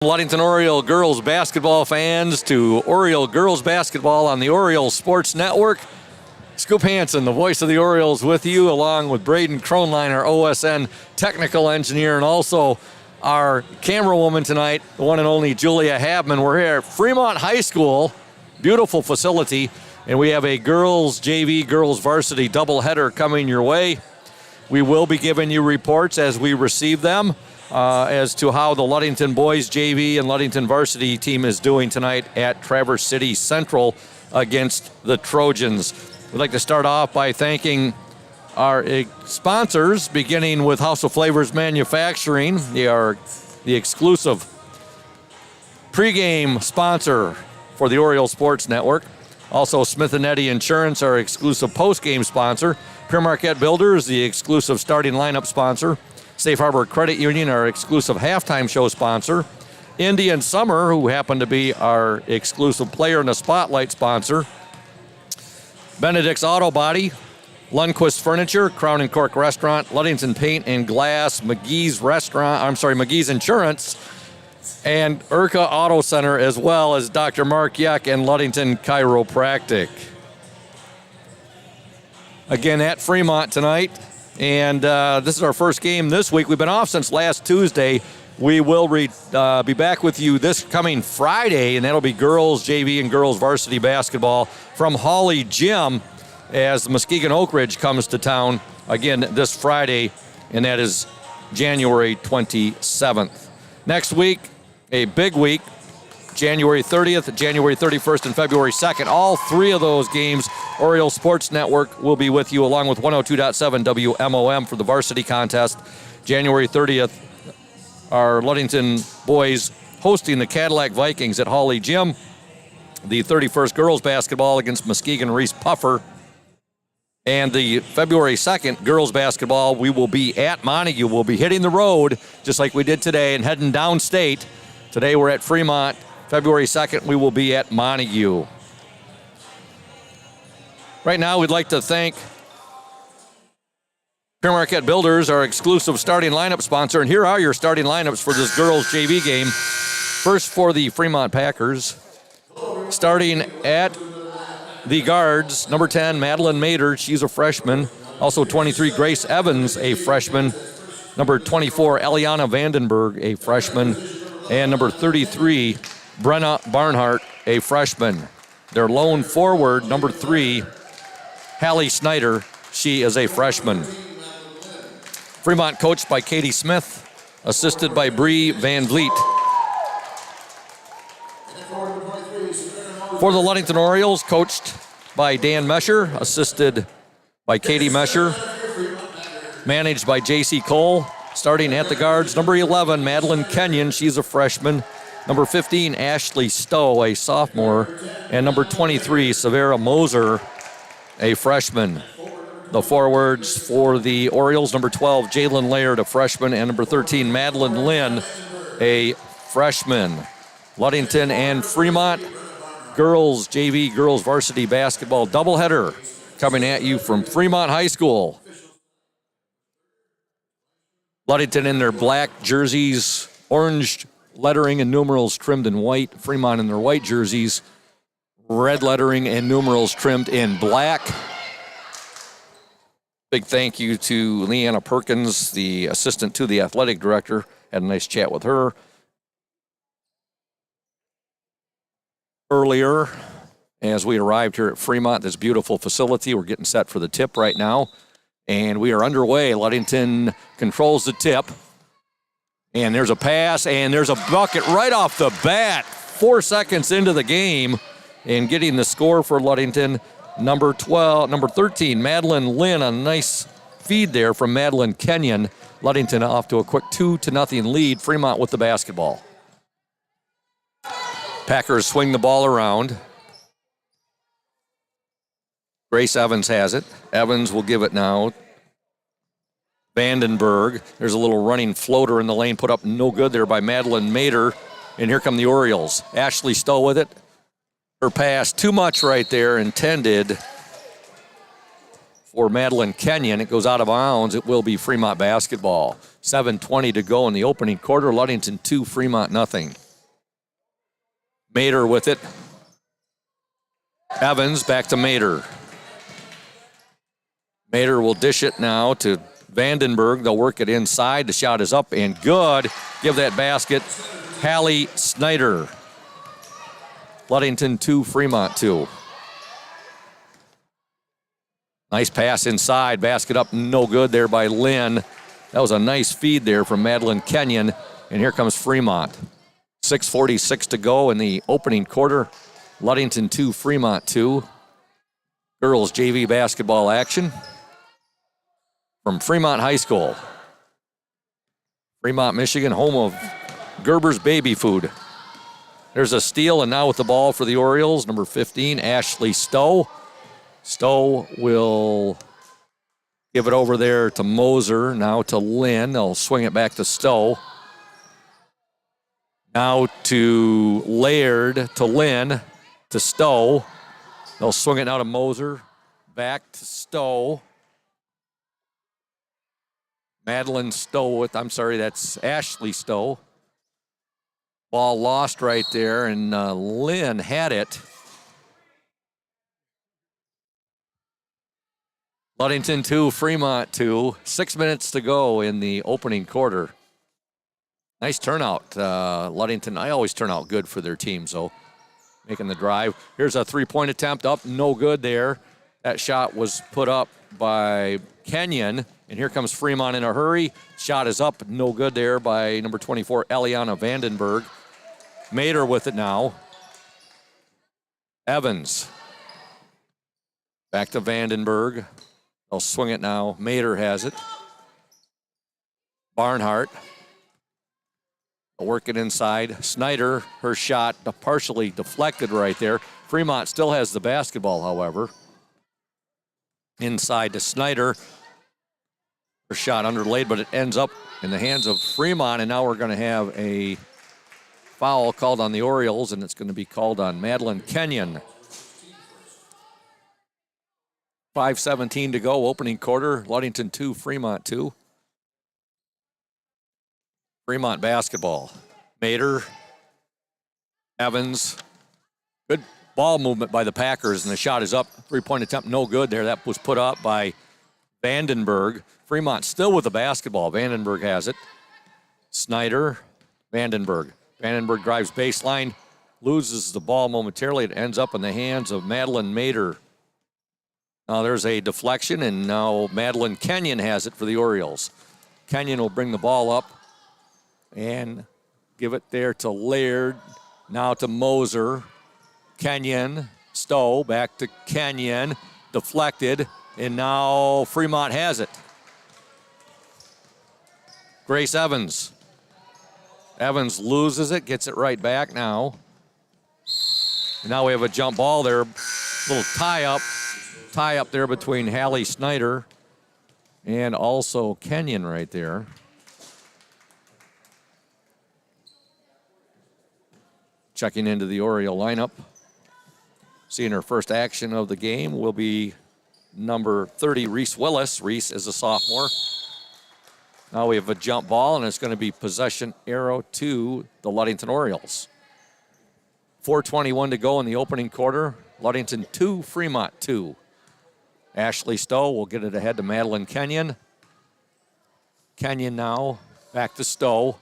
Ludington Oriole girls basketball fans to Oriole girls basketball on the Oriole Sports Network. Scoop Hansen, the voice of the Orioles, with you, along with Braden Kronline, our OSN technical engineer, and also our camera woman tonight, the one and only Julia Habman. We're here at Fremont High School, beautiful facility, and we have a girls JV, girls varsity doubleheader coming your way. We will be giving you reports as we receive them. As to how the Ludington boys JV and Ludington varsity team is doing tonight at Traverse City Central against the Trojans. We'd like to start off by thanking our sponsors, beginning with House of Flavors Manufacturing. They are the exclusive pregame sponsor for the Oriole Sports Network. Also, Smith & Eddy Insurance, our exclusive postgame sponsor. Pure Marquette Builders, the exclusive starting lineup sponsor. Safe Harbor Credit Union, our exclusive halftime show sponsor. Indian Summer, who happen to be our exclusive player in the spotlight sponsor. Benedict's Auto Body, Lundquist Furniture, Crown and Cork Restaurant, Ludington Paint and Glass, McGee's Insurance, and Urca Auto Center, as well as Dr. Mark Yuck and Ludington Chiropractic. Again, at Fremont tonight. And this is our first game this week. We've been off since last Tuesday. We will be back with you this coming Friday, and that'll be girls JV and girls varsity basketball from Hawley Gym as Muskegon Oak Ridge comes to town again this Friday, and that is January 27th. Next week, a big week, January 30th, January 31st, and February 2nd. All three of those games, Oriole Sports Network will be with you, along with 102.7 WMOM for the varsity contest. January 30th, our Ludington boys hosting the Cadillac Vikings at Hawley Gym. The 31st girls basketball against Muskegon Reese Puffer. And the February 2nd girls basketball, we will be at Montague. We'll be hitting the road just like we did today and heading downstate. Today we're at Fremont. February 2nd, we will be at Montague. Right now, we'd like to thank Pure Marquette Builders, our exclusive starting lineup sponsor. And here are your starting lineups for this girls JV game. First for the Fremont Packers. Starting at the guards, number 10, Madeline Mader. She's a freshman. Also 23, Grace Evans, a freshman. Number 24, Eliana Vandenberg, a freshman. And number 33, Brenna Barnhart, a freshman. Their lone forward, number 3, Hallie Snyder. She is a freshman. Fremont coached by Katie Smith, assisted by Bree Van Vliet. For the Ludington Orioles, coached by Dan Mesher, assisted by Katie Mesher, managed by J.C. Cole. Starting at the guards, number 11, Madeline Kenyon. She's a freshman. Number 15, Ashley Stowe, a sophomore. And number 23, Severa Moser, a freshman. The forwards for the Orioles, number 12, Jalen Laird, a freshman. And number 13, Madeline Lynn, a freshman. Ludington and Fremont girls JV, girls varsity basketball doubleheader coming at you from Fremont High School. Ludington in their black jerseys, orange lettering and numerals trimmed in white. Fremont in their white jerseys, red lettering and numerals trimmed in black. Big thank you to Leanna Perkins, the assistant to the athletic director. Had a nice chat with her earlier as we arrived here at Fremont, this beautiful facility. We're getting set for the tip right now. And we are underway. Ludington controls the tip. And there's a pass, and there's a bucket right off the bat. 4 seconds into the game. And getting the score for Ludington, number 13, Madeline Lynn. A nice feed there from Madeline Kenyon. Ludington off to a quick 2-0 lead. Fremont with the basketball. Packers swing the ball around. Grace Evans has it. Evans will give it now. Vandenberg. There's a little running floater in the lane put up no good there by Madeline Mader. And here come the Orioles. Ashley Stowe with it. Her pass too much right there, intended for Madeline Kenyon. It goes out of bounds. It will be Fremont basketball. 7:20 to go in the opening quarter. Ludington 2, Fremont nothing. Mater with it. Evans back to Mater. Mater will dish it now to Vandenberg. They'll work it inside. The shot is up and good. Give that basket. Hallie Snyder. Ludington 2, Fremont 2. Nice pass inside. Basket up, no good there by Lynn. That was a nice feed there from Madeline Kenyon. And here comes Fremont. 6:46 to go in the opening quarter. Ludington 2, Fremont 2. Girls JV basketball action from Fremont High School. Fremont, Michigan, home of Gerber's Baby Food. There's a steal, and now with the ball for the Orioles, number 15, Ashley Stowe. Stowe will give it over there to Moser, now to Lynn. They'll swing it back to Stowe. Now to Laird, to Lynn, to Stowe. They'll swing it now to Moser, back to Stowe. Madeline Stowe that's Ashley Stowe. Ball lost right there, and Lynn had it. Ludington 2, Fremont 2. 6 minutes to go in the opening quarter. Nice turnout. Ludington, I always turn out good for their team, so making the drive. Here's a three-point attempt up, no good there. That shot was put up by Kenyon, and here comes Fremont in a hurry. Shot is up, no good there by number 24, Eliana Vandenberg. Mater with it now. Evans. Back to Vandenberg. They'll swing it now. Mater has it. Barnhart. They'll work it inside. Snyder, her shot partially deflected right there. Fremont still has the basketball, however. Inside to Snyder. Her shot underlaid, but it ends up in the hands of Fremont, and now we're going to have a foul called on the Orioles, and it's going to be called on Madeline Kenyon. 5:17 to go, opening quarter. Ludington 2, Fremont 2. Fremont basketball. Mater, Evans. Good ball movement by the Packers, and the shot is up. Three-point attempt, no good there. That was put up by Vandenberg. Fremont still with the basketball. Vandenberg has it. Snyder, Vandenberg. Vandenberg drives baseline, loses the ball momentarily. It ends up in the hands of Madeline Mater. Now there's a deflection, and now Madeline Kenyon has it for the Orioles. Kenyon will bring the ball up and give it there to Laird. Now to Moser. Kenyon, Stowe, back to Kenyon. Deflected, and now Fremont has it. Grace Evans. Evans loses it, gets it right back now. And now we have a jump ball there. Little tie up there between Hallie Snyder and also Kenyon right there. Checking into the Oriole lineup. Seeing her first action of the game will be number 30, Reese Willis. Reese is a sophomore. Now we have a jump ball, and it's going to be possession arrow to the Ludington Orioles. 4:21 to go in the opening quarter. Ludington 2, Fremont 2. Ashley Stowe will get it ahead to Madeline Kenyon. Kenyon now back to Stowe.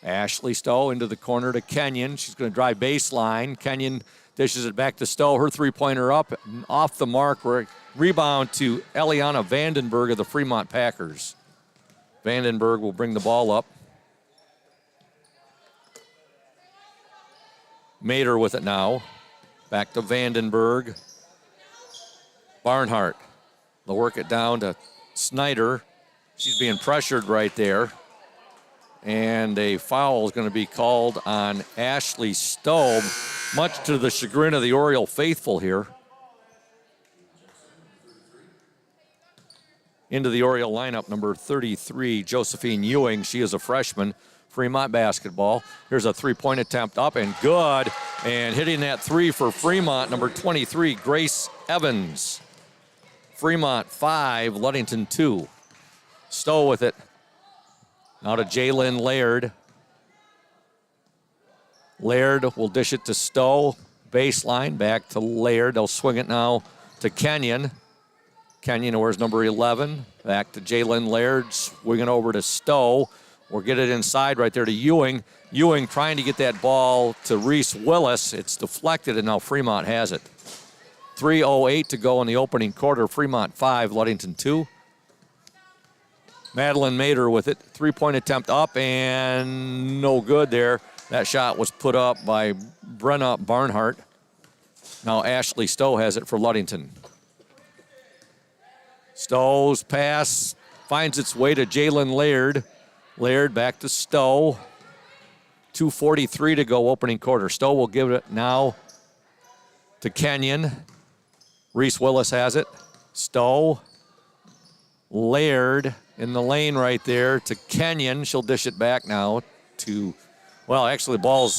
Ashley Stowe into the corner to Kenyon. She's going to drive baseline. Kenyon dishes it back to Stowe. Her three-pointer up, off the mark. Rebound to Eliana Vandenberg of the Fremont Packers. Vandenberg will bring the ball up. Mater with it now. Back to Vandenberg. Barnhart. They'll work it down to Snyder. She's being pressured right there. And a foul is going to be called on Ashley Stowe, much to the chagrin of the Oriole faithful here. Into the Oriole lineup, number 33, Josephine Ewing. She is a freshman. Fremont basketball. Here's a three-point attempt up and good. And hitting that three for Fremont, number 23, Grace Evans. Fremont 5, Ludington 2. Stowe with it. Now to Jalen Laird. Laird will dish it to Stowe. Baseline, back to Laird. They'll swing it now to Kenyon. Kenyon wears number 11. Back to Jalen Laird, swinging over to Stowe. We'll get it inside right there to Ewing. Ewing trying to get that ball to Reese Willis. It's deflected, and now Fremont has it. 3:08 to go in the opening quarter. Fremont 5, Ludington 2. Madeline Mader with it. Three-point attempt up, and no good there. That shot was put up by Brenna Barnhart. Now Ashley Stowe has it for Ludington. Stowe's pass finds its way to Jalen Laird. Laird back to Stowe. 2:43 to go, opening quarter. Stowe will give it now to Kenyon. Reese Willis has it. Stowe. Laird in the lane right there to Kenyon. She'll dish it back now to, well, actually the ball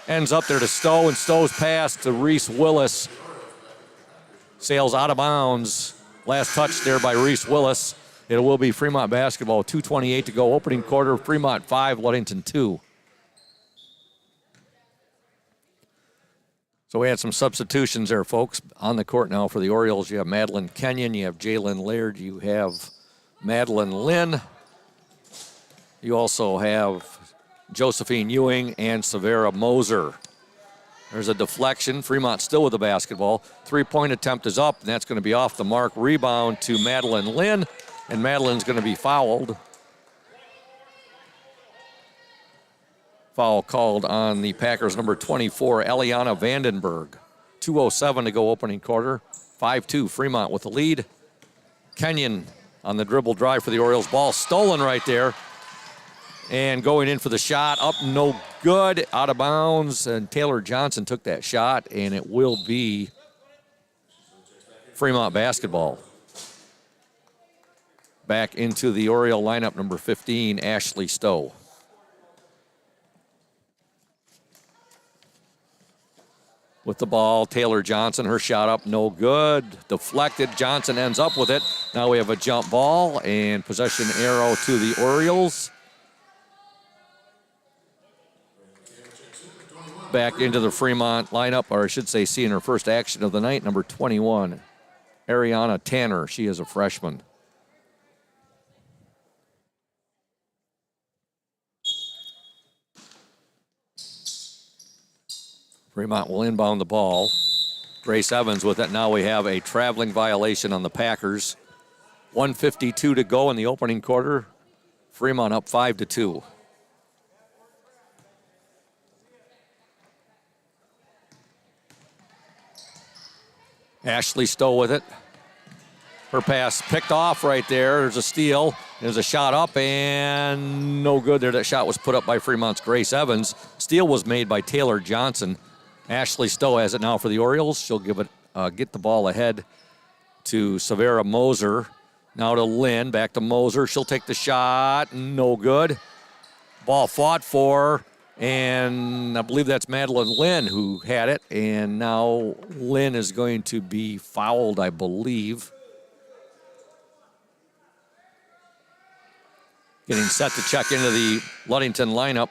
ends up there to Stowe, and Stowe's pass to Reese Willis sails out of bounds. Last touch there by Reese Willis. It will be Fremont basketball. 2:28 to go, opening quarter. Fremont 5, Ludington 2. So we had some substitutions there, folks, on the court now for the Orioles. You have Madeline Kenyon, you have Jalen Laird, you have Madeline Lynn. You also have Josephine Ewing and Severa Moser. There's a deflection. Fremont still with the basketball. Three-point attempt is up, and that's going to be off the mark. Rebound to Madeline Lynn, and Madeline's going to be fouled. Foul called on the Packers' number 24, Eliana Vandenberg. 2:07 to go, opening quarter. 5-2, Fremont with the lead. Kenyon on the dribble drive for the Orioles. Ball stolen right there. And going in for the shot, up no good, out of bounds. And Taylor Johnson took that shot, and it will be Fremont basketball. Back into the Oriole lineup, number 15, Ashley Stowe. With the ball, Taylor Johnson, her shot up, no good. Deflected, Johnson ends up with it. Now we have a jump ball and possession arrow to the Orioles. Back into the Fremont lineup, or I should say seeing her first action of the night, number 21, Ariana Tanner. She is a freshman. Fremont will inbound the ball. Grace Evans with it. Now we have a traveling violation on the Packers. 1:52 to go in the opening quarter. Fremont up 5-2. Ashley Stowe with it. Her pass picked off right there. There's a steal. There's a shot up, and no good there. That shot was put up by Fremont's Grace Evans. Steal was made by Taylor Johnson. Ashley Stowe has it now for the Orioles. She'll give it, get the ball ahead to Severa Moser. Now to Lynn, back to Moser. She'll take the shot, no good. Ball fought for, and I believe that's Madeline Lynn who had it. And now Lynn is going to be fouled, I believe. Getting set to check into the Ludington lineup.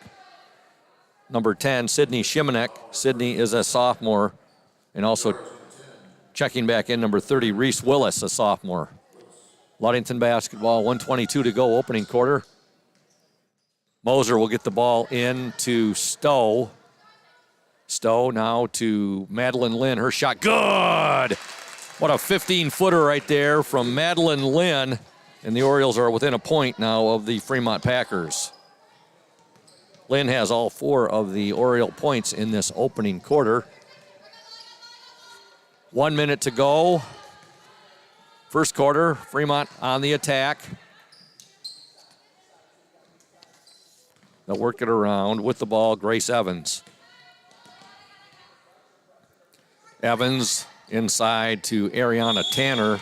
Number 10, Sydney Shimanek. Sydney is a sophomore. And also checking back in, number 30, Reese Willis, a sophomore. Ludington basketball, 1:22 to go, opening quarter. Moser will get the ball in to Stowe. Stowe now to Madeline Lynn. Her shot, good! What a 15-footer right there from Madeline Lynn. And the Orioles are within a point now of the Fremont Packers. Lynn has all 4 of the Oriole points in this opening quarter. 1 minute to go. First quarter, Fremont on the attack. They'll work it around with the ball, Grace Evans. Evans inside to Ariana Tanner.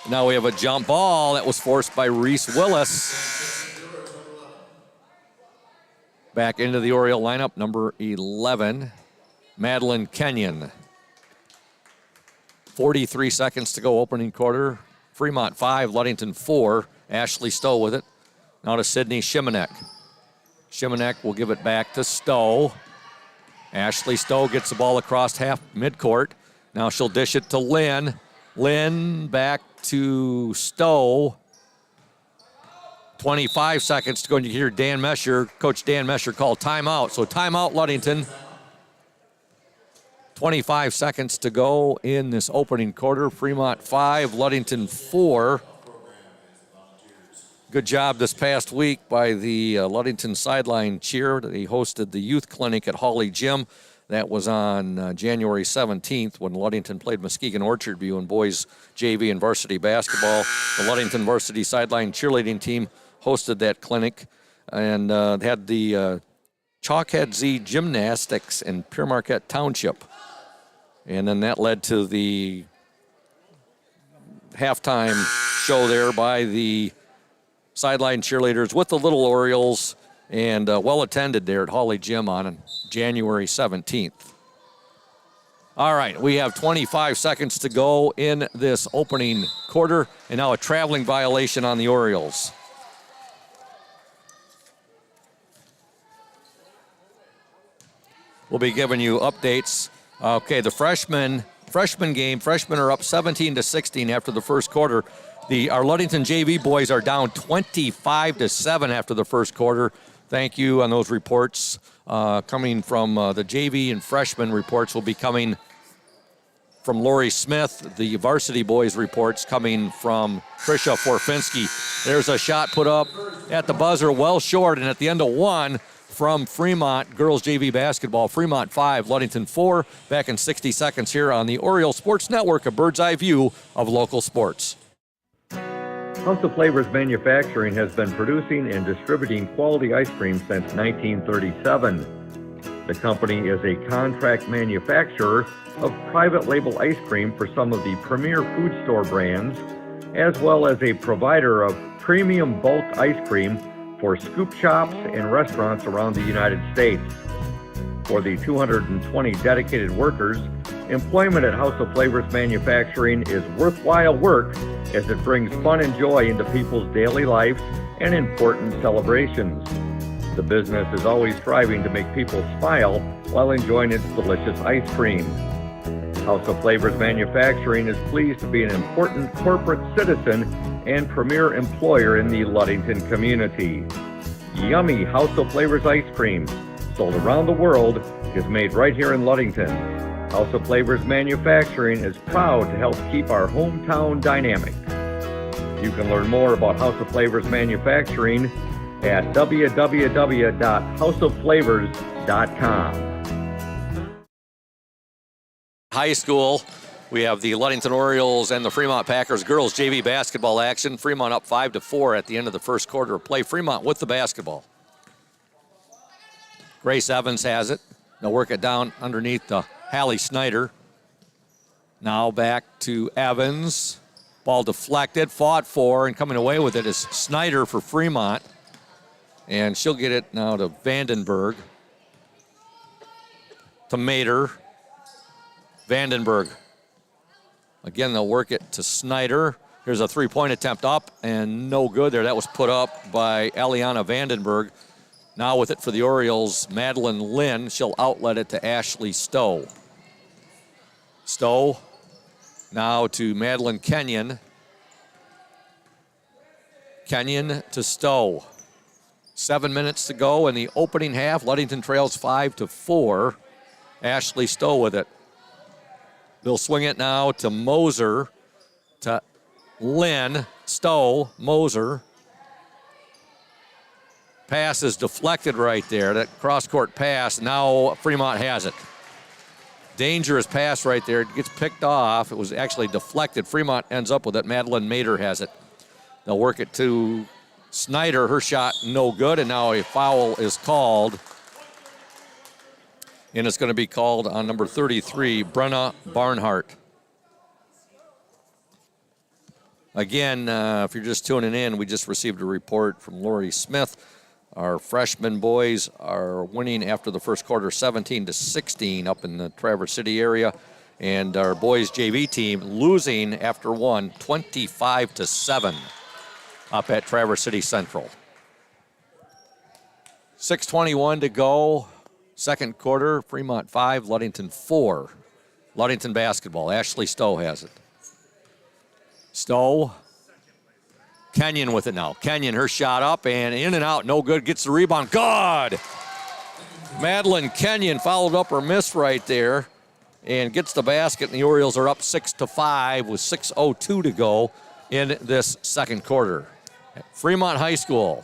Now we have a jump ball that was forced by Reese Willis. Back into the Oriole lineup, number 11, Madeline Kenyon. 43 seconds to go, opening quarter. Fremont 5, Ludington 4. Ashley Stowe with it. Now to Sydney Shimanek. Shimanek will give it back to Stowe. Ashley Stowe gets the ball across half midcourt. Now she'll dish it to Lynn. Lynn back to Stowe. 25 seconds to go, and you hear Coach Dan Mesher call timeout. So timeout, Ludington. 25 seconds to go in this opening quarter. Fremont 5, Ludington 4. Good job this past week by the Ludington sideline cheer. They hosted the youth clinic at Hawley Gym. That was on January 17th when Ludington played Muskegon Orchard View in boys JV and varsity basketball. The Ludington varsity sideline cheerleading team hosted that clinic and had the Chalkhead Z Gymnastics in Pere Marquette Township. And then that led to the halftime show there by the sideline cheerleaders with the Little Orioles, and well attended there at Hawley Gym on January 17th. All right, we have 25 seconds to go in this opening quarter, and now a traveling violation on the Orioles. We'll be giving you updates. Okay, the freshman game, freshmen are up 17-16 after the first quarter. Our Ludington JV boys are down 25-7 after the first quarter. Thank you on those reports. Coming from the JV and freshman reports will be coming from Lori Smith. The varsity boys reports coming from Trisha Forfinski. There's a shot put up at the buzzer, well short, and at the end of one from Fremont girls JV basketball. Fremont 5, Ludington 4. Back in 60 seconds here on the Oriole Sports Network, a bird's eye view of local sports. House of Flavors Manufacturing has been producing and distributing quality ice cream since 1937. The company is a contract manufacturer of private label ice cream for some of the premier food store brands, as well as a provider of premium bulk ice cream for scoop shops and restaurants around the United States. For the 220 dedicated workers, employment at House of Flavors Manufacturing is worthwhile work as it brings fun and joy into people's daily lives and important celebrations. The business is always striving to make people smile while enjoying its delicious ice cream. House of Flavors Manufacturing is pleased to be an important corporate citizen and premier employer in the Ludington community. Yummy House of Flavors ice cream, sold around the world, is made right here in Ludington. House of Flavors Manufacturing is proud to help keep our hometown dynamic. You can learn more about House of Flavors Manufacturing at www.houseofflavors.com. High school, we have the Ludington Orioles and the Fremont Packers girls JV basketball action. Fremont up 5-4 at the end of the first quarter of play. Fremont with the basketball. Grace Evans has it. They'll work it down underneath the Hallie Snyder. Now back to Evans. Ball deflected, fought for, and coming away with it is Snyder for Fremont. And she'll get it now to Vandenberg. To Mater. Vandenberg. Again, they'll work it to Snyder. Here's a three-point attempt up, and no good there. That was put up by Eliana Vandenberg. Now with it for the Orioles, Madeline Lynn. She'll outlet it to Ashley Stowe. Stowe now to Madeline Kenyon. Kenyon to Stowe. 7 minutes to go in the opening half. Ludington trails 5-4. Ashley Stowe with it. They'll swing it now to Moser, to Lynn, Stowe, Moser. Pass is deflected right there, that cross-court pass. Now Fremont has it. Dangerous pass right there. It gets picked off. It was actually deflected. Fremont ends up with it. Madeline Mater has it. They'll work it to Snyder. Her shot no good, and now a foul is called. And it's going to be called on number 33, Brenna Barnhart. Again, if you're just tuning in, we just received a report from Lori Smith. Our freshman boys are winning after the first quarter 17-16 up in the Traverse City area. And our boys JV team losing after one 25-7 up at Traverse City Central. 6:21 to go Second quarter, Fremont 5, Ludington 4. Ludington basketball. Ashley Stowe has it. Stowe. Kenyon with it now. Kenyon, her shot up and in and out. No good. Gets the rebound. Good. Madeline Kenyon followed up her miss right there and gets the basket. And the Orioles are up 6-5 with 6:02 to go in this second quarter. Fremont High School.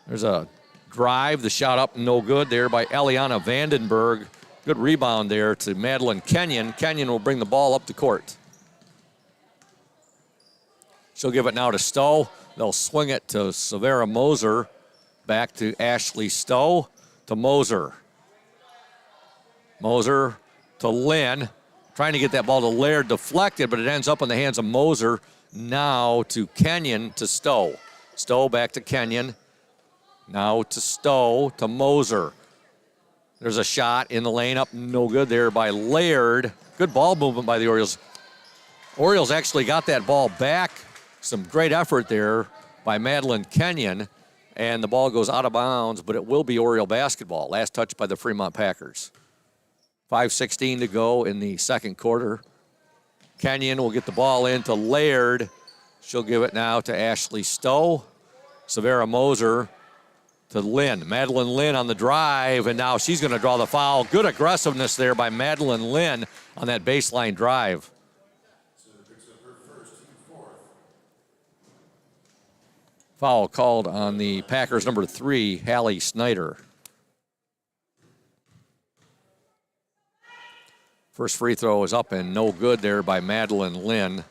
There's a drive. The shot up, no good there by Eliana Vandenberg. Good rebound there to Madeline Kenyon. Kenyon will bring the ball up the court. She'll give it now to Stowe. They'll swing it to Severa Moser. Back to Ashley Stowe to Moser. Moser to Lynn. Trying to get that ball to Laird, deflected, but it ends up in the hands of Moser. Now to Kenyon to Stowe. Stowe back to Kenyon. Now to Stowe to Moser. There's a shot in the lane up, no good there by Laird. Good ball movement by the Orioles. Orioles actually got that ball back. Some great effort there by Madeline Kenyon. And the ball goes out of bounds, but it will be Oriole basketball. Last touch by the Fremont Packers. 5:16 to go in the second quarter. Kenyon will get the ball into Laird. She'll give it now to Ashley Stowe. Severa Moser to Lynn. Madeline Lynn on the drive, and now she's going to draw the foul. Good aggressiveness there by Madeline Lynn on that baseline drive. Foul called on the Packers number 3, Hallie Snyder. First free throw is up and no good there by Madeline Lynn.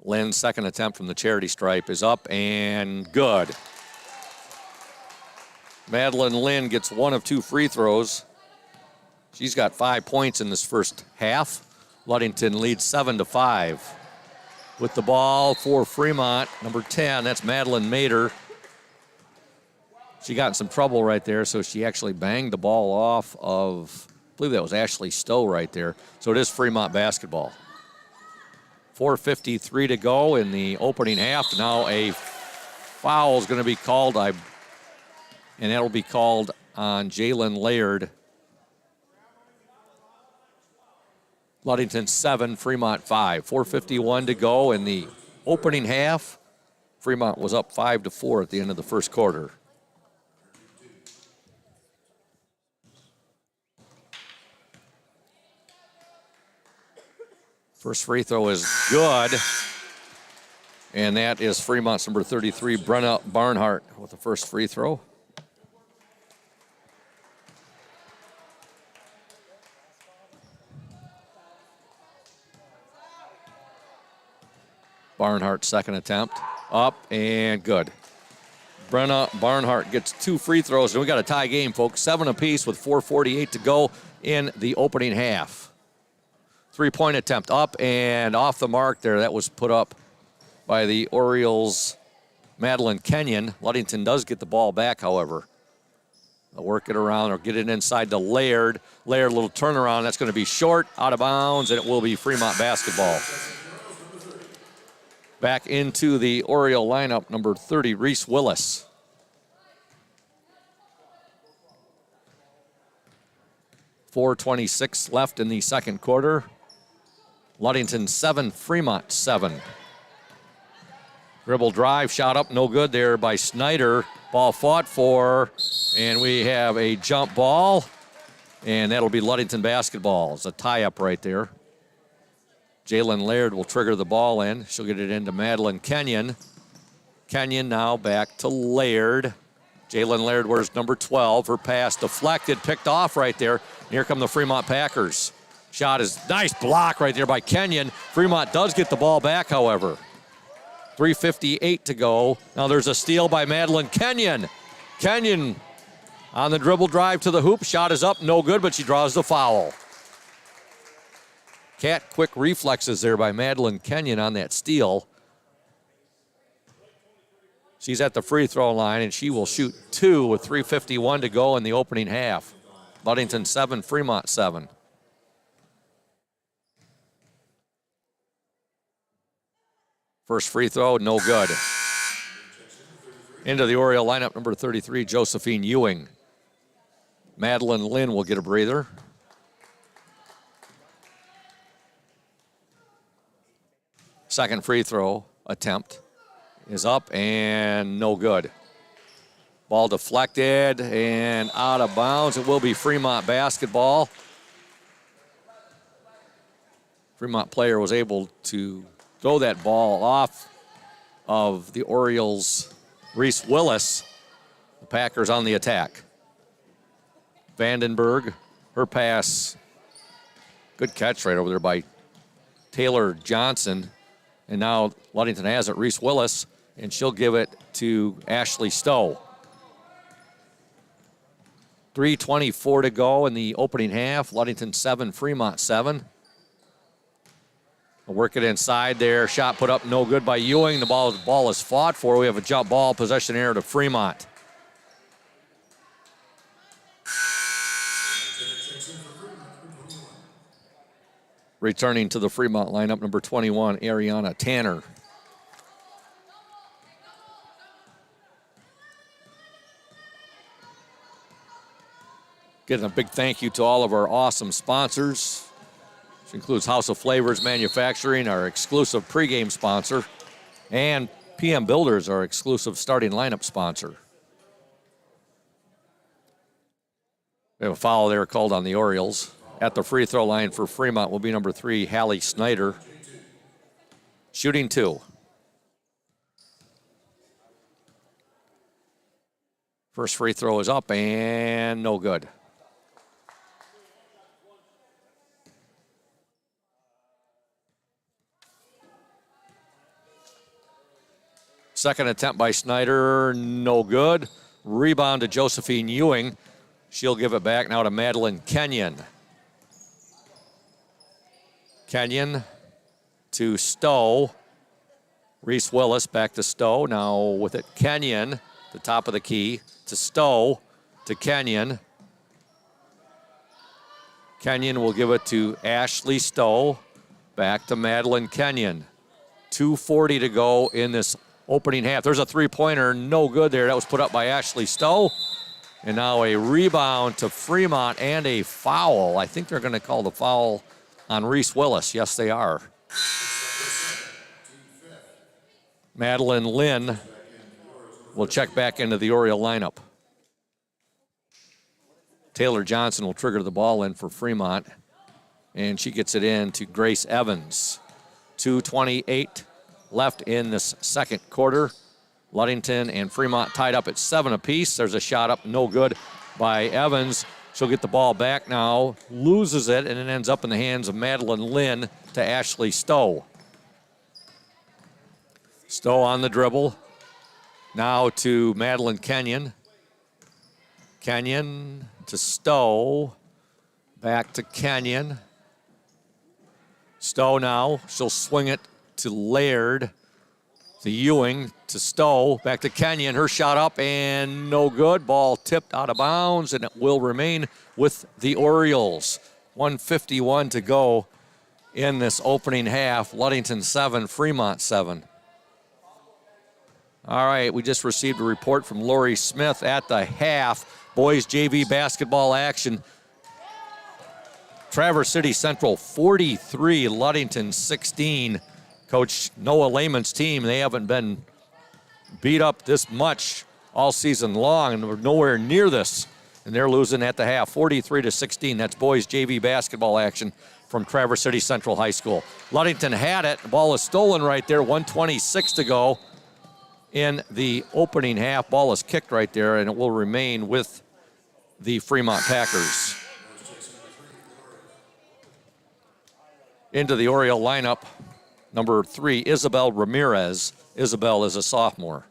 Lynn's second attempt from the charity stripe is up and good. Madeline Lynn gets one of 2 free throws. She's got 5 points in this first half. Ludington leads 7-5. With the ball for Fremont, number 10, that's Madeline Mader. She got in some trouble right there, so she actually banged the ball off of, I believe that was Ashley Stowe right there. So it is Fremont basketball. 4:53 to go in the opening half. Now a foul is going to be called, and that'll be called on Jalen Laird. Ludington 7, Fremont 5. 4:51 to go in the opening half. Fremont was up 5-4 at the end of the first quarter. First free throw is good. And that is Fremont's number 33, Brenna Barnhart, with the first free throw. Barnhart's second attempt. Up and good. Brenna Barnhart gets 2 free throws, and we got a tie game, folks. 7 apiece with 4:48 to go in the opening half. 3-point attempt up and off the mark there. That was put up by the Orioles' Madeline Kenyon. Ludington does get the ball back, however. They'll work it around or get it inside to Laird. Laird, a little turnaround. That's going to be short, out of bounds, and it will be Fremont basketball. Back into the Oriole lineup, number 30, Reese Willis. .426 left in the second quarter. Ludington 7, Fremont 7. Dribble drive, shot up, no good there by Snyder. Ball fought for, and we have a jump ball, and that'll be Ludington basketball. It's a tie-up right there. Jalen Laird will trigger the ball in. She'll get it into Madeline Kenyon. Kenyon now back to Laird. Jalen Laird wears number 12. Her pass deflected, picked off right there. And here come the Fremont Packers. Shot is nice block right there by Kenyon. Fremont does get the ball back, however. 3:58 to go. Now there's a steal by Madeline Kenyon. Kenyon on the dribble drive to the hoop. Shot is up, no good, but she draws the foul. Quick reflexes there by Madeline Kenyon on that steal. She's at the free throw line, and she will shoot 2 with 3:51 to go in the opening half. Ludington 7, Fremont 7. First free throw, no good. Into the Oriole lineup, number 33, Josephine Ewing. Madeline Lynn will get a breather. Second free throw attempt is up and no good. Ball deflected and out of bounds. It will be Fremont basketball. Fremont player was able to throw that ball off of the Orioles' Reese Willis. The Packers on the attack. Vandenberg, her pass. Good catch right over there by Taylor Johnson. And now Ludington has it, Reese Willis, and she'll give it to Ashley Stowe. 3:24 to go in the opening half. Ludington 7, Fremont 7. We'll work it inside there. Shot put up, no good by Ewing. The ball is fought for. We have a jump ball, possession error to Fremont. Returning to the Fremont lineup, number 21, Ariana Tanner. Getting a big thank you to all of our awesome sponsors. This includes House of Flavors Manufacturing, our exclusive pregame sponsor, and PM Builders, our exclusive starting lineup sponsor. We have a foul there called on the Orioles. At the free throw line for Fremont will be number 3, Hallie Snyder. Shooting 2. First free throw is up and no good. Second attempt by Snyder, no good. Rebound to Josephine Ewing. She'll give it back now to Madeline Kenyon. Kenyon to Stowe. Reese Willis back to Stowe. Now with it, Kenyon, the top of the key, to Stowe, to Kenyon. Kenyon will give it to Ashley Stowe. Back to Madeline Kenyon. 2:40 to go in this opening half. There's a three-pointer, no good there. That was put up by Ashley Stowe. And now a rebound to Fremont and a foul. I think they're going to call the foul on Reese Willis. Yes, they are. Madeline Lynn will check back into the Oriole lineup. Taylor Johnson will trigger the ball in for Fremont, and she gets it in to Grace Evans. 2:28 left in this second quarter. Ludington and Fremont tied up at 7 apiece. There's a shot up, no good by Evans. She'll get the ball back now, loses it, and it ends up in the hands of Madeline Lynn to Ashley Stowe. Stowe on the dribble. Now to Madeline Kenyon. Kenyon to Stowe. Back to Kenyon. Stowe now. She'll swing it to Laird. To Ewing, to Stowe, back to Kenyon. Her shot up and no good. Ball tipped out of bounds, and it will remain with the Orioles. 1:51 to go in this opening half. Ludington 7, Fremont 7. All right, we just received a report from Lori Smith at the half. Boys JV basketball action. Traverse City Central 43, Ludington 16. Coach Noah Lehman's team, they haven't been beat up this much all season long, and we're nowhere near this. And they're losing at the half, 43-16. That's boys JV basketball action from Traverse City Central High School. Ludington had it. The ball is stolen right there. 1:26 to go in the opening half. Ball is kicked right there, and it will remain with the Fremont Packers. Into the Oriole lineup. Number 3, Isabel Ramirez. Isabel is a sophomore.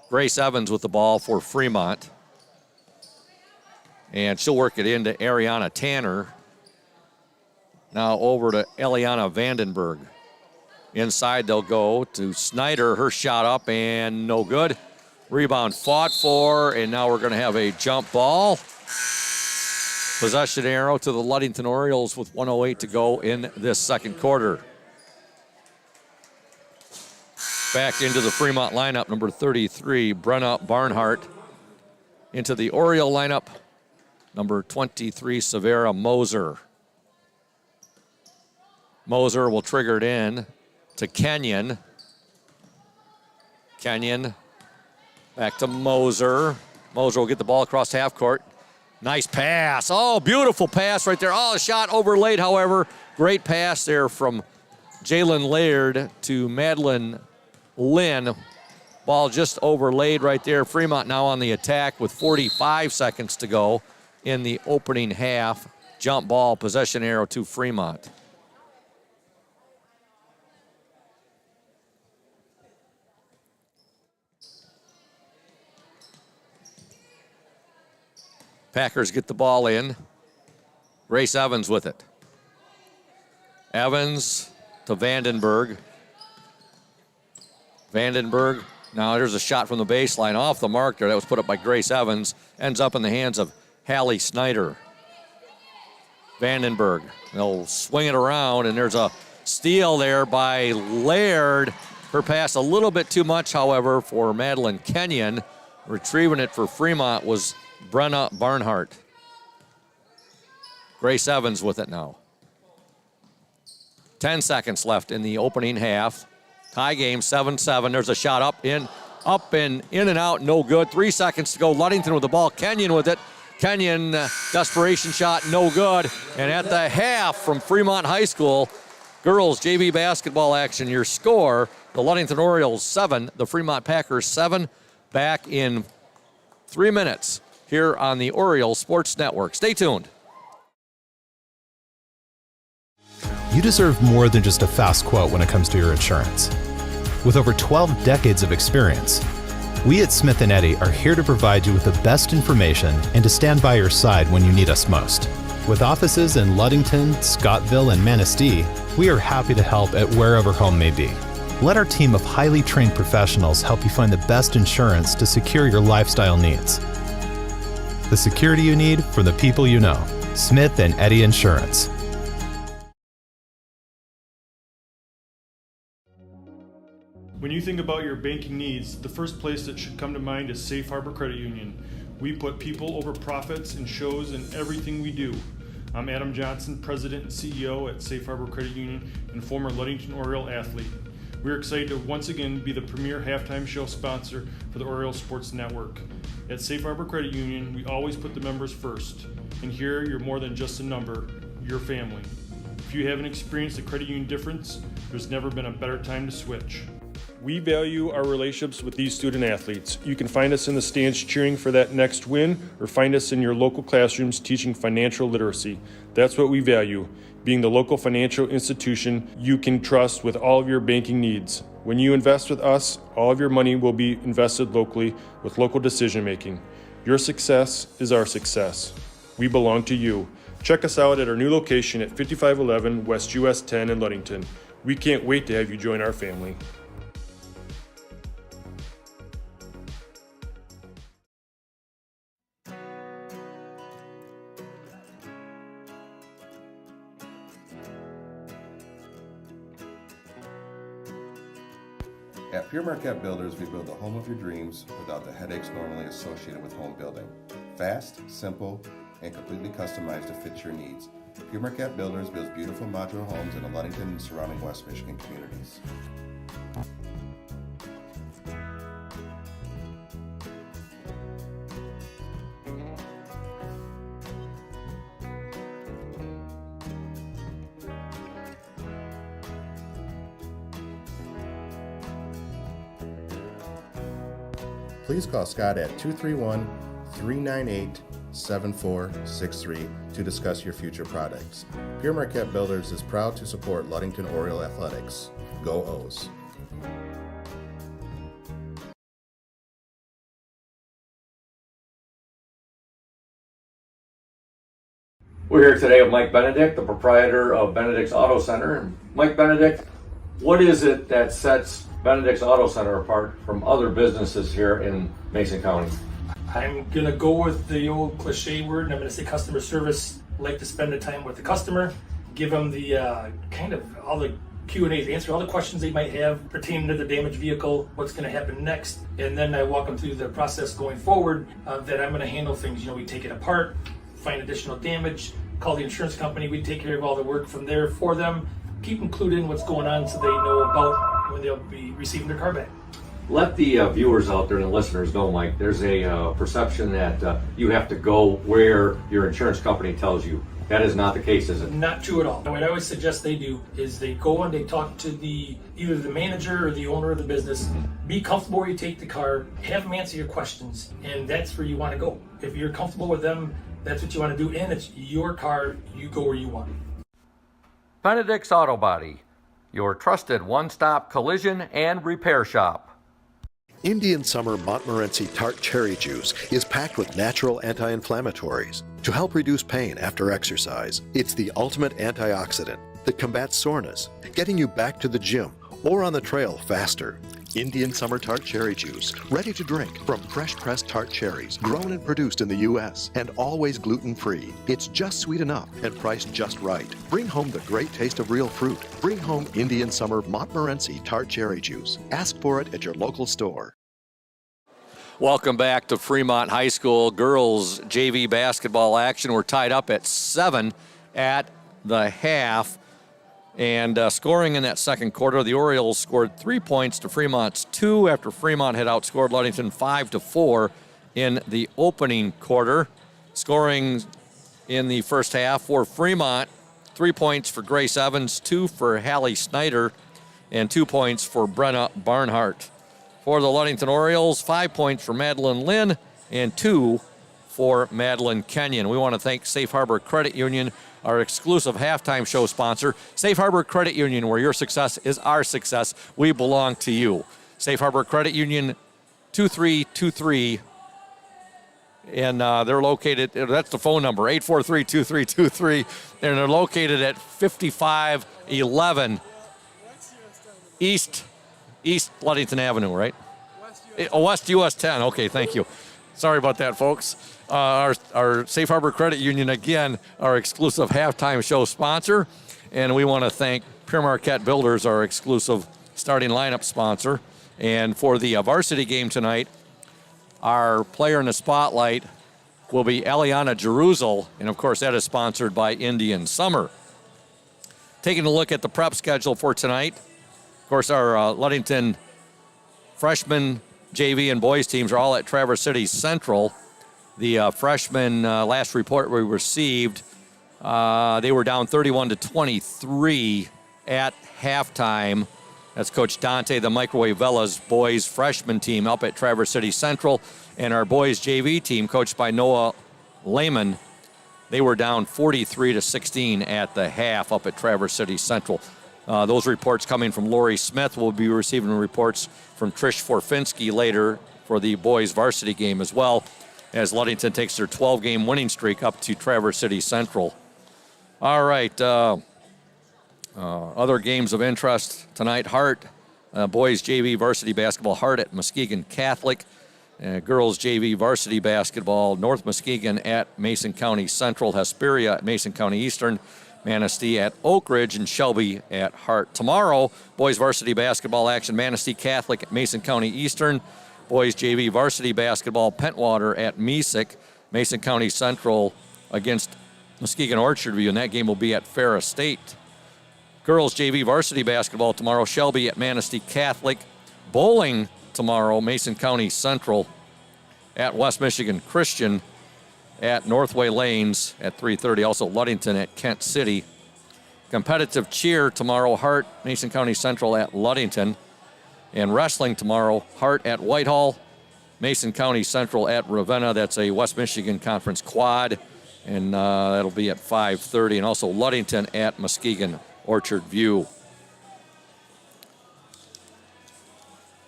Grace Evans with the ball for Fremont. And she'll work it into Ariana Tanner. Now over to Eliana Vandenberg. Inside they'll go to Snyder. Her shot up and no good. Rebound fought for, and now we're going to have a jump ball. Possession arrow to the Ludington Orioles with 1:08 to go in this second quarter. Back into the Fremont lineup, number 33, Brenna Barnhart. Into the Oriole lineup, number 23, Severa Moser. Moser will trigger it in to Kenyon. Kenyon back to Moser. Moser will get the ball across half court. Nice pass. Oh, beautiful pass right there. Oh, a shot overlaid, however. Great pass there from Jalen Laird to Madeline Lynn. Ball just overlaid right there. Fremont now on the attack with 45 seconds to go in the opening half. Jump ball, possession arrow to Fremont. Packers get the ball in. Grace Evans with it. Evans to Vandenberg. Vandenberg, now there's a shot from the baseline off the mark there. That was put up by Grace Evans. Ends up in the hands of Hallie Snyder. Vandenberg, they'll swing it around, and there's a steal there by Laird. Her pass a little bit too much, however, for Madeline Kenyon. Retrieving it for Fremont was Brenna Barnhart. Grace Evans with it now. 10 seconds left in the opening half. Tie game, 7-7. There's a shot up and in and out, no good. 3 seconds to go. Ludington with the ball. Kenyon with it. Kenyon, desperation shot, no good. And at the half from Fremont High School, girls JV basketball action, your score, the Ludington Orioles 7, the Fremont Packers 7, back in 3 minutes here on the Orioles Sports Network. Stay tuned. You deserve more than just a fast quote when it comes to your insurance. With over 12 decades of experience, we at Smith & Eddy are here to provide you with the best information and to stand by your side when you need us most. With offices in Ludington, Scottville, and Manistee, we are happy to help at wherever home may be. Let our team of highly trained professionals help you find the best insurance to secure your lifestyle needs. The security you need from the people you know. Smith & Eddy Insurance. When you think about your banking needs, the first place that should come to mind is Safe Harbor Credit Union. We put people over profits and shows in everything we do. I'm Adam Johnson, President and CEO at Safe Harbor Credit Union and former Ludington Oriole athlete. We're excited to once again be the premier halftime show sponsor for the Orioles Sports Network. At Safe Harbor Credit Union, we always put the members first. And here, you're more than just a number, you're family. If you haven't experienced the credit union difference, there's never been a better time to switch. We value our relationships with these student athletes. You can find us in the stands cheering for that next win, or find us in your local classrooms teaching financial literacy. That's what we value, being the local financial institution you can trust with all of your banking needs. When you invest with us, all of your money will be invested locally with local decision making. Your success is our success. We belong to you. Check us out at our new location at 5511 West US 10 in Ludington. We can't wait to have you join our family. At Pure Marquette Builders, we build the home of your dreams without the headaches normally associated with home building. Fast, simple, and completely customized to fit your needs. Pure Marquette Builders builds beautiful modular homes in the Ludington and surrounding West Michigan communities. Please call Scott at 231-398-7463 to discuss your future projects. Pure Marquette Builders is proud to support Ludington Oriole Athletics. Go O's! We're here today with Mike Benedict, the proprietor of Benedict's Auto Center. Mike Benedict, what is it that sets Benedict's Auto Center apart from other businesses here in Mason County? I'm gonna go with the old cliche word, and I'm gonna say customer service. Like to spend the time with the customer, give them the kind of all the Q&As, answer all the questions they might have pertaining to the damaged vehicle, what's going to happen next, and then I walk them through the process going forward that I'm going to handle things. You know, we take it apart, find additional damage, call the insurance company, we take care of all the work from there for them, keep them clued in what's going on so they know about when they'll be receiving their car back. Let the viewers out there and the listeners know, Mike, there's a perception that you have to go where your insurance company tells you. That is not the case, is it? Not true at all. What I always suggest they do is they go and they talk to either the manager or the owner of the business. Be comfortable where you take the car, have them answer your questions, and that's where you want to go. If you're comfortable with them, that's what you want to do, and it's your car, you go where you want. Benedict's Auto Body, your trusted one-stop collision and repair shop. Indian Summer Montmorency Tart Cherry Juice is packed with natural anti-inflammatories to help reduce pain after exercise. It's the ultimate antioxidant that combats soreness, getting you back to the gym or on the trail faster. Indian Summer Tart Cherry Juice, ready to drink from fresh-pressed tart cherries, grown and produced in the U.S. and always gluten-free. It's just sweet enough and priced just right. Bring home the great taste of real fruit. Bring home Indian Summer Montmorency Tart Cherry Juice. Ask for it at your local store. Welcome back to Fremont High School girls JV basketball action. We're tied up at 7 at the half. And scoring in that second quarter, the Orioles scored 3 points to Fremont's 2 after Fremont had outscored Ludington 5-4 in the opening quarter. Scoring in the first half for Fremont, 3 points for Grace Evans, 2 for Hallie Snyder, and 2 points for Brenna Barnhart. For the Ludington Orioles, 5 points for Madeline Lynn and 2 for Madeline Kenyon. We want to thank Safe Harbor Credit Union, our exclusive halftime show sponsor. Safe Harbor Credit Union, where your success is our success. We belong to you. Safe Harbor Credit Union, 2323. And they're located, that's the phone number, 843-2323. And they're located at 5511 East Ludington Avenue, right? West US 10. Okay, thank you. Sorry about that, folks. Our Safe Harbor Credit Union, again, our exclusive halftime show sponsor. And we want to thank Pure Marquette Builders, our exclusive starting lineup sponsor. And for the varsity game tonight, our player in the spotlight will be Eliana Jeruzel. And, of course, that is sponsored by Indian Summer. Taking a look at the prep schedule for tonight, of course, our Ludington freshman, JV, and boys teams are all at Traverse City Central. The freshman last report we received, they were down 31-23 at halftime. That's Coach Dante, the Microwave Vella's boys freshman team up at Traverse City Central. And our boys JV team, coached by Noah Lehman, they were down 43-16 at the half up at Traverse City Central. Those reports coming from Lori Smith. We'll be receiving reports from Trish Forfinski later for the boys varsity game as well, as Ludington takes their 12-game winning streak up to Traverse City Central. All right, other games of interest tonight. Hart, boys JV varsity basketball, Hart at Muskegon Catholic. Girls JV varsity basketball, North Muskegon at Mason County Central, Hesperia at Mason County Eastern, Manistee at Oak Ridge, and Shelby at Hart. Tomorrow, boys varsity basketball action, Manistee Catholic at Mason County Eastern. Boys JV varsity basketball, Pentwater at Mesick. Mason County Central against Muskegon Orchard View, and that game will be at Ferris State. Girls JV varsity basketball tomorrow, Shelby at Manistee Catholic. Bowling tomorrow, Mason County Central at West Michigan Christian at Northway Lanes at 3:30. Also Ludington at Kent City. Competitive cheer tomorrow, Hart, Mason County Central at Ludington. And wrestling tomorrow, Hart at Whitehall, Mason County Central at Ravenna. That's a West Michigan Conference quad, and that'll be at 5:30. And also Ludington at Muskegon Orchard View.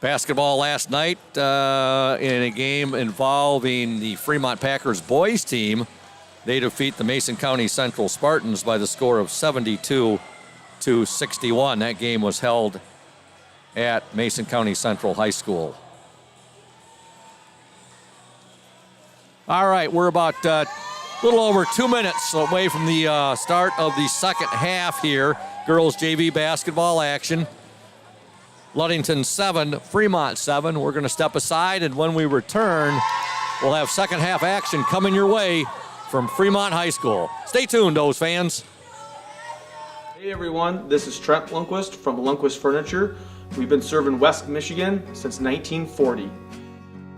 Basketball last night in a game involving the Fremont Packers boys team. They defeat the Mason County Central Spartans by the score of 72-61. That game was held at Mason County Central High School. All right, we're about a little over 2 minutes away from the start of the second half here. girls JV basketball action. Ludington 7, Fremont 7. We're going to step aside, and when we return, we'll have second half action coming your way from Fremont High School. Stay tuned, O's fans. Hey everyone, this is Trent Lundquist from Lundquist Furniture. We've been serving West Michigan since 1940.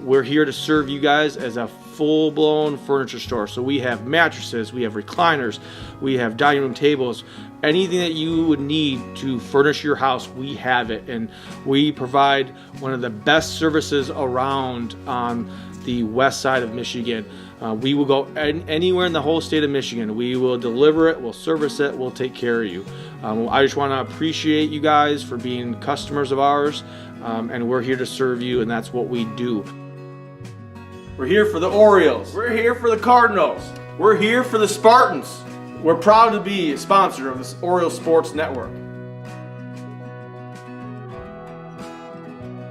We're here to serve you guys as a full-blown furniture store. So we have mattresses, we have recliners, we have dining room tables, anything that you would need to furnish your house, we have it. And we provide one of the best services around on the west side of Michigan. We will go anywhere in the whole state of Michigan. We will deliver it, we'll service it, we'll take care of you. I just want to appreciate you guys for being customers of ours, and we're here to serve you, and that's what we do. We're here for the Orioles. We're here for the Cardinals. We're here for the Spartans. We're proud to be a sponsor of this Orioles Sports Network.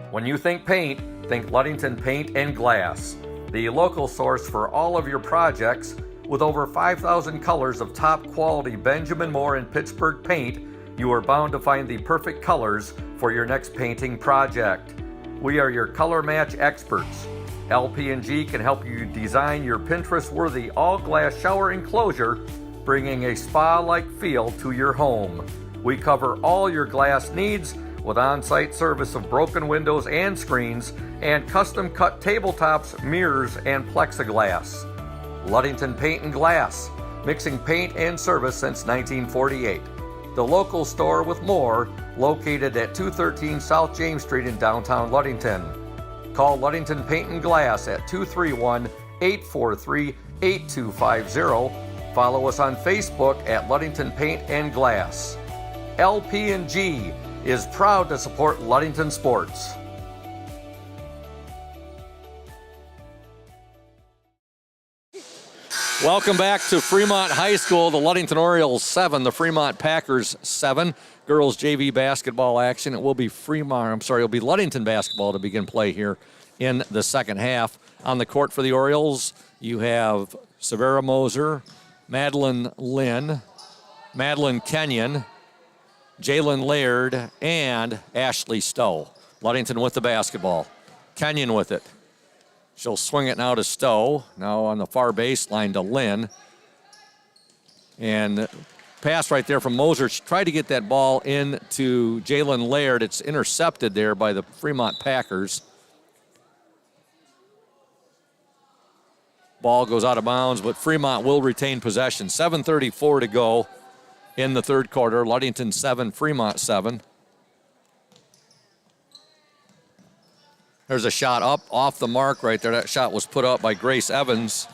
When you think paint, think Ludington Paint and Glass, the local source for all of your projects. With over 5,000 colors of top quality Benjamin Moore and Pittsburgh paint, you are bound to find the perfect colors for your next painting project. We are your color match experts. LP&G can help you design your Pinterest-worthy all-glass shower enclosure, bringing a spa-like feel to your home. We cover all your glass needs with on-site service of broken windows and screens and custom-cut tabletops, mirrors, and plexiglass. Ludington Paint and Glass, mixing paint and service since 1948. The local store with more, located at 213 South James Street in downtown Ludington. Call Ludington Paint and Glass at 231-843-8250. Follow us on Facebook at Ludington Paint and Glass. LP&G is proud to support Ludington sports. Welcome back to Fremont High School. The Ludington Orioles 7, the Fremont Packers 7. Girls JV basketball action. It will be Ludington basketball to begin play here in the second half. On the court for the Orioles, you have Severa Moser, Madeline Lynn, Madeline Kenyon, Jalen Laird, and Ashley Stowe. Ludington with the basketball. Kenyon with it. She'll swing it now to Stowe. Now on the far baseline to Lynn. And pass right there from Moser. She tried to get that ball into Jalen Laird. It's intercepted there by the Fremont Packers. Ball goes out of bounds, but Fremont will retain possession. 7:34 to go in the third quarter. Ludington 7, Fremont 7. There's a shot up off the mark right there. That shot was put up by Grace Evans.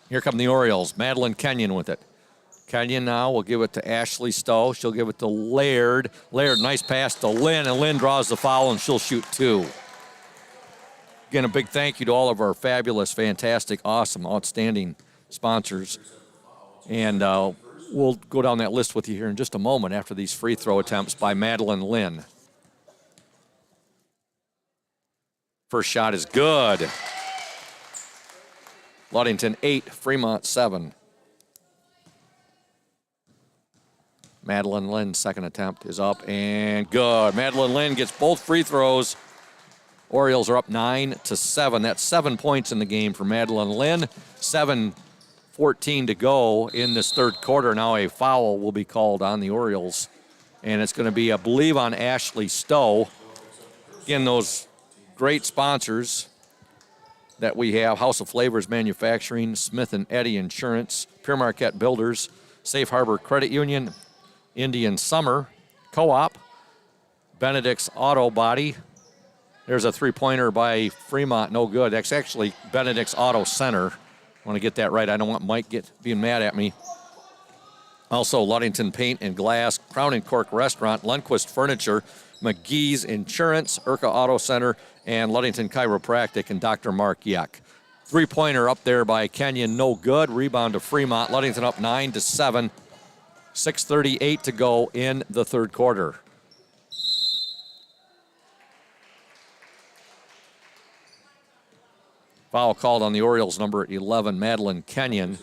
Here come the Orioles. Madeline Kenyon with it. Kenyon now will give it to Ashley Stowe. She'll give it to Laird. Laird, nice pass to Lynn, and Lynn draws the foul, and she'll shoot two. Again, a big thank you to all of our fabulous, fantastic, awesome, outstanding sponsors. And we'll go down that list with you here in just a moment after these free throw attempts by Madeline Lynn. First shot is good. Ludington 8, Fremont 7. Madeline Lynn's second attempt is up and good. Madeline Lynn gets both free throws. Orioles are up 9-7. That's 7 points in the game for Madeline Lynn. 7:14 to go in this third quarter. Now a foul will be called on the Orioles. And it's going to be, I believe, on Ashley Stowe. Again, those great sponsors that we have: House of Flavors Manufacturing, Smith & Eddy Insurance, Pure Marquette Builders, Safe Harbor Credit Union, Indian Summer, Co-op, Benedict's Auto Body. There's a three-pointer by Fremont, no good. That's actually Benedict's Auto Center. I want to get that right. I don't want Mike being mad at me. Also, Ludington Paint and Glass, Crown and Cork Restaurant, Lundquist Furniture, McGee's Insurance, Urca Auto Center, and Ludington Chiropractic, and Dr. Mark Yeck. Three-pointer up there by Kenyon, no good. Rebound to Fremont. Ludington up 9-7. 6:38 to go in the third quarter. Foul called on the Orioles, number 11, Madeline Kenyon.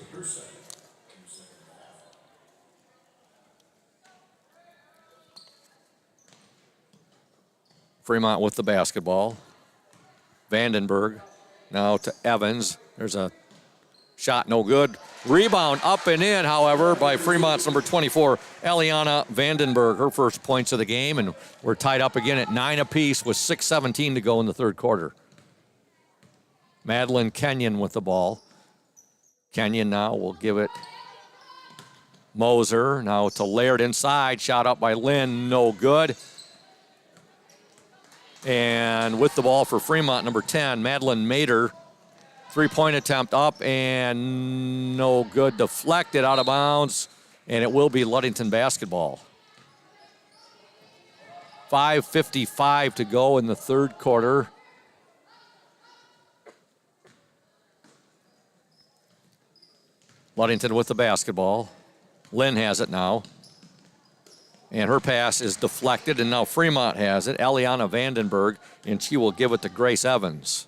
Fremont with the basketball. Vandenberg now to Evans. There's a shot, no good. Rebound up and in, however, by Fremont's number 24, Eliana Vandenberg, her first points of the game, and we're tied up again at 9 apiece with 6:17 to go in the third quarter. Madeline Kenyon with the ball. Kenyon now will give it Moser, now to Laird inside, shot up by Lynn, no good. And with the ball for Fremont, number 10, Madeline Mader. Three-point attempt up and no good. Deflected out of bounds, and it will be Ludington basketball. 5:55 to go in the third quarter. Ludington with the basketball. Lynn has it now. And her pass is deflected, and now Fremont has it. Eliana Vandenberg, and she will give it to Grace Evans.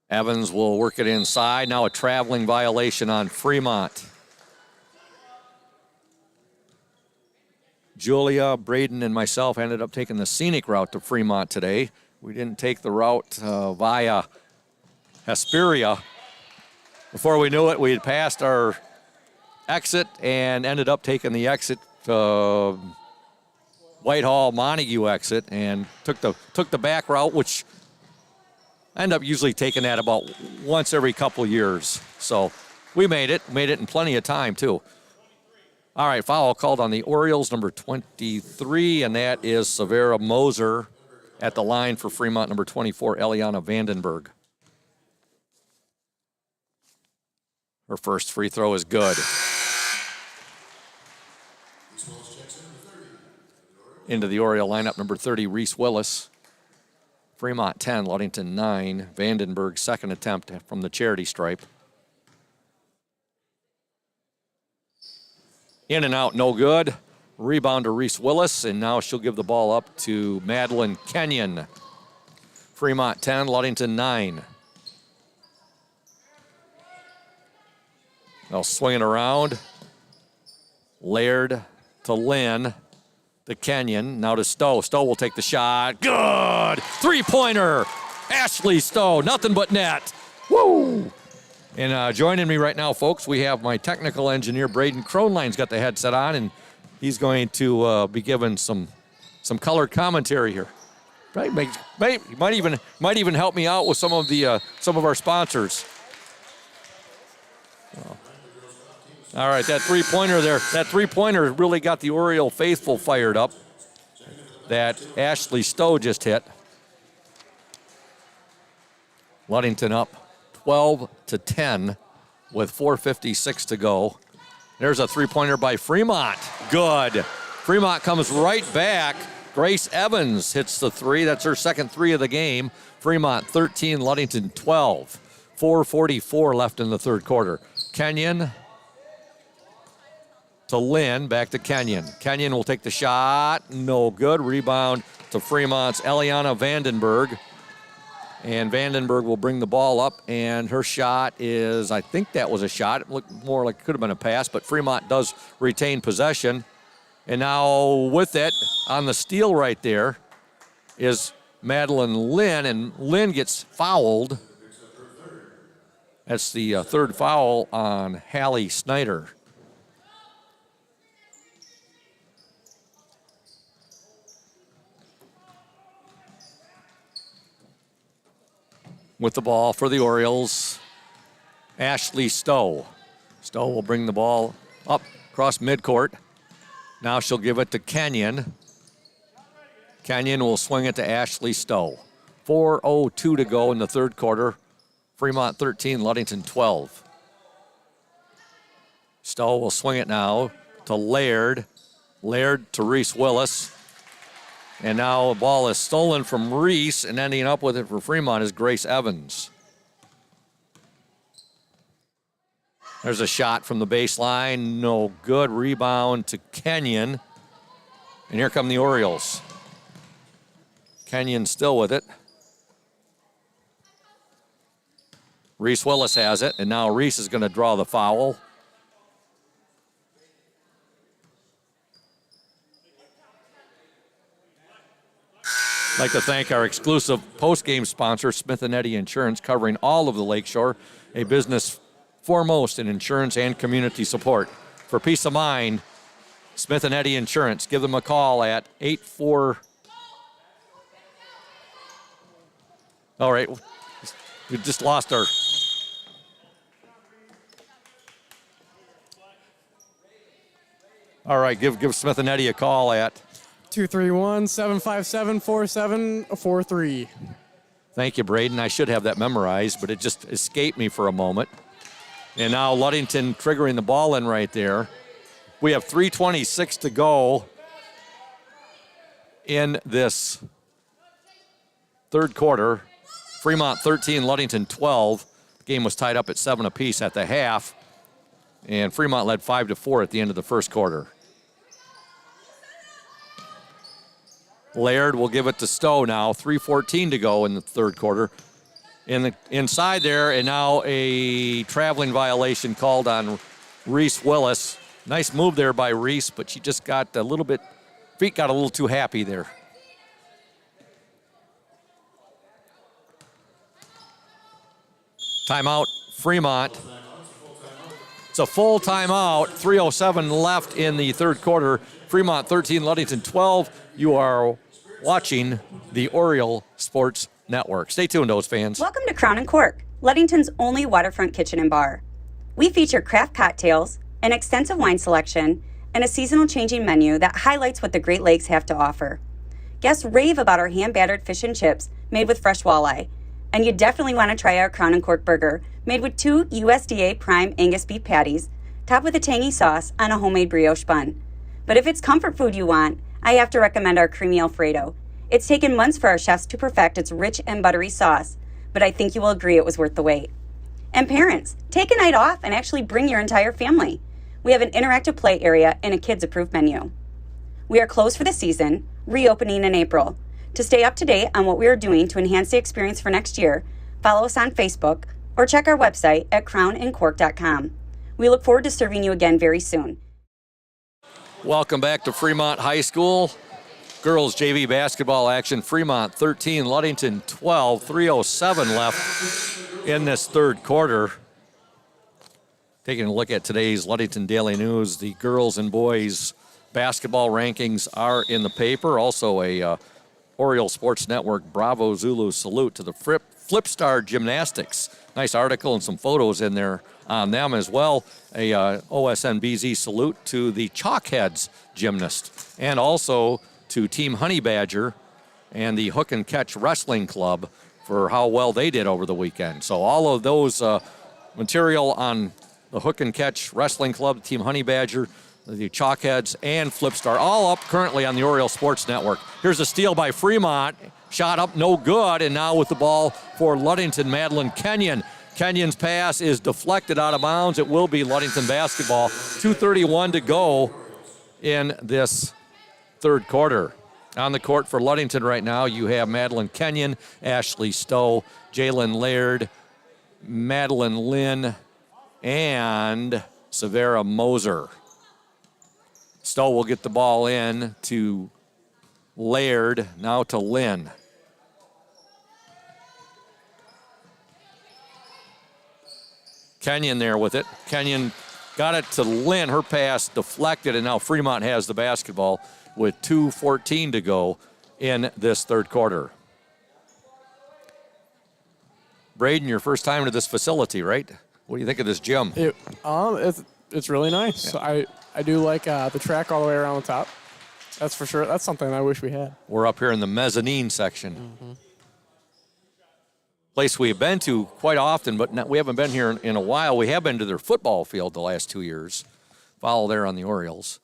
Evans will work it inside. Now a traveling violation on Fremont. Julia, Braden, and myself ended up taking the scenic route to Fremont today. We didn't take the route via Hesperia. Before we knew it, we had passed our exit and ended up taking the exit Whitehall Montague exit and took the back route, which I end up usually taking that about once every couple years. So we made it in plenty of time too. All right, foul called on the Orioles, number 23, and that is Severa Moser at the line for Fremont, number 24, Eliana Vandenberg. Her first free throw is good. Into the Oriole lineup, number 30, Reese Willis. Fremont 10, Ludington 9. Vandenberg, second attempt from the charity stripe. In and out, no good. Rebound to Reese Willis, and now she'll give the ball up to Madeline Kenyon. Fremont 10, Ludington 9. They'll swing it around. Laird to Lynn. To Kenyon, now to Stowe. Stowe will take the shot. Good! Three-pointer! Ashley Stowe, nothing but net. Woo! And joining me right now, folks, we have my technical engineer, Braden Kronline's got the headset on, and he's going to be giving some colored commentary here. Right? Might even help me out with some of our sponsors. All right, that three-pointer there, that three-pointer really got the Oriole faithful fired up. That Ashley Stowe just hit. Ludington up 12-10 with 4:56 to go. There's a three-pointer by Fremont. Good. Fremont comes right back. Grace Evans hits the three. That's her second three of the game. Fremont 13, Ludington 12. 4:44 left in the third quarter. Kenyon to Lynn, back to Kenyon. Kenyon will take the shot, no good. Rebound to Fremont's Eliana Vandenberg. And Vandenberg will bring the ball up, and her shot is, I think that was a shot. It looked more like it could have been a pass, but Fremont does retain possession. And now with it, on the steal right there, is Madeline Lynn, and Lynn gets fouled. That's the third foul on Hallie Snyder. With the ball for the Orioles, Ashley Stowe. Stowe will bring the ball up across midcourt. Now she'll give it to Kenyon. Kenyon will swing it to Ashley Stowe. 4:02 to go in the third quarter. Fremont 13, Ludington 12. Stowe will swing it now to Laird. Laird to Reese Willis. And now the ball is stolen from Reese, and ending up with it for Fremont is Grace Evans. There's a shot from the baseline, no good. Rebound to Kenyon. And here come the Orioles. Kenyon still with it. Reese Willis has it, and now Reese is going to draw the foul. I'd like to thank our exclusive post-game sponsor, Smith & Eddy Insurance, covering all of the Lakeshore, a business foremost in insurance and community support. For peace of mind, Smith & Eddy Insurance. Give them a call at 84. All right, we just lost our. All right, give Smith & Eddy a call at 231-757-4743. Thank you, Braden. I should have that memorized, but it just escaped me for a moment. And now Ludington triggering the ball in right there. We have 3:26 to go in this third quarter. Fremont 13, Ludington 12. The game was tied up at 7 apiece at the half, and Fremont led 5-4 at the end of the first quarter. Laird will give it to Stowe now. 3:14 to go in the third quarter. Inside there, and now a traveling violation called on Reese Willis. Nice move there by Reese, but she just got a little bit, feet got a little too happy there. Timeout, Fremont. It's a full timeout. 3:07 left in the third quarter. Fremont 13, Ludington 12. You are watching the Oriole Sports Network. Stay tuned, those fans. Welcome to Crown and Cork, Ludington's only waterfront kitchen and bar. We feature craft cocktails, an extensive wine selection, and a seasonal changing menu that highlights what the Great Lakes have to offer. Guests rave about our hand-battered fish and chips made with fresh walleye, and you definitely want to try our Crown and Cork burger made with 2 USDA prime Angus beef patties, topped with a tangy sauce on a homemade brioche bun. But if it's comfort food you want, I have to recommend our creamy Alfredo. It's taken months for our chefs to perfect its rich and buttery sauce, but I think you will agree it was worth the wait. And parents, take a night off and actually bring your entire family. We have an interactive play area and a kids-approved menu. We are closed for the season, reopening in April. To stay up to date on what we are doing to enhance the experience for next year, follow us on Facebook or check our website at crownandcork.com. We look forward to serving you again very soon. Welcome back to Fremont High School. Girls JV basketball action. Fremont 13, Ludington 12. 3:07 left in this third quarter. Taking a look at today's Ludington Daily News, the girls and boys basketball rankings are in the paper. Also a Oriole Sports Network Bravo Zulu salute to the Flipstar Gymnastics. Nice article and some photos in there on them as well. A OSNBZ salute to the Chalkheads gymnast, and also to Team Honey Badger and the Hook and Catch Wrestling Club for how well they did over the weekend. So all of those material on the Hook and Catch Wrestling Club, Team Honey Badger, the Chalkheads, and Flipstar, all up currently on the Oriole Sports Network. Here's a steal by Fremont. Shot up, no good, and now with the ball for Ludington, Madeline Kenyon. Kenyon's pass is deflected out of bounds. It will be Ludington basketball. 2:31 to go in this third quarter. On the court for Ludington right now, you have Madeline Kenyon, Ashley Stowe, Jalen Laird, Madeline Lynn, and Severa Moser. Stowe will get the ball in to Laird, now to Lynn. Kenyon there with it. Kenyon got it to Lynn. Her pass deflected, and now Fremont has the basketball with 2:14 to go in this third quarter. Braden, your first time to this facility, right? What do you think of this gym? It's really nice. Yeah. I do like the track all the way around the top. That's for sure. That's something I wish we had. We're up here in the mezzanine section. Mm-hmm. Place we've been to quite often, but we haven't been here in a while. We have been to their football field the last 2 years. Foul there on the Orioles.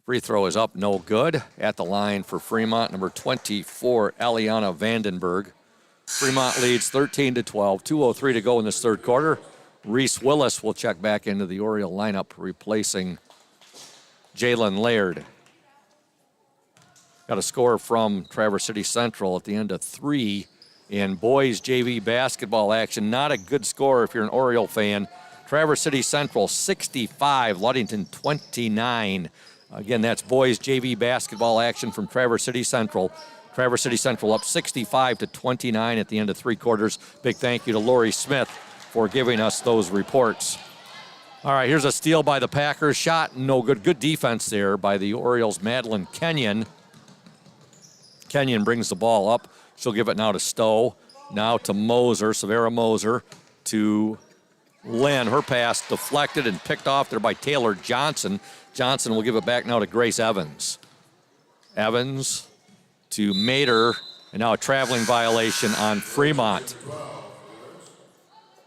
Free throw is up, no good. At the line for Fremont, number 24, Eliana Vandenberg. Fremont leads 13-12. 2:03 to go in this third quarter. Reese Willis will check back into the Oriole lineup, replacing Jalen Laird. Got a score from Traverse City Central at the end of 3 in boys JV basketball action. Not a good score if you're an Oriole fan. Traverse City Central 65, Ludington 29. Again, that's boys JV basketball action from Traverse City Central. Traverse City Central up 65-29 at the end of 3 quarters. Big thank you to Lori Smith for giving us those reports. All right, here's a steal by the Packers. Shot, no good. Good defense there by the Orioles' Madeline Kenyon. Kenyon brings the ball up. She'll give it now to Stowe. Now to Moser, Severa Moser, to Lynn. Her pass deflected and picked off there by Taylor Johnson. Johnson will give it back now to Grace Evans. Evans to Mater, and now a traveling violation on Fremont.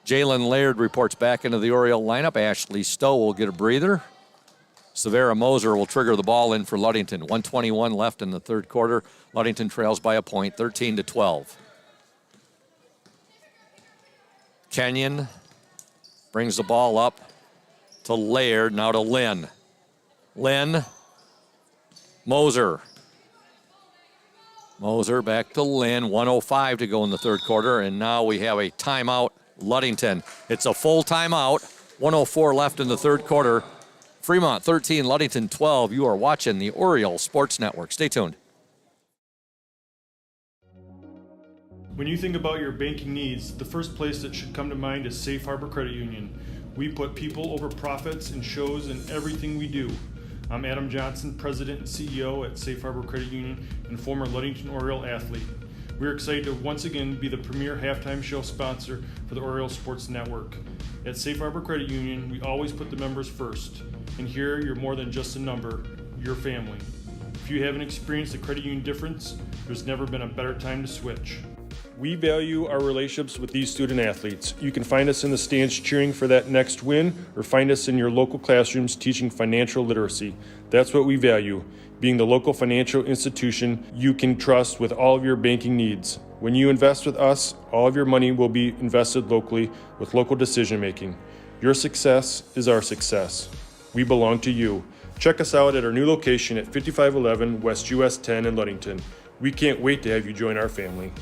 Jalen Laird reports back into the Oriole lineup. Ashley Stowe will get a breather. Severa Moser will trigger the ball in for Ludington. 1:21 left in the 3rd quarter. Ludington trails by a point, 13-12. Kenyon brings the ball up to Laird, now to Lynn. Lynn, Moser. Moser back to Lynn, 1:05 to go in the 3rd quarter, and now we have a timeout, Ludington. It's a full timeout, 1:04 left in the 3rd quarter. Fremont 13, Ludington 12. You are watching the Oriole Sports Network. Stay tuned. When you think about your banking needs, the first place that should come to mind is Safe Harbor Credit Union. We put people over profits and shows in everything we do. I'm Adam Johnson, President and CEO at Safe Harbor Credit Union and former Ludington Oriole athlete. We're excited to once again be the premier halftime show sponsor for the Oriole Sports Network. At Safe Harbor Credit Union, we always put the members first. And here, you're more than just a number, you're family. If you haven't experienced the credit union difference, there's never been a better time to switch. We value our relationships with these student athletes. You can find us in the stands cheering for that next win, or find us in your local classrooms teaching financial literacy. That's what we value, being the local financial institution you can trust with all of your banking needs. When you invest with us, all of your money will be invested locally with local decision making. Your success is our success. We belong to you. Check us out at our new location at 5511 West US 10 in Ludington. We can't wait to have you join our family.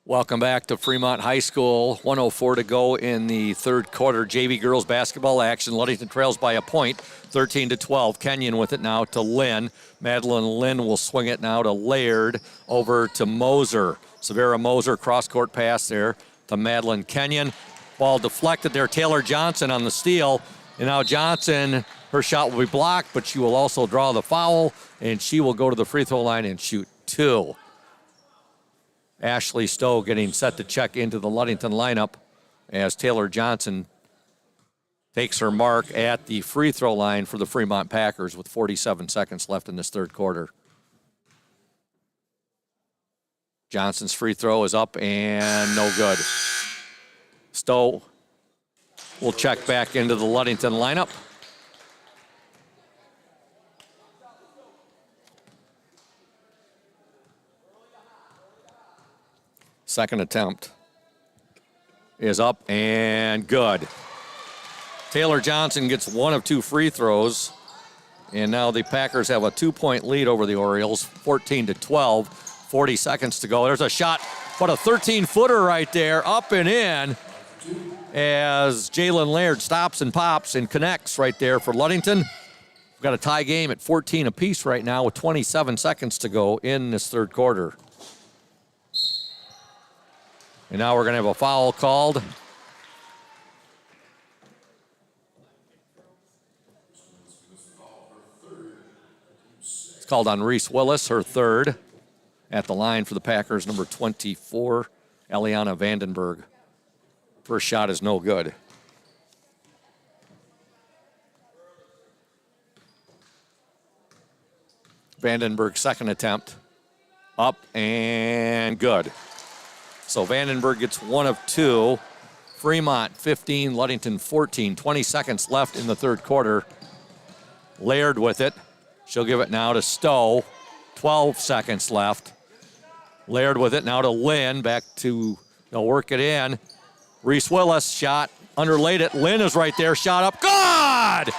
Welcome back to Fremont High School. 1:04 to go in the 3rd quarter. JV girls basketball action. Ludington trails by a point, 13-12. Kenyon with it now to Lynn. Madeline Lynn will swing it now to Laird, over to Moser. Severa Moser, cross-court pass there to Madeline Kenyon. Ball deflected there. Taylor Johnson on the steal. And now Johnson, her shot will be blocked, but she will also draw the foul, and she will go to the free throw line and shoot 2. Ashley Stowe getting set to check into the Ludington lineup as Taylor Johnson takes her mark at the free throw line for the Fremont Packers with 47 seconds left in this 3rd quarter. Johnson's free throw is up and no good. Stowe will check back into the Ludington lineup. Second attempt is up and good. Taylor Johnson gets 1 of 2 free throws, and now the Packers have a 2-point lead over the Orioles, 14-12, 40 seconds to go. There's a shot, but a 13-footer right there, up and in, as Jalen Laird stops and pops and connects right there for Ludington. We've got a tie game at 14 apiece right now with 27 seconds to go in this 3rd quarter. And now we're going to have a foul called. It's called on Reese Willis, her 3rd. At the line for the Packers, number 24, Eliana Vandenberg. First shot is no good. Vandenberg's 2nd attempt. Up and good. So Vandenberg gets 1 of 2. Fremont 15, Ludington 14. 20 seconds left in the 3rd quarter. Laird with it. She'll give it now to Stowe. 12 seconds left. Laird with it now to Lynn. Back to, they'll work it in. Reese Willis shot, underlaid it. Lynn is right there, shot up. Good!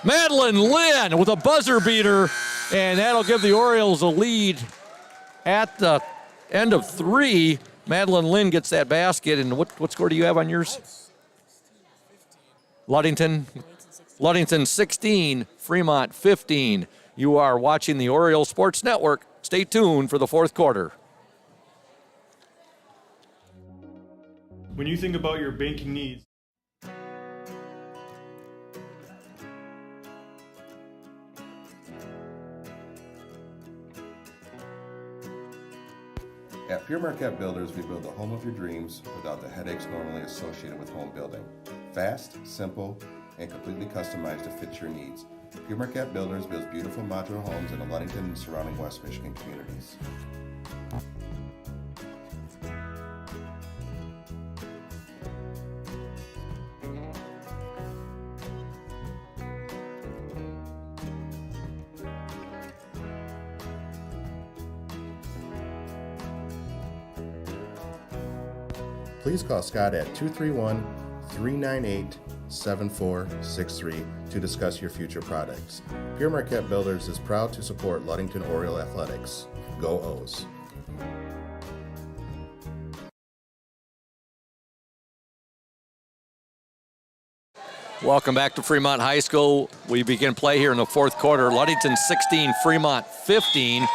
Madeline Lynn with a buzzer beater, and that'll give the Orioles a lead at the end of 3. Madeline Lynn gets that basket, and what score do you have on yours? Ludington Ludington 16, Fremont 15. You are watching the Oriole Sports Network. Stay tuned for the fourth quarter. When you think about your banking needs, At Pure Marquette Builders, we build the home of your dreams without the headaches normally associated with home building. Fast, simple, and completely customized to fit your needs. Pure Marquette Builders builds beautiful modular homes in the Ludington and surrounding West Michigan communities. Please call Scott at 231-398-7463 to discuss your future products. Pure Marquette Builders is proud to support Ludington Oriole Athletics. Go O's! Welcome back to Fremont High School. We begin play here in the fourth quarter. Ludington 16, Fremont 15.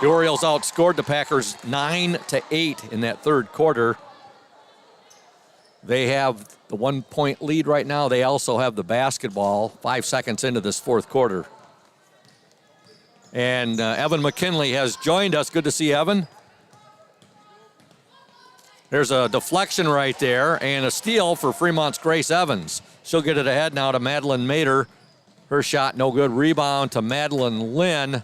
The Orioles outscored the Packers 9-8 in that third quarter. They have the 1-point lead right now. They also have the basketball 5 seconds into this fourth quarter. And Evan McKinley has joined us. Good to see Evan. There's a deflection right there and a steal for Fremont's Grace Evans. She'll get it ahead now to Madeline Mater. Her shot no good. Rebound to Madeline Lynn.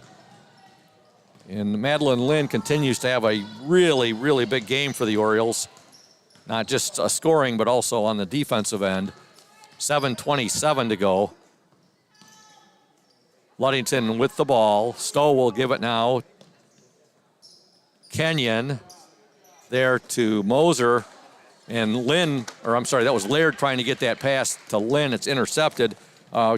And Madeline Lynn continues to have a really, really big game for the Orioles. Not just scoring, but also on the defensive end. 7:27 to go. Ludington with the ball. Stowe will give it now. Kenyon there to Moser. And Lynn, or I'm sorry, that was Laird trying to get that pass to Lynn. It's intercepted.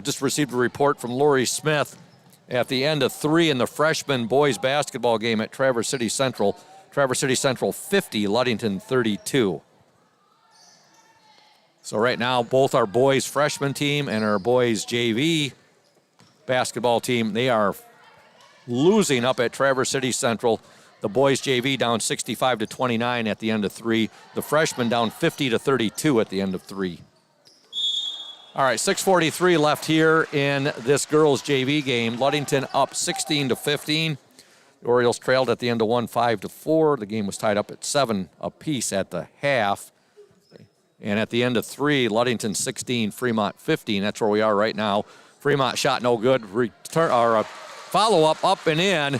Just received a report from Lori Smith at the end of 3 in the freshman boys basketball game at Traverse City Central. Traverse City Central 50, Ludington 32. So right now, both our boys freshman team and our boys JV basketball team, they are losing up at Traverse City Central. The boys JV down 65-29 at the end of 3. The freshmen down 50-32 at the end of 3. All right, 6:43 left here in this girls JV game. Ludington up 16-15. The Orioles trailed at the end of 1, 5-4. The game was tied up at 7 apiece at the half. And at the end of 3, Ludington 16, Fremont 15. That's where we are right now. Fremont shot no good. Follow-up up and in.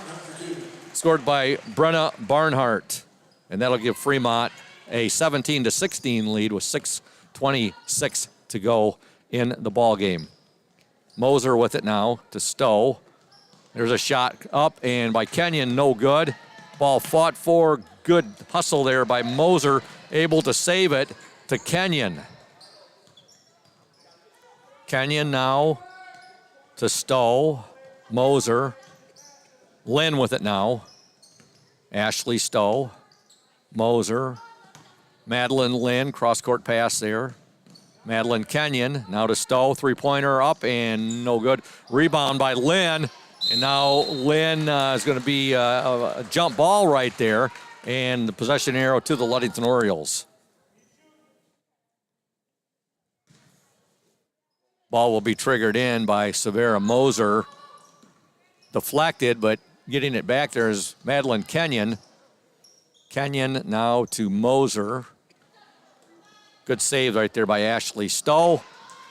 Scored by Brenna Barnhart. And that'll give Fremont a 17-16 lead with 6:26 to go in the ball game. Moser with it now to Stowe. There's a shot up and by Kenyon, no good. Ball fought for. Good hustle there by Moser, able to save it to Kenyon. Kenyon now to Stowe. Moser. Lynn with it now. Ashley Stowe. Moser. Madeline Lynn, cross-court pass there. Madeline Kenyon now to Stowe. Three-pointer up and no good. Rebound by Lynn. And now Lynn is going to be a jump ball right there. And the possession arrow to the Ludington Orioles. Ball will be triggered in by Severa Moser. Deflected, but getting it back there is Madeline Kenyon. Kenyon now to Moser. Good save right there by Ashley Stowe.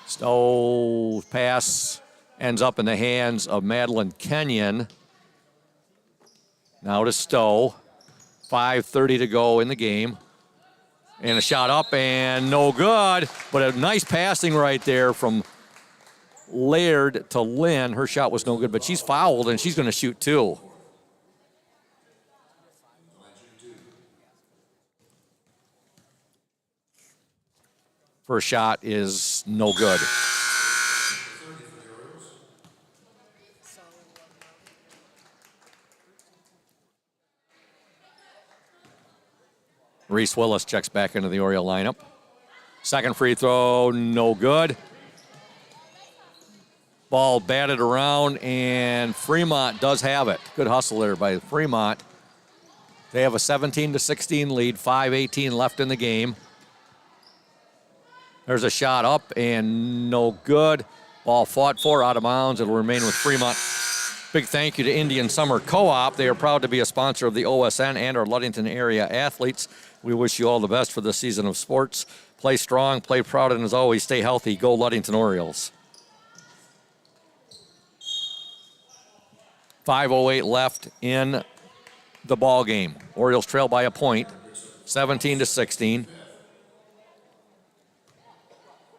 Stowe pass ends up in the hands of Madeline Kenyon. Now to Stowe. 5:30 to go in the game. And a shot up and no good, but a nice passing right there from Laird to Lynn. Her shot was no good, but she's fouled and she's going to shoot 2. First shot is no good. Reese Willis checks back into the Oriole lineup. Second free throw, no good. Ball batted around, and Fremont does have it. Good hustle there by Fremont. They have a 17-16 lead, 5:18 left in the game. There's a shot up and no good. Ball fought for, out of bounds. It'll remain with Fremont. Big thank you to Indian Summer Co-op. They are proud to be a sponsor of the OSN and our Ludington area athletes. We wish you all the best for this season of sports. Play strong, play proud, and as always, stay healthy. Go Ludington Orioles. 5:08 left in the ball game. Orioles trail by a point, 17-16.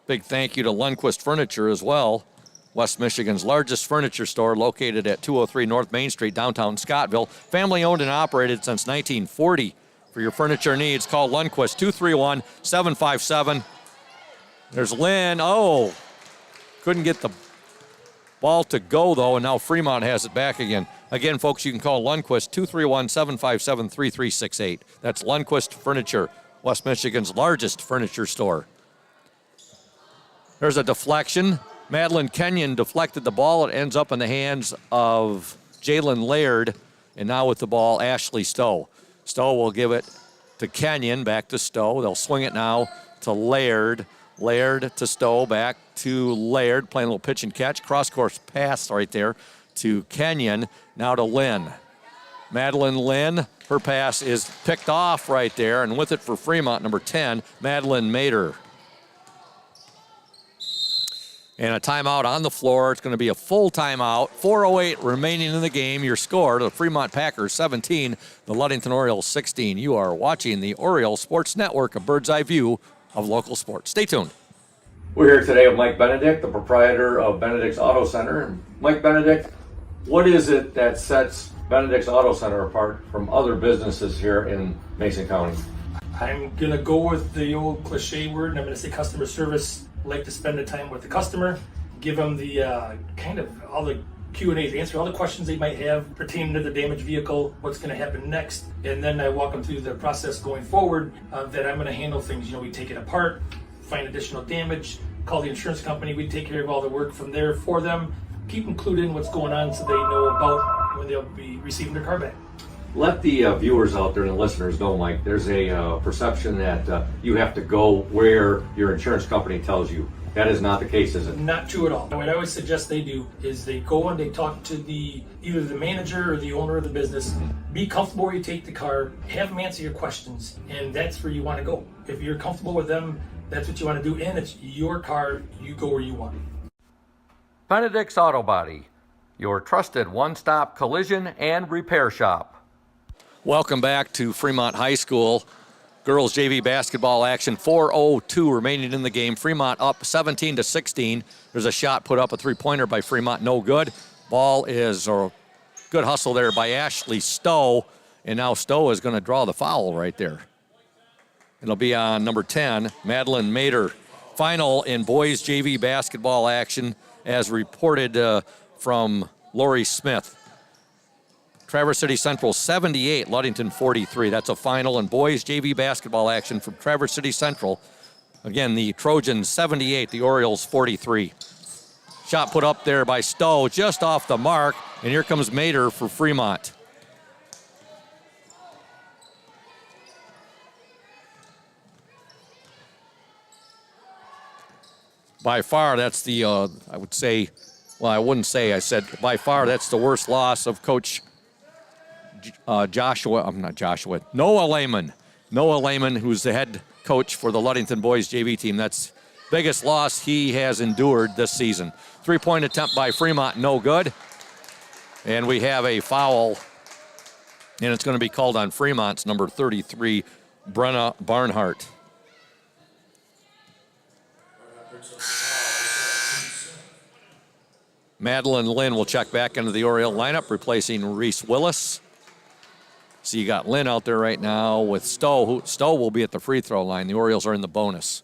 Big thank you to Lundquist Furniture as well. West Michigan's largest furniture store located at 203 North Main Street, downtown Scottville. Family owned and operated since 1940. For your furniture needs, call Lundquist 231-757. There's Lynn. Oh, couldn't get the ball to go, though, and now Fremont has it back again. Again, folks, you can call Lundquist 231-757-3368. That's Lundquist Furniture, West Michigan's largest furniture store. There's a deflection. Madeline Kenyon deflected the ball. It ends up in the hands of Jalen Laird, and now with the ball, Ashley Stowe. Stowe will give it to Kenyon, back to Stowe. They'll swing it now to Laird. Laird to Stowe, back to Laird, playing a little pitch and catch. Cross-course pass right there to Kenyon. Now to Lynn. Madeline Lynn, her pass is picked off right there, and with it for Fremont, number 10, Madeline Mader. And a timeout on the floor. It's going to be a full timeout. 4:08 remaining in the game. Your score, the Fremont Packers 17, the Ludington Orioles 16. You are watching the Orioles Sports Network, a bird's eye view of local sports. Stay tuned. We're here today with Mike Benedict, the proprietor of Benedict's Auto Center. Mike Benedict, what is it that sets Benedict's Auto Center apart from other businesses here in Mason County? I'm going to go with the old cliche word, and I'm going to say customer service. Like to spend the time with the customer, give them the kind of all the Q&As, answer all the questions they might have pertaining to the damaged vehicle, what's going to happen next, and then I walk them through the process going forward that I'm going to handle things. You know, we take it apart, find additional damage, call the insurance company, we take care of all the work from there for them, keep them clued in what's going on so they know about when they'll be receiving their car back. Let the viewers out there and the listeners know, Mike, there's a perception that you have to go where your insurance company tells you. That is not the case, is it? Not true at all. What I always suggest they do is they go and they talk to either the manager or the owner of the business. Be comfortable where you take the car, have them answer your questions, and that's where you want to go. If you're comfortable with them, that's what you want to do, and it's your car, you go where you want. Benedict's Auto Body, your trusted one-stop collision and repair shop. Welcome back to Fremont High School. Girls JV basketball action, 4:02 remaining in the game. Fremont up 17-16. There's a shot put up, a three-pointer by Fremont, no good. Ball is a good hustle there by Ashley Stowe, and now Stowe is going to draw the foul right there. It'll be on number 10, Madeline Mader. Final in boys JV basketball action as reported from Lori Smith. Traverse City Central 78, Ludington 43. That's a final in boys JV basketball action from Traverse City Central. Again, the Trojans 78, the Orioles 43. Shot put up there by Stowe, just off the mark, and here comes Mader for Fremont. By far, that's the, I would say, well, I wouldn't say, I said by far that's the worst loss of Coach Noah Lehman. Noah Lehman, who's the head coach for the Ludington boys JV team. That's biggest loss he has endured this season. Three-point attempt by Fremont, no good. And we have a foul, and it's going to be called on Fremont's number 33, Brenna Barnhart. Madeline Lynn will check back into the Oriole lineup, replacing Reese Willis. So you got Lynn out there right now with Stowe. Stowe will be at the free throw line. The Orioles are in the bonus.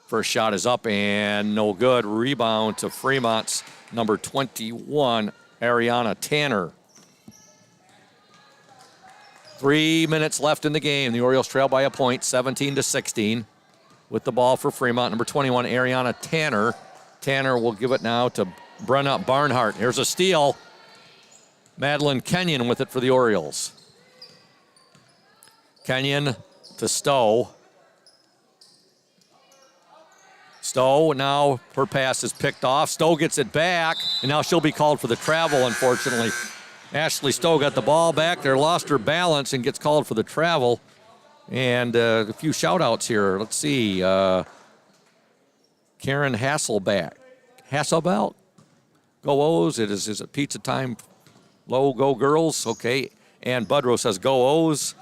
First shot is up and no good. Rebound to Fremont's number 21, Ariana Tanner. 3 minutes left in the game. The Orioles trail by a point, 17-16. with the ball for Fremont. Number 21, Ariana Tanner. Tanner will give it now to Brenna Barnhart. Here's a steal. Madeline Kenyon with it for the Orioles. Kenyon to Stowe. Stowe, now her pass is picked off. Stowe gets it back, and now she'll be called for the travel, unfortunately. Ashley Stowe got the ball back there, lost her balance, and gets called for the travel. And a few shout-outs here. Let's see. Karen Hasselbelt. Go O's. Is it pizza time? Low, go girls. Okay. And Budrow says go O's.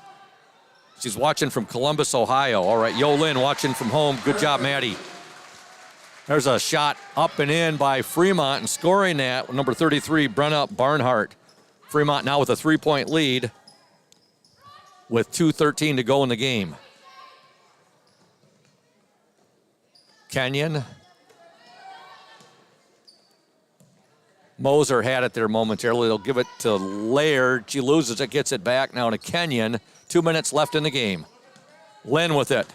She's watching from Columbus, Ohio. All right. Yo Lynn watching from home. Good job, Maddie. There's a shot up and in by Fremont, and scoring that, number 33, Brenna Barnhart. Fremont now with a 3-point lead with 2:13 to go in the game. Kenyon. Moser had it there momentarily. They'll give it to Laird. She loses it, gets it back now to Kenyon. 2 minutes left in the game. Lynn with it.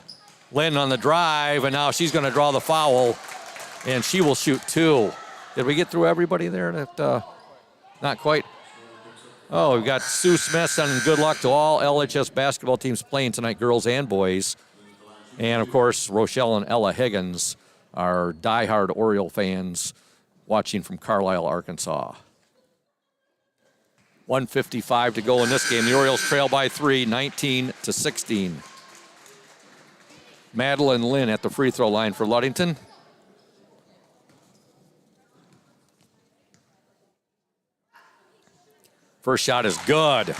Lynn on the drive, and now she's going to draw the foul, and she will shoot two. Did we get through everybody there? Not quite. Oh, we've got Sue Smith sending good luck to all LHS basketball teams playing tonight, girls and boys. And, of course, Rochelle and Ella Higgins are diehard Oriole fans watching from Carlisle, Arkansas. 1:55 to go in this game. The Orioles trail by 3, 19-16. Madeline Lynn at the free throw line for Ludington. First shot is good.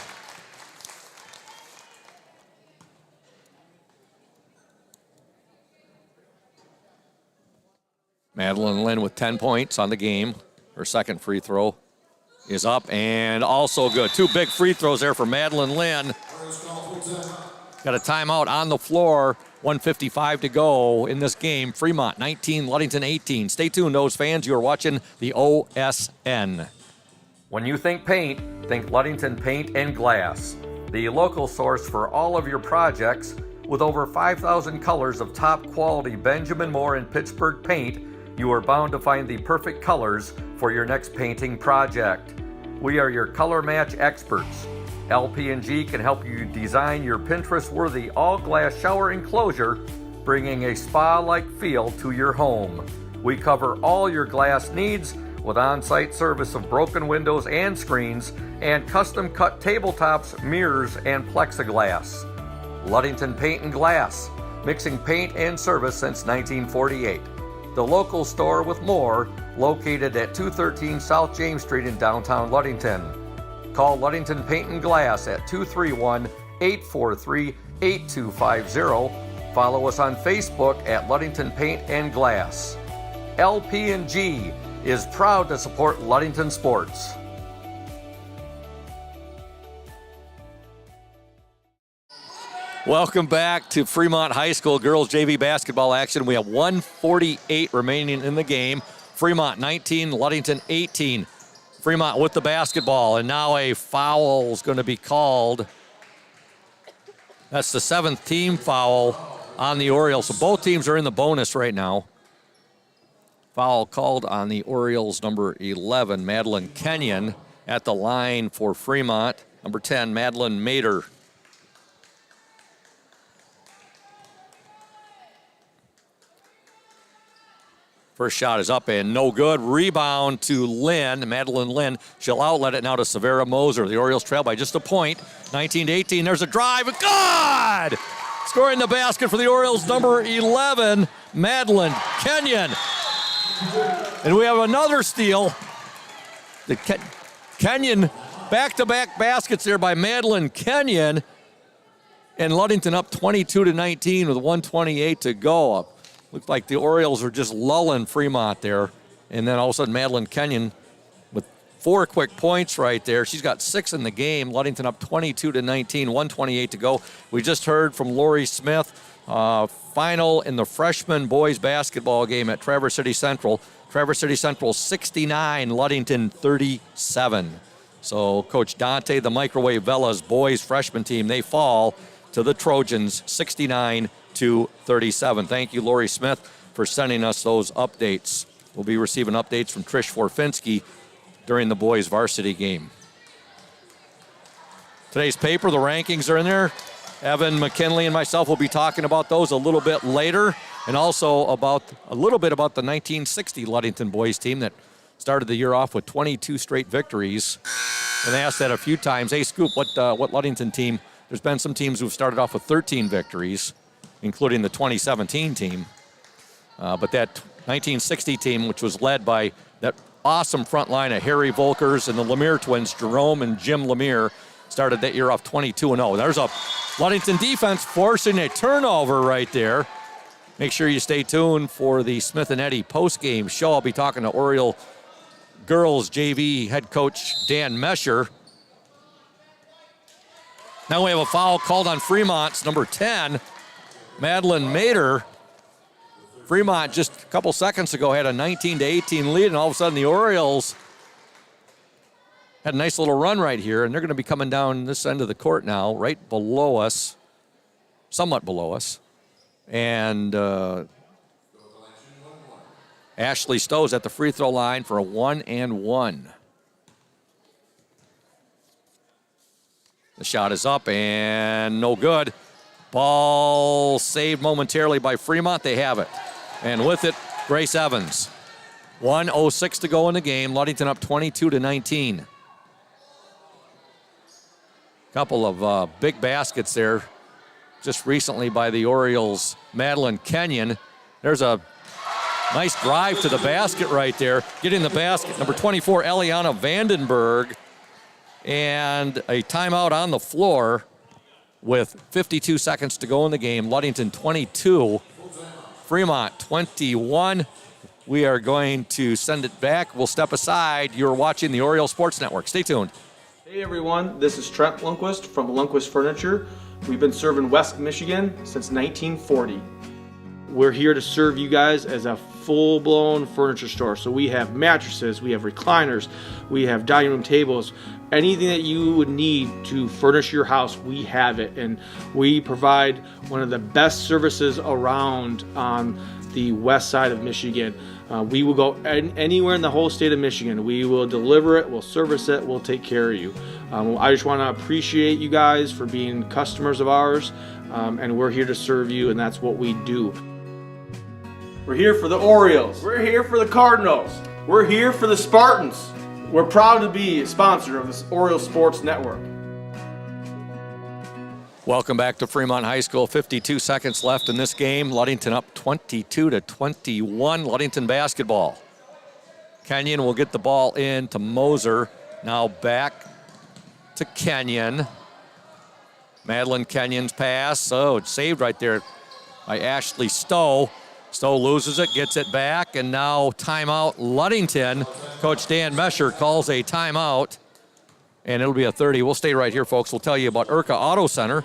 Madeline Lynn with 10 points on the game. Her second free throw is up and also good. Two big free throws there for Madeline Lynn. Got a timeout on the floor. 1:55 to go in this game. Fremont 19, Ludington 18. Stay tuned, those fans. You are watching the OSN. When you think paint, think Ludington Paint and Glass, the local source for all of your projects. With over 5,000 colors of top quality Benjamin Moore and Pittsburgh paint, you are bound to find the perfect colors for your next painting project. We are your color match experts. LP&G can help you design your Pinterest-worthy all-glass shower enclosure, bringing a spa-like feel to your home. We cover all your glass needs with on-site service of broken windows and screens and custom-cut tabletops, mirrors, and plexiglass. Ludington Paint and Glass, mixing paint and service since 1948. The local store with more, located at 213 South James Street in downtown Ludington. Call Ludington Paint and Glass at 231-843-8250. Follow us on Facebook at Ludington Paint and Glass. LP&G is proud to support Ludington sports. Welcome back to Fremont High School girls JV basketball action. We have 1:48 remaining in the game. Fremont 19, Ludington 18. Fremont with the basketball, and now a foul is going to be called. That's the 7th team foul on the Orioles. So both teams are in the bonus right now. Foul called on the Orioles, number 11, Madeline Kenyon, at the line for Fremont. Number 10, Madeline Mader. First shot is up and no good. Rebound to Lynn, Madeline Lynn. She'll outlet it now to Severa Moser. The Orioles trail by just a point, 19-18. There's a drive. Good! Scoring the basket for the Orioles, number 11, Madeline Kenyon. And we have another steal. The Kenyon, back-to-back baskets there by Madeline Kenyon. And Ludington up 22-19 with 1:28 to go. Looked like the Orioles were just lulling Fremont there. And then all of a sudden, Madeline Kenyon with 4 quick points right there. She's got 6 in the game. Ludington up 22-19, 1:28 to go. We just heard from Lori Smith, final in the freshman boys basketball game at Traverse City Central. Traverse City Central 69, Ludington 37. So Coach Dante, the Microwave Velas boys freshman team, they fall to the Trojans, 69-37. Thank you, Lori Smith, for sending us those updates. We'll be receiving updates from Trish Forfinski during the boys' varsity game. Today's paper, the rankings are in there. Evan McKinley and myself will be talking about those a little bit later, and also a little bit about the 1960 Ludington boys team that started the year off with 22 straight victories. And they asked that a few times. Hey, Scoop, what Ludington team? There's been some teams who've started off with 13 victories, including the 2017 team. But that 1960 team, which was led by that awesome front line of Harry Volkers and the Lemire twins, Jerome and Jim Lemire, started that year off 22-0. There's a Ludington defense forcing a turnover right there. Make sure you stay tuned for the Smith and Eddy post-game show. I'll be talking to Oriole girls JV head coach Dan Mesher. Now we have a foul called on Fremont's number 10, Madeline Mader. Fremont just a couple seconds ago had a 19-18 lead, and all of a sudden the Orioles had a nice little run right here, and they're going to be coming down this end of the court now, right below us, somewhat below us. And Ashley Stowe's at the free throw line for a 1-and-1. The shot is up and no good. Ball saved momentarily by Fremont. They have it. And with it, Grace Evans. 1:06 to go in the game. Ludington up 22-19. Couple of big baskets there just recently by the Orioles' Madeline Kenyon. There's a nice drive to the basket right there. Getting the basket, number 24, Eliana Vandenberg. And a timeout on the floor with 52 seconds to go in the game. Ludington 22, Fremont 21. We are going to send it back. We'll step aside. You're watching the Oriole Sports Network. Stay tuned. Hey everyone, this is Trent Lundquist from Lundquist Furniture. We've been serving West Michigan since 1940. We're here to serve you guys as a full-blown furniture store. So we have mattresses, we have recliners, we have dining room tables, anything that you would need to furnish your house, we have it. And we provide one of the best services around on the west side of Michigan. We will go anywhere in the whole state of Michigan. We will deliver it, we'll service it, we'll take care of you. I just want to appreciate you guys for being customers of ours, and we're here to serve you, and that's what we do. We're here for the Orioles. We're here for the Cardinals. We're here for the Spartans. We're proud to be a sponsor of this Oriole Sports Network. Welcome back to Fremont High School. 52 seconds left in this game. Ludington up 22-21. Ludington basketball. Kenyon will get the ball in to Moser. Now back to Kenyon. Madeline Kenyon's pass. Oh, it's saved right there by Ashley Stowe. Stowe loses it, gets it back, and now timeout Ludington. Coach Dan Mesher calls a timeout, and it'll be a 30. We'll stay right here, folks. We'll tell you about Urca Auto Center,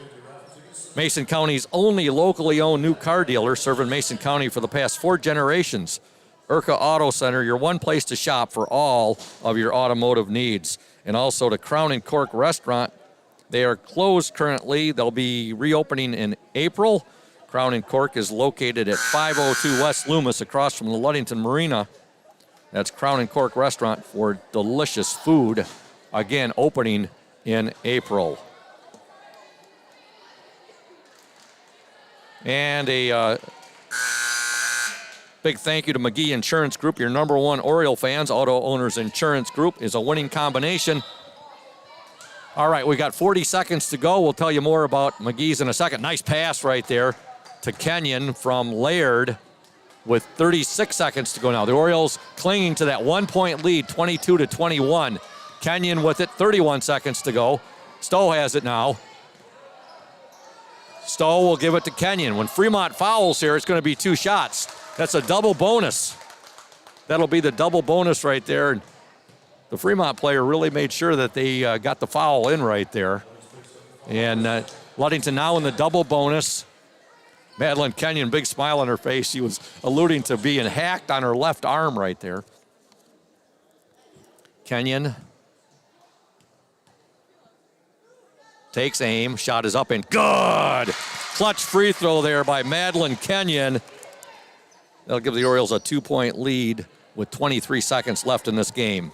Mason County's only locally owned new car dealer, serving Mason County for the past 4 generations. Urca Auto Center, your one place to shop for all of your automotive needs. And also to Crown and Cork Restaurant. They are closed currently. They'll be reopening in April. Crown and Cork is located at 502 West Loomis, across from the Ludington Marina. That's Crown and Cork Restaurant for delicious food. Again, opening in April. And a big thank you to McGee Insurance Group, your number one Oriole fans. Auto Owners Insurance Group is a winning combination. All right, we got 40 seconds to go. We'll tell you more about McGee's in a second. Nice pass right there to Kenyon from Laird with 36 seconds to go now. The Orioles clinging to that 1-point lead, 22-21. Kenyon with it, 31 seconds to go. Stowe has it now. Stowe will give it to Kenyon. When Fremont fouls here, it's going to be 2 shots. That's a double bonus. That'll be the double bonus right there. And the Fremont player really made sure that they got the foul in right there. And Ludington now in the double bonus. Madeline Kenyon, big smile on her face. She was alluding to being hacked on her left arm right there. Kenyon Takes aim. Shot is up and good. Clutch free throw there by Madeline Kenyon. That'll give the Orioles a 2-point lead with 23 seconds left in this game.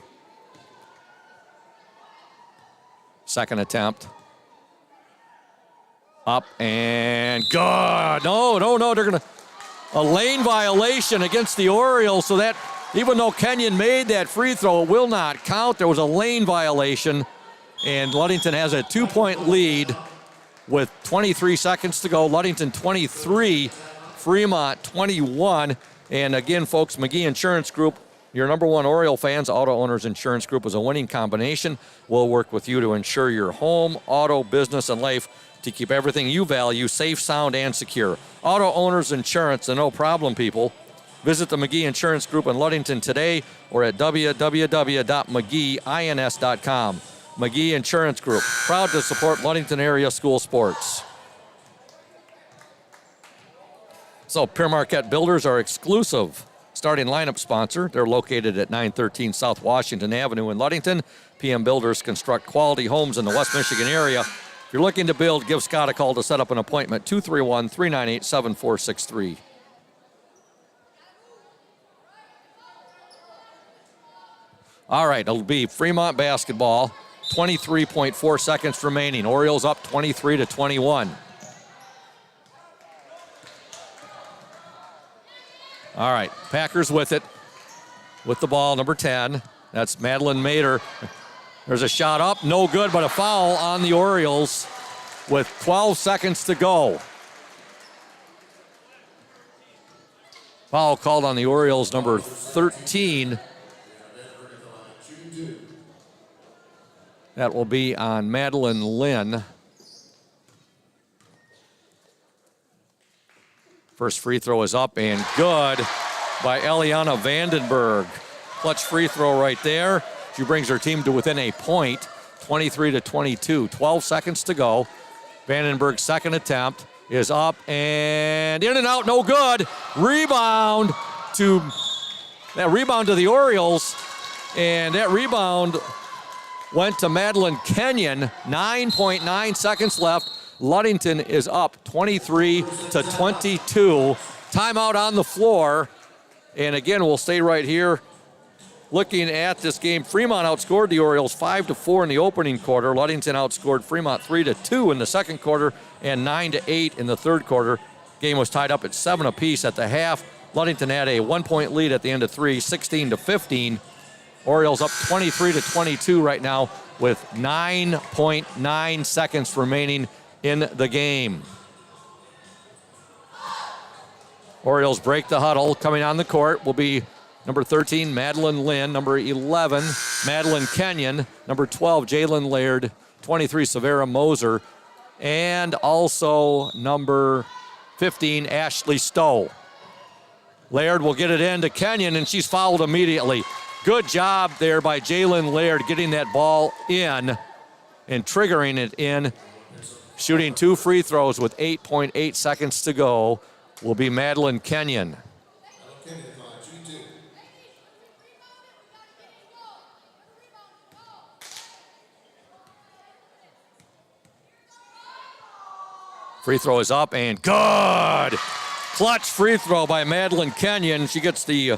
Second attempt. Up and good. No. They're going to... A lane violation against the Orioles, so that even though Kenyon made that free throw, it will not count. There was a lane violation, and Ludington has a 2-point lead with 23 seconds to go. Ludington 23, Fremont 21. And again, folks, McGee Insurance Group, your number one Oriole fans, Auto Owners Insurance Group is a winning combination. We'll work with you to insure your home, auto, business, and life to keep everything you value safe, sound, and secure. Auto Owners Insurance, the no problem people. Visit the McGee Insurance Group in Ludington today or at www.mcgeeins.com. McGee Insurance Group, proud to support Ludington area school sports. So Pure Marquette Builders are exclusive starting lineup sponsor. They're located at 913 South Washington Avenue in Ludington. PM Builders construct quality homes in the West Michigan area. If you're looking to build, give Scott a call to set up an appointment, 231-398-7463. All right, it'll be Fremont basketball. 23.4 seconds remaining. Orioles up 23-21. All right, Packers with it. With the ball, number 10. That's Madeline Mader. There's a shot up, no good, but a foul on the Orioles with 12 seconds to go. Foul called on the Orioles, number 13. That will be on Madeline Lynn. First free throw is up and good by Eliana Vandenberg. Clutch free throw right there. She brings her team to within a point, 23-22. 12 seconds to go. Vandenberg's second attempt is up and in and out, no good. Rebound to the Orioles, and that rebound went to Madeline Kenyon. 9.9 seconds left. Ludington is up 23-22. Timeout on the floor. And again, we'll stay right here looking at this game. Fremont outscored the Orioles 5-4 in the opening quarter. Ludington outscored Fremont 3-2 in the second quarter and 9-8 in the third quarter. Game was tied up at 7 apiece at the half. Ludington had a 1-point lead at the end of 3, 16-15. Orioles up 23-22 right now with 9.9 seconds remaining in the game. Orioles break the huddle. Coming on the court will be number 13, Madeline Lynn. Number 11, Madeline Kenyon. Number 12, Jalen Laird. 23, Severa Moser. And also number 15, Ashley Stowe. Laird will get it in to Kenyon, and she's fouled immediately. Good job there by Jalen Laird getting that ball in and triggering it in. Shooting 2 free throws with 8.8 seconds to go will be Madeline Kenyon. Free throw is up and good. Clutch free throw by Madeline Kenyon. She gets the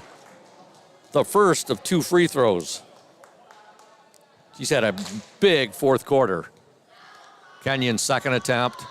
first of 2 free throws. She's had a big fourth quarter. Kenyon's second attempt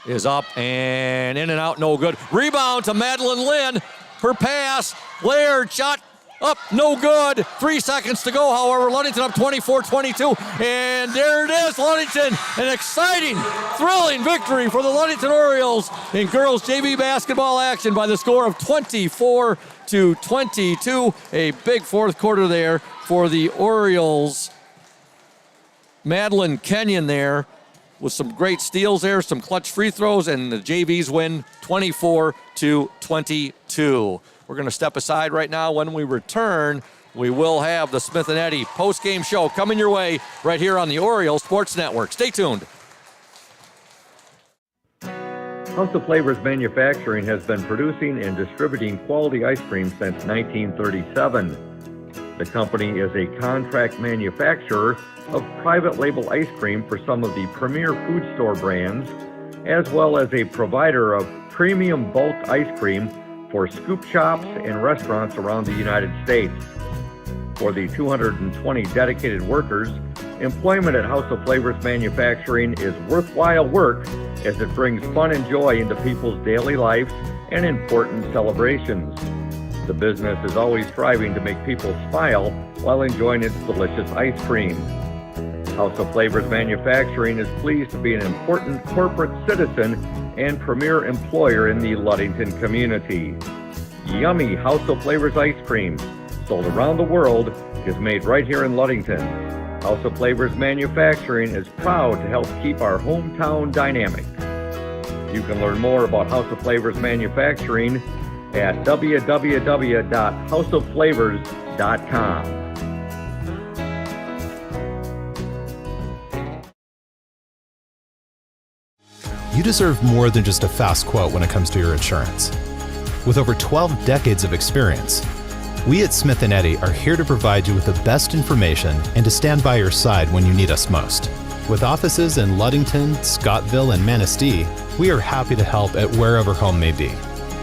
is up and in and out, no good. Rebound to Madeline Lynn. Her pass, Laird shot up, no good. 3 seconds to go, however. Ludington up 24-22. And there it is, Ludington. An exciting, thrilling victory for the Ludington Orioles in girls JV basketball action by the score of 24-22. A big fourth quarter there for the Orioles. Madeline Kenyon there with some great steals there, some clutch free throws, and the JVs win 24-22. We're going to step aside right now. When we return, we will have the Smith & Eddy post-game show coming your way right here on the Orioles Sports Network. Stay tuned. House of Flavors Manufacturing has been producing and distributing quality ice cream since 1937. The company is a contract manufacturer of private label ice cream for some of the premier food store brands, as well as a provider of premium bulk ice cream for scoop shops and restaurants around the United States. For the 220 dedicated workers, employment at House of Flavors Manufacturing is worthwhile work as it brings fun and joy into people's daily lives and important celebrations. The business is always striving to make people smile while enjoying its delicious ice cream. House of Flavors Manufacturing is pleased to be an important corporate citizen and premier employer in the Ludington community. Yummy House of Flavors ice cream, sold around the world, is made right here in Ludington. House of Flavors Manufacturing is proud to help keep our hometown dynamic. You can learn more about House of Flavors Manufacturing at www.houseofflavors.com. You deserve more than just a fast quote when it comes to your insurance. With over 12 decades of experience, we at Smith & Eddy are here to provide you with the best information and to stand by your side when you need us most. With offices in Ludington, Scottville, and Manistee, we are happy to help at wherever home may be.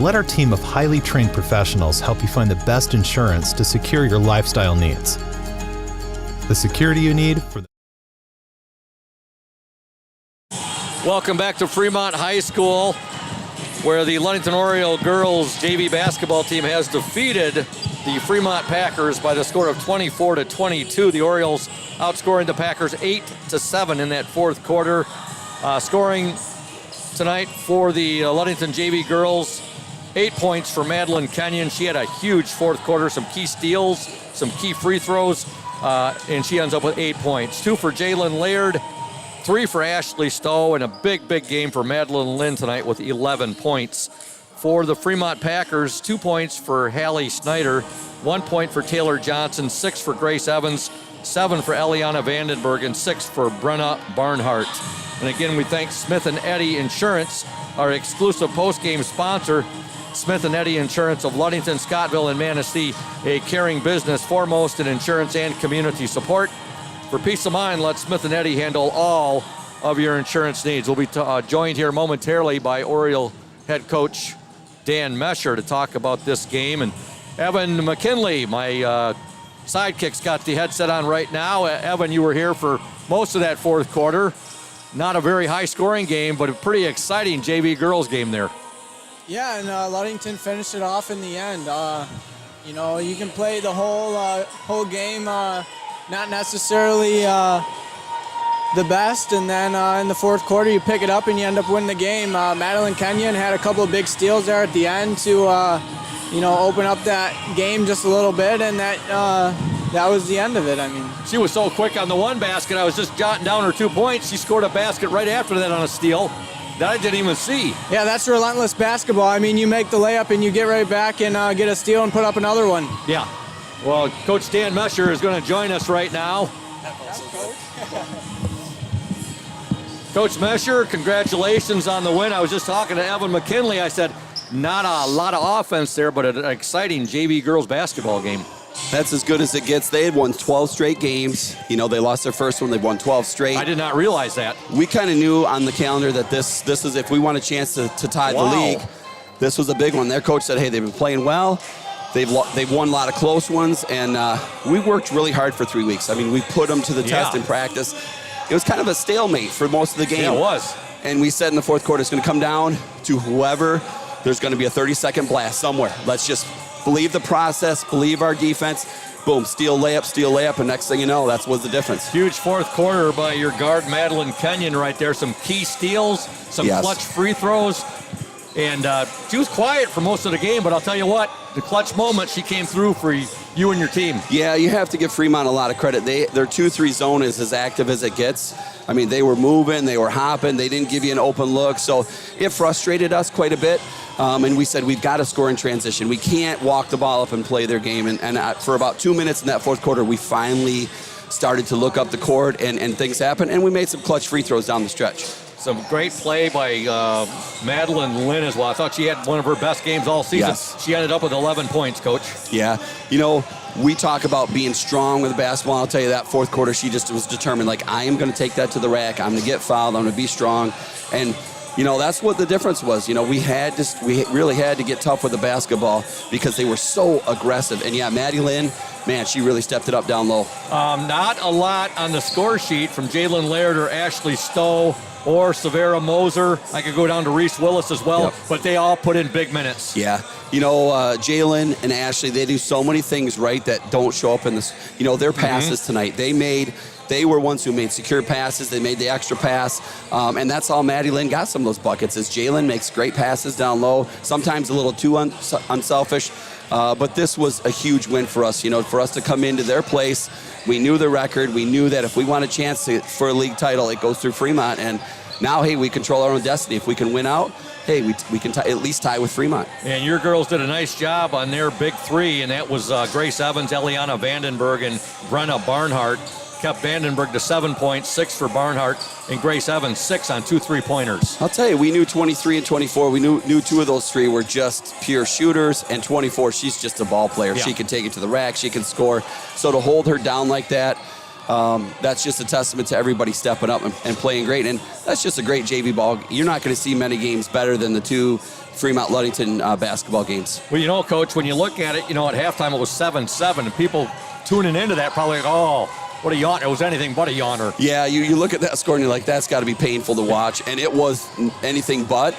Let our team of highly trained professionals help you find the best insurance to secure your lifestyle needs. The security you need for the Welcome back to Fremont High School, where the Ludington Oriole girls JV basketball team has defeated the Fremont Packers by the score of 24-22. The Orioles outscoring the Packers 8-7 in that fourth quarter. Scoring tonight for the Ludington JV girls, 8 points for Madeline Kenyon. She had a huge fourth quarter, some key steals, some key free throws, and she ends up with 8 points. 2 for Jalen Laird, 3 for Ashley Stowe, and a big game for Madeline Lynn tonight with 11 points. For the Fremont Packers, 2 points for Hallie Snyder, 1 point for Taylor Johnson, 6 for Grace Evans, 7 for Eliana Vandenberg, and 6 for Brenna Barnhart. And again, we thank Smith & Eddy Insurance, our exclusive post-game sponsor. Smith & Eddy Insurance of Ludington, Scottville, and Manistee, a caring business foremost in insurance and community support. For peace of mind, let Smith & Eddy handle all of your insurance needs. We'll be joined here momentarily by Oriole head coach Dan Mesher to talk about this game. And Evan McKinley, my sidekick's got the headset on right now. Evan, you were here for most of that fourth quarter. Not a very high-scoring game, but a pretty exciting JV girls game there. Yeah, and Ludington finished it off in the end. You know, you can play the whole game, not necessarily the best, and then in the fourth quarter you pick it up and you end up winning the game. Madeline Kenyon had a couple of big steals there at the end to open up that game just a little bit, and that was the end of it. I mean, she was so quick on the one basket. I was just jotting down her 2 points. She scored a basket right after that on a steal that I didn't even see. Yeah, that's relentless basketball. I mean, you make the layup and you get right back and get a steal and put up another one. Yeah. Well, Coach Dan Mesher is going to join us right now. Coach Mesher, congratulations on the win. I was just talking to Evan McKinley. I said, not a lot of offense there, but an exciting JV girls basketball game. That's as good as it gets. They had won 12 straight games. You know, they lost their first one. They've won 12 straight. I did not realize that. We kind of knew on the calendar that this is, if we want a chance to tie the league, this was a big one. Their coach said, hey, they've been playing well. They've won a lot of close ones, and we worked really hard for 3 weeks. I mean, we put them to the test in practice. It was kind of a stalemate for most of the game. Yeah, it was. And we said in the fourth quarter, it's going to come down to whoever. There's going to be a 30-second blast somewhere. Let's just believe the process, believe our defense. Boom, steal layup, and next thing you know, that was the difference. Huge fourth quarter by your guard, Madeline Kenyon, right there. Some key steals, some clutch free throws. And she was quiet for most of the game, but I'll tell you what, the clutch moment, she came through for you and your team. Yeah, you have to give Fremont a lot of credit. Their 2-3 zone is as active as it gets. I mean, they were moving, they were hopping, they didn't give you an open look, so it frustrated us quite a bit. And we said, we've got to score in transition. We can't walk the ball up and play their game. And for about 2 minutes in that fourth quarter, we finally started to look up the court, and things happened, and we made some clutch free throws down the stretch. Some great play by Madeline Lynn as well. I thought she had one of her best games all season. Yes. She ended up with 11 points, Coach. Yeah. You know, we talk about being strong with the basketball. I'll tell you that fourth quarter, she just was determined, like, I am going to take that to the rack. I'm going to get fouled. I'm going to be strong. And, you know, that's what the difference was. You know, we really had to get tough with the basketball because they were so aggressive. And, yeah, Maddie Lynn, man, she really stepped it up down low. Not a lot on the score sheet from Jalen Laird or Ashley Stowe or Severa Moser. I could go down to Reese Willis as well, Yep. but they all put in big minutes. Yeah. You know, Jalen and Ashley, they do so many things right that don't show up in this. You know, their passes tonight, they were ones who made secure passes. They made the extra pass. And that's all Maddie Lynn got some of those buckets is Jalen makes great passes down low, sometimes a little too unselfish. But this was a huge win for us, you know, for us to come into their place. We knew the record. We knew that if we want a chance for a league title, it goes through Fremont. And now, hey, we control our own destiny. If we can win out, hey, we can at least tie with Fremont. And your girls did a nice job on their big three, and that was Grace Evans, Eliana Vandenberg, and Brenna Barnhart. Kept Vandenberg to 7 points, 6 for Barnhart, and Grace Evans 6 on 2 3-pointers. I'll tell you, we knew 23 and 24. We knew 2 of those 3 were just pure shooters, and 24, she's just a ball player. Yeah. She can take it to the rack. She can score. So to hold her down like that, that's just a testament to everybody stepping up and playing great. And that's just a great JV ball. You're not going to see many games better than the 2 Fremont Ludington basketball games. Well, you know, Coach, when you look at it, you know, at halftime it was 7-7, and people tuning into that probably like, oh, what a yawn. It was anything but a yawner. Yeah, you look at that score and you're like, that's got to be painful to watch. And it was anything but.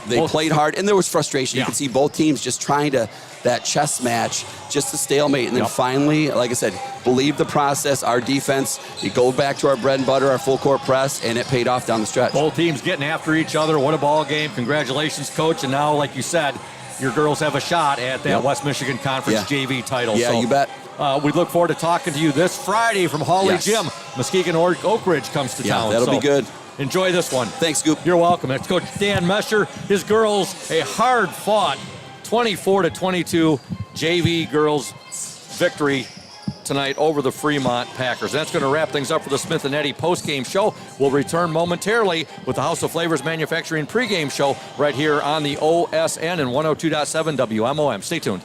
They played hard, and there was frustration. You could see both teams just trying to, that chess match, just a stalemate. And then finally, like I said, believe the process. Our defense, we go back to our bread and butter, our full court press, and it paid off down the stretch. Both teams getting after each other. What a ball game. Congratulations, Coach. And now, like you said, your girls have a shot at that West Michigan Conference JV title. Yeah, so, you bet. We look forward to talking to you this Friday from Hawley Gym. Muskegon Oak Ridge comes to town. That'll be good. Enjoy this one. Thanks, Scoop. You're welcome. It's Coach Dan Mescher. His girls, a hard-fought 24-22 JV girls victory tonight over the Fremont Packers. That's going to wrap things up for the Smith and Eddy postgame show. We'll return momentarily with the House of Flavors Manufacturing pregame show right here on the OSN and 102.7 WMOM. Stay tuned.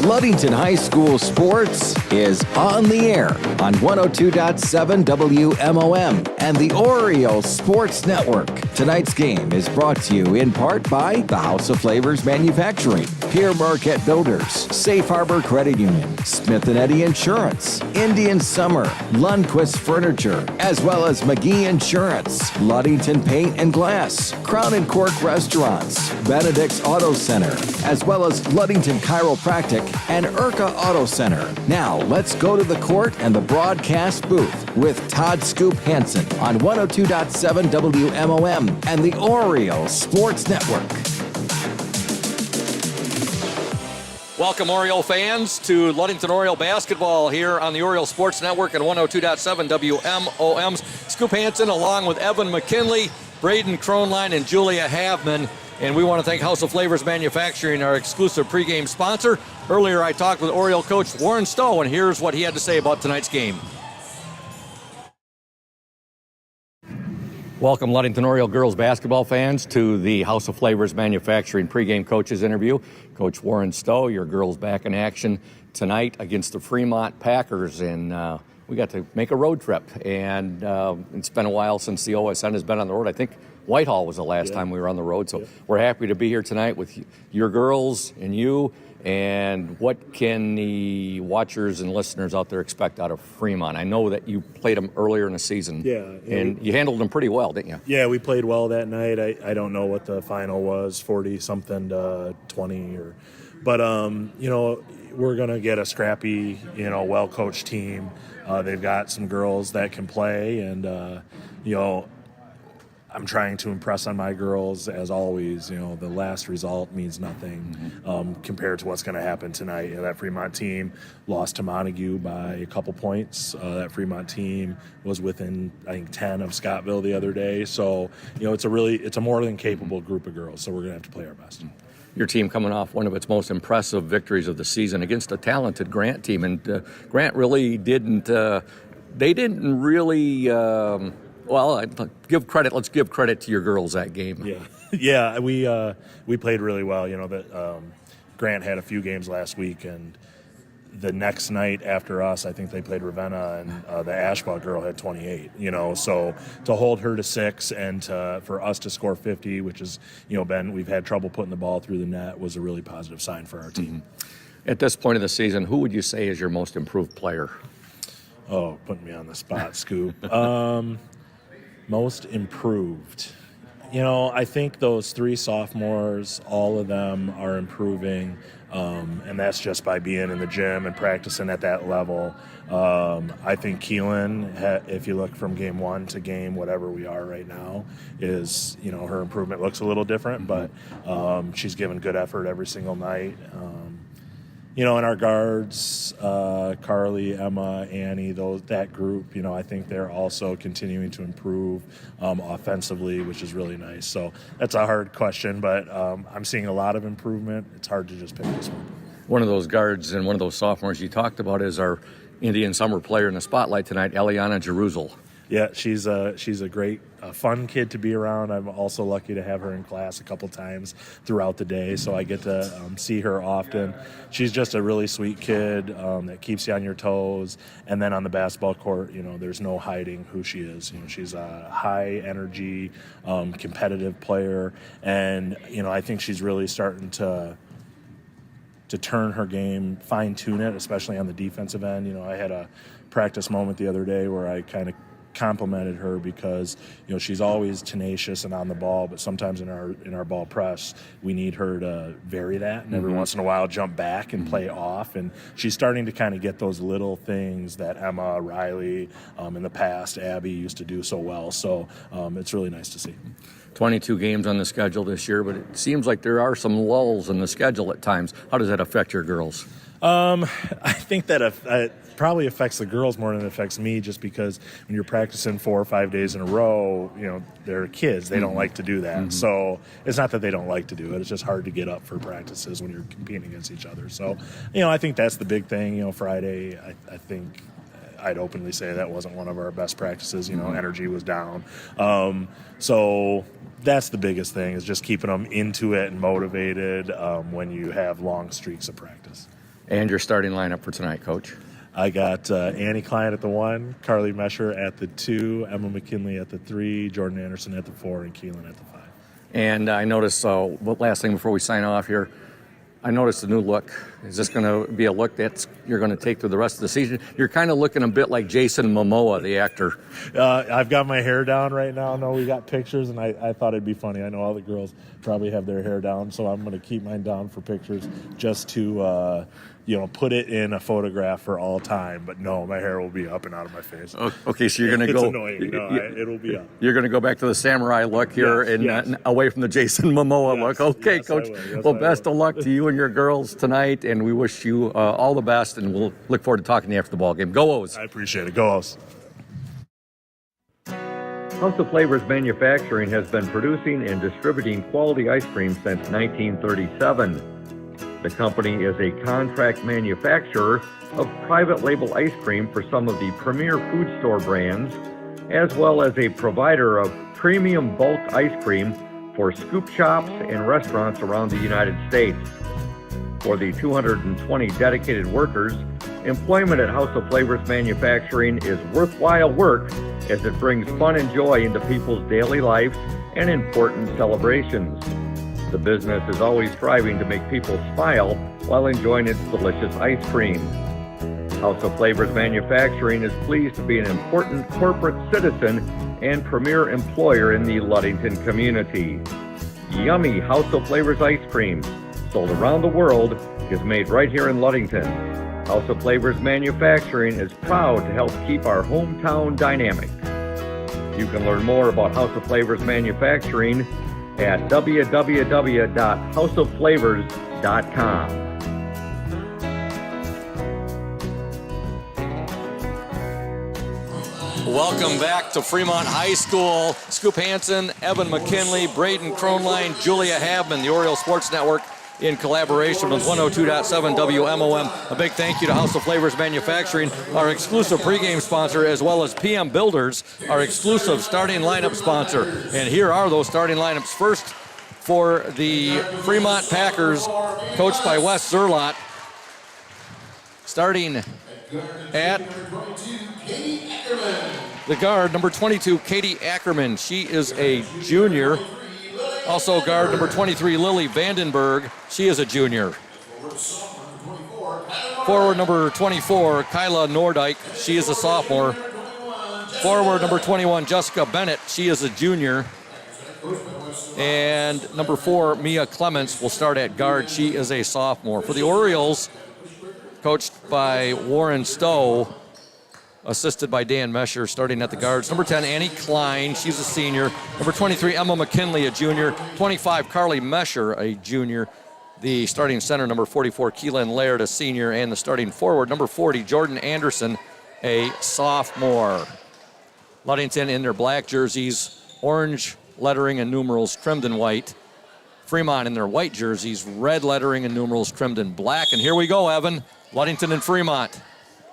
Ludington High School sports is on the air on 102.7 WMOM and the Orioles Sports Network. Tonight's game is brought to you in part by the House of Flavors Manufacturing, Pierre Marquette Builders, Safe Harbor Credit Union, Smith & Eddy Insurance, Indian Summer, Lundquist Furniture, as well as McGee Insurance, Ludington Paint and Glass, Crown and Cork Restaurants, Benedict's Auto Center, as well as Ludington Chiropractic and Urca Auto Center. Now, let's go to the court and the broadcast booth with Todd Scoop Hansen on 102.7 WMOM and the Orioles Sports Network. Welcome, Oriole fans, to Ludington Oriole basketball here on the Oriole Sports Network and 102.7 WMOM's Scoop Hansen, along with Evan McKinley, Braden Kronline, and Julia Havman. And we want to thank House of Flavors Manufacturing, our exclusive pregame sponsor. Earlier, I talked with Oriole coach Warren Stowe, and here's what he had to say about tonight's game. Welcome, Ludington Oriole girls basketball fans, to the House of Flavors Manufacturing pregame coaches interview. Coach Warren Stowe, your girls back in action tonight against the Fremont Packers, and we got to make a road trip. And it's been a while since the OSN has been on the road. I think Whitehall was the last time we were on the road, so we're happy to be here tonight with your girls and you. And what can the watchers and listeners out there expect out of Fremont? I know that you played them earlier in the season. And you handled them pretty well, didn't you? Yeah, we played well that night. I don't know what the final was, 40-something to 20. But we're going to get a scrappy, well-coached team. They've got some girls that can play, and, I'm trying to impress on my girls, as always. The last result means nothing compared to what's going to happen tonight. That Fremont team lost to Montague by a couple points. That Fremont team was within, I think, 10 of Scottville the other day. So, it's a more than capable group of girls. So we're going to have to play our best. Your team coming off one of its most impressive victories of the season against a talented Grant team, and Grant really didn't. They didn't really. Give credit. Let's give credit to your girls that game. Yeah. We played really well. Grant had a few games last week, and the next night after us, I think they played Ravenna, and the Ashbaugh girl had 28. So to hold her to 6 and for us to score 50, which is we've had trouble putting the ball through the net, was a really positive sign for our team. At this point of the season, who would you say is your most improved player? Oh, putting me on the spot, Scoop. Most improved. I think those 3 sophomores, all of them are improving, and that's just by being in the gym and practicing at that level. I think Keelan, if you look from game 1 to game whatever we are right now, is, her improvement looks a little different, but she's given good effort every single night. In our guards, Carly, Emma, Annie, that group, I think they're also continuing to improve offensively, which is really nice. So that's a hard question, but I'm seeing a lot of improvement. It's hard to just pick this one. One of those guards and one of those sophomores you talked about is our Indian Summer player in the spotlight tonight, Eliana Jeruzel. Yeah, she's a great, fun kid to be around. I'm also lucky to have her in class a couple times throughout the day, so I get to see her often. She's just a really sweet kid that keeps you on your toes. And then on the basketball court, there's no hiding who she is. She's a high energy, competitive player, and I think she's really starting to turn her game, fine tune it, especially on the defensive end. I had a practice moment the other day where I kind of complimented her because she's always tenacious and on the ball, but sometimes in our ball press we need her to vary that and every once in a while jump back and play off, and she's starting to kind of get those little things that Emma, Riley, in the past Abby used to do so well. So it's really nice to see. 22 games on the schedule this year, but it seems like there are some lulls in the schedule at times. How does that affect your girls? I think that it probably affects the girls more than it affects me, just because when you're practicing 4 or 5 days in a row, they're kids. They don't like to do that. So it's not that they don't like to do it. It's just hard to get up for practices when you're competing against each other. So, I think that's the big thing. Friday, I think I'd openly say that wasn't one of our best practices. Energy was down. So that's the biggest thing, is just keeping them into it and motivated when you have long streaks of practice. And your starting lineup for tonight, Coach? I got Annie Klein at the 1, Carly Mesher at the 2, Emma McKinley at the 3, Jordan Anderson at the 4, and Keelan at the 5. And I noticed, last thing before we sign off here, I noticed a new look. Is this going to be a look that you're going to take through the rest of the season? You're kind of looking a bit like Jason Momoa, the actor. I've got my hair down right now. No, we got pictures, and I thought it'd be funny. I know all the girls probably have their hair down, so I'm going to keep mine down for pictures just to, put it in a photograph for all time. But no, my hair will be up and out of my face. Okay, so you're going to go. It's annoying. No, it'll be up. You're going to go back to the samurai look here and away from the Jason Momoa look. Okay, yes, Coach. Yes, well, best of luck to you and your girls tonight, and we wish you all the best, and we'll look forward to talking to you after the ball game. Go O's. I appreciate it. Go O's. House of Flavors Manufacturing has been producing and distributing quality ice cream since 1937. The company is a contract manufacturer of private label ice cream for some of the premier food store brands, as well as a provider of premium bulk ice cream for scoop shops and restaurants around the United States. For the 220 dedicated workers, employment at House of Flavors Manufacturing is worthwhile work as it brings fun and joy into people's daily lives and important celebrations. The business is always striving to make people smile while enjoying its delicious ice cream. House of Flavors Manufacturing is pleased to be an important corporate citizen and premier employer in the Ludington community. Yummy House of Flavors ice cream, sold around the world, is made right here in Ludington. House of Flavors Manufacturing is proud to help keep our hometown dynamic. You can learn more about House of Flavors Manufacturing at www.houseofflavors.com. Welcome back to Fremont High School. Scoop Hansen, Evan McKinley, Braden Kronline, Julia Habman, the Oriole Sports Network in collaboration with 102.7 WMOM. A big thank you to House of Flavors Manufacturing, our exclusive pregame sponsor, as well as PM Builders, our exclusive starting lineup sponsor. And here are those starting lineups. First, for the Fremont Packers, coached by Wes Zerlot, starting at the guard, number 22, Katie Ackerman. She is a junior. Also guard number 23, Lily Vandenberg. She is a junior. Forward number 24, Kyla Nordyke. She is a sophomore. Forward number 21, Jessica Bennett. She is a junior. And number 4, Mia Clements, will start at guard. She is a sophomore. For the Orioles, coached by Warren Stowe, assisted by Dan Mesher, starting at the guards. Number 10, Annie Klein, she's a senior. Number 23, Emma McKinley, a junior. 25, Carly Mesher, a junior. The starting center, number 44, Keelan Laird, a senior. And the starting forward, number 40, Jordan Anderson, a sophomore. Ludington in their black jerseys, orange lettering and numerals trimmed in white. Fremont in their white jerseys, red lettering and numerals trimmed in black. And here we go, Evan. Ludington and Fremont.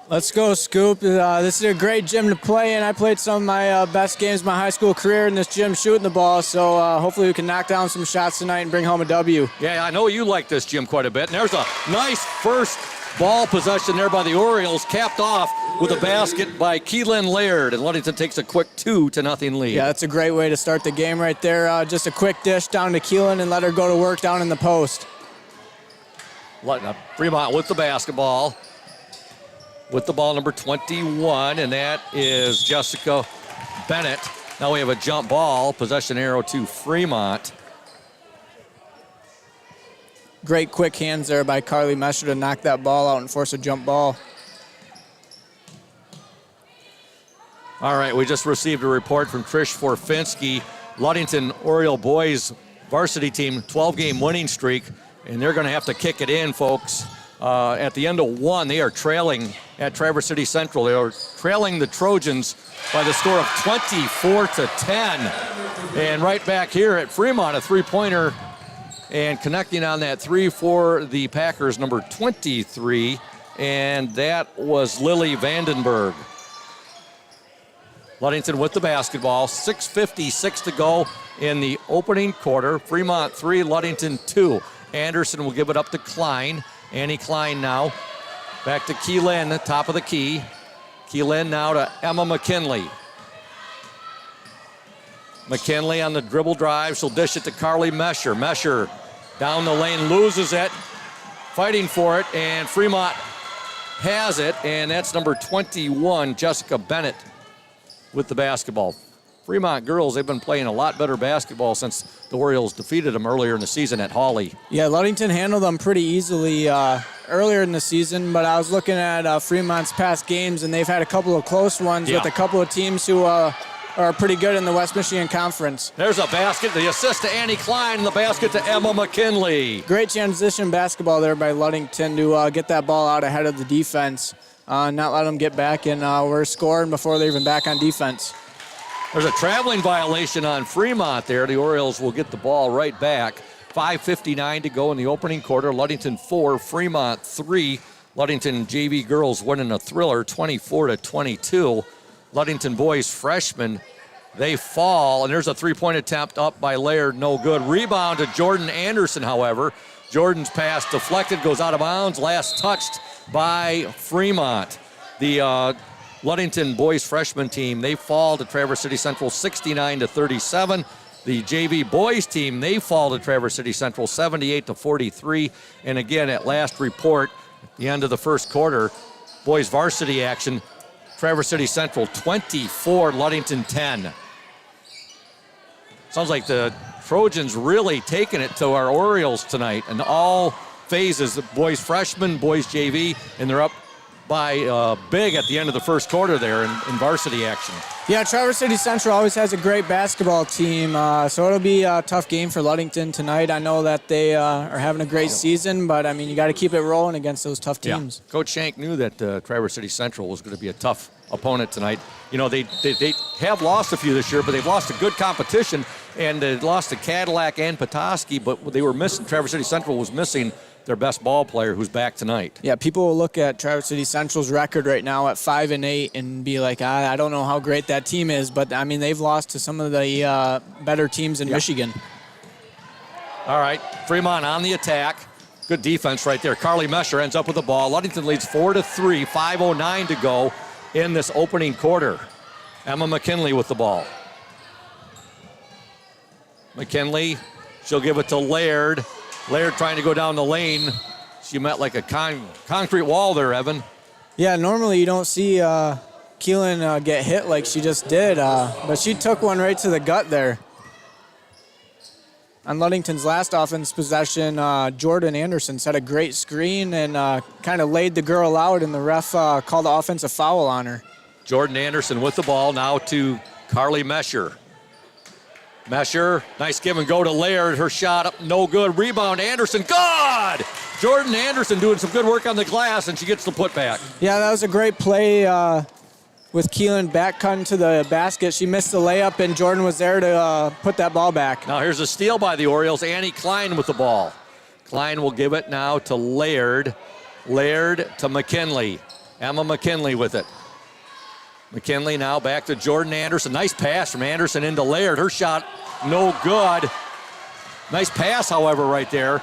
Let's go, Scoop. This is a great gym to play in. I played some of my best games of my high school career in this gym shooting the ball, so hopefully we can knock down some shots tonight and bring home a W. Yeah, I know you like this gym quite a bit. And there's a nice first ball possession there by the Orioles, capped off with a basket by Keelan Laird, and Ludington takes a quick 2-0 lead. Yeah, that's a great way to start the game right there. Just a quick dish down to Keelan and let her go to work down in the post. Fremont with the basketball. With the ball, number 21, and that is Jessica Bennett. Now we have a jump ball, possession arrow to Fremont. Great quick hands there by Carly Mesher to knock that ball out and force a jump ball. All right, we just received a report from Trish Forfinski. Ludington Oriole boys varsity team, 12-game winning streak, and they're going to have to kick it in, folks. At the end of one, they are trailing at Traverse City Central. They are trailing the Trojans by the score of 24-10. And right back here at Fremont, a three-pointer, and connecting on that three for the Packers, number 23, and that was Lily Vandenberg. Ludington with the basketball, 6:56 to go in the opening quarter. Fremont 3, Ludington 2. Anderson will give it up to Klein. Annie Klein now Back to Keelan, top of the key. Keelan now to Emma McKinley. McKinley on the dribble drive. She'll dish it to Carly Mesher. Mesher down the lane, loses it. Fighting for it, and Fremont has it, and that's number 21, Jessica Bennett, with the basketball. Fremont girls, they've been playing a lot better basketball since the Orioles defeated them earlier in the season at Hawley. Yeah, Ludington handled them pretty easily earlier in the season, but I was looking at Fremont's past games, and they've had a couple of close ones with a couple of teams who are pretty good in the West Michigan Conference. There's a basket, the assist to Annie Klein, the basket to Emma McKinley. Great transition basketball there by Ludington to get that ball out ahead of the defense, not let them get back, and we're scoring before they're even back on defense. There's a traveling violation on Fremont there. The Orioles will get the ball right back. 5:59 to go in the opening quarter. Ludington 4, Fremont 3. Ludington JV girls winning a thriller, 24-22. Ludington boys freshmen, they fall, and there's a three-point attempt up by Laird, no good. Rebound to Jordan Anderson, however. Jordan's pass deflected, goes out of bounds, last touched by Fremont. The Ludington boys freshman team, they fall to Traverse City Central 69-37. The JV boys team, they fall to Traverse City Central 78-43. And again, at last report, the end of the first quarter, boys varsity action, Traverse City Central 24, Ludington 10. Sounds like the Trojans really taking it to our Orioles tonight in all phases, the boys freshmen, boys JV, and they're up by big at the end of the first quarter there in varsity action. Yeah, Traverse City Central always has a great basketball team, so it'll be a tough game for Ludington tonight. I know that they are having a great season, but, I mean, you got to keep it rolling against those tough teams. Yeah. Coach Shank knew that Traverse City Central was going to be a tough opponent tonight. You know, they have lost a few this year, but they've lost a good competition, and they lost to Cadillac and Petoskey, but they were missing. Traverse City Central was missing their best ball player, who's back tonight. Yeah, people will look at Traverse City Central's record right now at 5-8 and be like, I don't know how great that team is, but I mean they've lost to some of the better teams in Michigan. All right, Fremont on the attack. Good defense right there. Carly Mesher ends up with the ball. Ludington leads 4-3, 5:09 to go in this opening quarter. Emma McKinley with the ball. McKinley, she'll give it to Laird. Laird trying to go down the lane. She met like a concrete wall there, Evan. Yeah, normally you don't see Keelan get hit like she just did, but she took one right to the gut there. On Ludington's last offense possession, Jordan Anderson set a great screen and kind of laid the girl out, and the ref called the offensive foul on her. Jordan Anderson with the ball now to Carly Mesher. Mesher, nice give and go to Laird. Her shot up, no good. Rebound, Anderson, good! Jordan Anderson doing some good work on the glass, and she gets the putback. Yeah, that was a great play with Keelan back cutting to the basket. She missed the layup, and Jordan was there to put that ball back. Now here's a steal by the Orioles. Annie Klein with the ball. Klein will give it now to Laird. Laird to McKinley. Emma McKinley with it. McKinley now back to Jordan Anderson. Nice pass from Anderson into Laird. Her shot, no good. Nice pass, however, right there.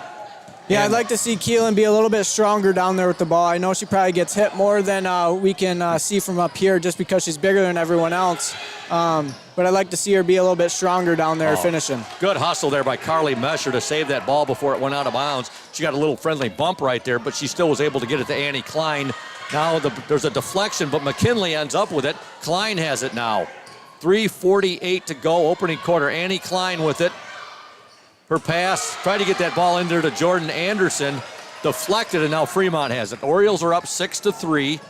Yeah, I'd like to see Keelan be a little bit stronger down there with the ball. I know she probably gets hit more than we can see from up here just because she's bigger than everyone else. But I'd like to see her be a little bit stronger down there finishing. Good hustle there by Carly Mesher to save that ball before it went out of bounds. She got a little friendly bump right there, but she still was able to get it to Annie Klein. Now there's a deflection, but McKinley ends up with it. Klein has it now. 3:48 to go, opening quarter. Annie Klein with it. Her pass, tried to get that ball in there to Jordan Anderson. Deflected, and now Fremont has it. Orioles are up 6-3.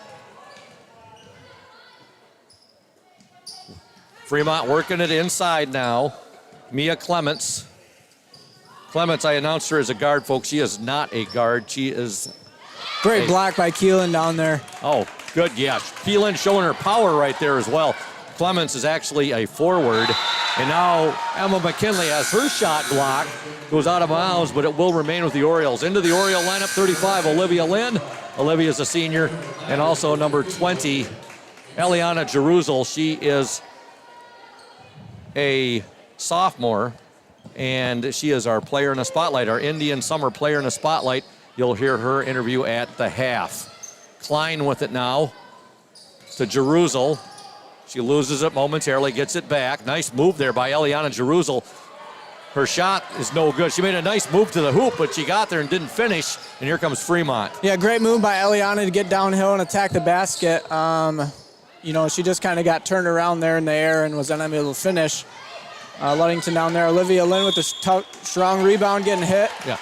Fremont working it inside now. Mia Clements. Clements, I announced her as a guard, folks. She is not a guard. She is great block by Keelan down there. Oh, good, yeah. Keelan showing her power right there as well. Clements is actually a forward. And now Emma McKinley has her shot blocked. Goes out of bounds, but it will remain with the Orioles. Into the Oriole lineup, 35, Olivia Lynn. Olivia's a senior. And also number 20, Eliana Jerusalem. She is a sophomore, and she is our player in the spotlight, our Indian Summer player in the spotlight. You'll hear her interview at the half. Klein with it now to Jerusalem. She loses it momentarily, gets it back. Nice move there by Eliana Jerusalem. Her shot is no good. She made a nice move to the hoop, but she got there and didn't finish, and here comes Fremont. Yeah, great move by Eliana to get downhill and attack the basket. You know, she just kind of got turned around there in the air and was unable to finish. Ludington down there. Olivia Lynn with a strong rebound getting hit. Yeah.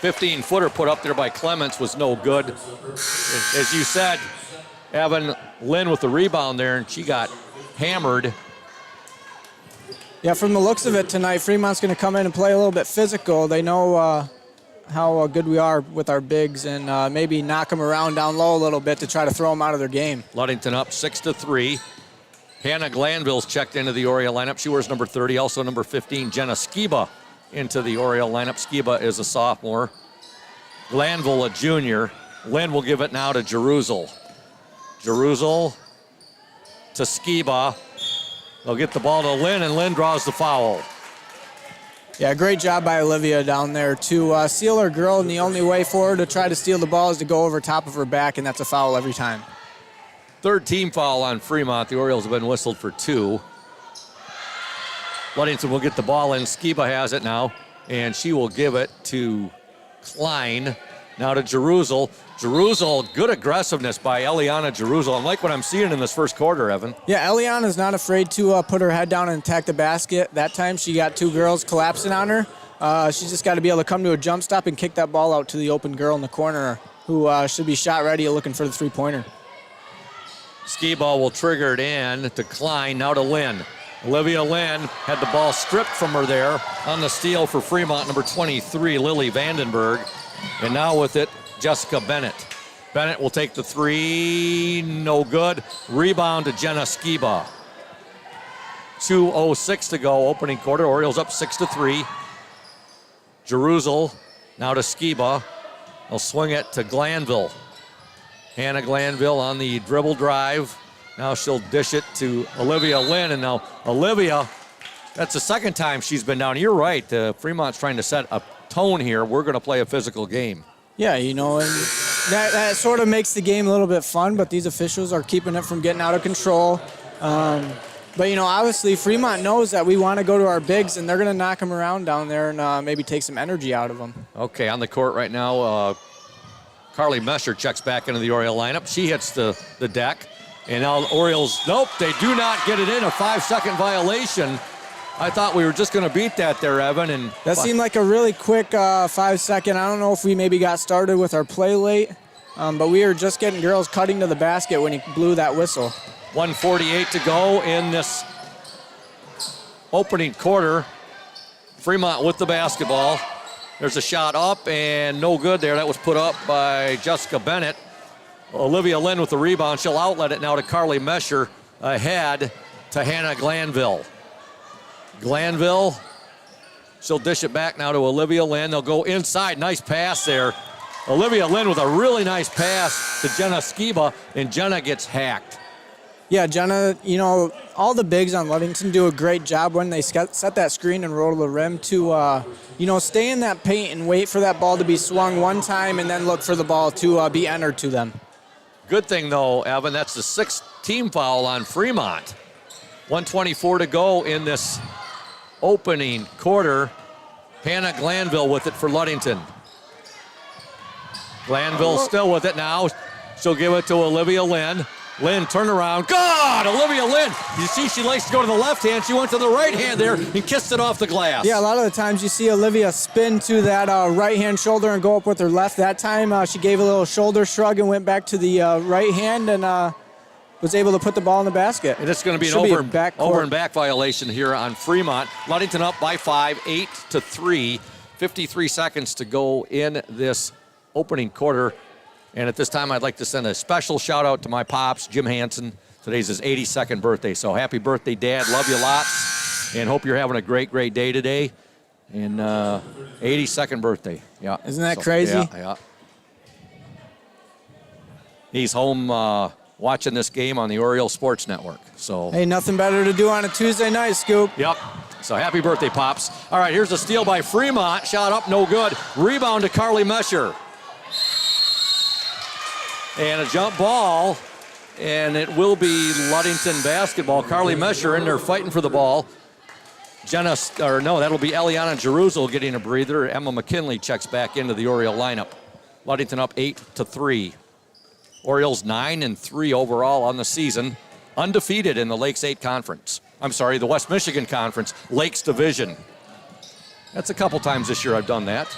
15-footer put up there by Clements was no good. As you said, Evan, Lynn with the rebound there, and she got hammered. Yeah, from the looks of it tonight, Fremont's going to come in and play a little bit physical. They know how good we are with our bigs and maybe knock them around down low a little bit to try to throw them out of their game. Ludington up 6-3. Hannah Glanville's checked into the Oriole lineup. She wears number 30, also number 15, Jenna Skiba into the Oriole lineup. Skiba is a sophomore. Glanville a junior. Lynn will give it now to Jerusalem. Jerusalem to Skiba. They'll get the ball to Lynn, and Lynn draws the foul. Yeah, great job by Olivia down there to seal her girl, and the only way for her to try to steal the ball is to go over top of her back, and that's a foul every time. Third team foul on Fremont. The Orioles have been whistled for 2. Ludington will get the ball in. Skiba has it now, and she will give it to Klein. Now to Jerusalem. Jerusalem, good aggressiveness by Eliana Jerusalem. I like what I'm seeing in this first quarter, Evan. Yeah, Eliana's not afraid to put her head down and attack the basket. That time she got 2 girls collapsing on her. She's just got to be able to come to a jump stop and kick that ball out to the open girl in the corner who should be shot ready looking for the three-pointer. Ski-ball will trigger it in to Klein, now to Lynn. Olivia Lynn had the ball stripped from her there on the steal for Fremont, number 23, Lily Vandenberg. And now with it, Jessica Bennett. Bennett will take the 3, no good. Rebound to Jenna Skiba. 2:06 to go, opening quarter. Orioles up 6-3. Jerusalem now to Skiba. They'll swing it to Glanville. Hannah Glanville on the dribble drive. Now she'll dish it to Olivia Lynn, and now Olivia, that's the second time she's been down. You're right, Fremont's trying to set a tone here. We're going to play a physical game. Yeah, you know, and that sort of makes the game a little bit fun, but these officials are keeping it from getting out of control. But, you know, obviously Fremont knows that we want to go to our bigs, and they're going to knock them around down there and maybe take some energy out of them. Okay, on the court right now, Carly Messer checks back into the Oriole lineup. She hits the deck. And now the Orioles, nope, they do not get it in. A 5-second violation. I thought we were just going to beat that there, Evan. And that seemed like a really quick 5-second. I don't know if we maybe got started with our play late, but we were just getting girls cutting to the basket when he blew that whistle. 1:48 to go in this opening quarter. Fremont with the basketball. There's a shot up and no good there. That was put up by Jessica Bennett. Olivia Lynn with the rebound. She'll outlet it now to Carly Mesher, ahead to Hannah Glanville. Glanville, she'll dish it back now to Olivia Lynn. They'll go inside. Nice pass there. Olivia Lynn with a really nice pass to Jenna Skiba, and Jenna gets hacked. Yeah, Jenna, you know, all the bigs on Ludington do a great job when they set that screen and roll to the rim to, you know, stay in that paint and wait for that ball to be swung one time and then look for the ball to be entered to them. Good thing, though, Evan, that's the 6th team foul on Fremont. 1:24 to go in this opening quarter. Hannah Glanville with it for Ludington. Glanville still with it now. She'll give it to Olivia Lynn. Lynn, turn around. God, Olivia Lynn. You see she likes to go to the left hand. She went to the right hand there and kissed it off the glass. Yeah, a lot of the times you see Olivia spin to that right hand shoulder and go up with her left. That time she gave a little shoulder shrug and went back to the right hand and was able to put the ball in the basket. And it's going to be an over and back violation here on Fremont. Ludington up by 5, 8-3. 53 seconds to go in this opening quarter. And at this time, I'd like to send a special shout out to my pops, Jim Hansen. Today's his 82nd birthday. So happy birthday, Dad. Love you lots. And hope you're having a great, great day today. And 82nd birthday. Yeah. Isn't that crazy? Yeah. He's home watching this game on the Oriole Sports Network. So hey, nothing better to do on a Tuesday night, Scoop. Yep. So happy birthday, Pops. All right, here's a steal by Fremont. Shot up, no good. Rebound to Carly Mesher. And a jump ball, and it will be Ludington basketball. Carly Mesher in there fighting for the ball. That'll be Eliana Jeruzel getting a breather. Emma McKinley checks back into the Oriole lineup. Ludington up 8-3. Orioles 9-3 overall on the season. Undefeated in the Lakes 8 Conference. The West Michigan Conference, Lakes Division. That's a couple times this year I've done that.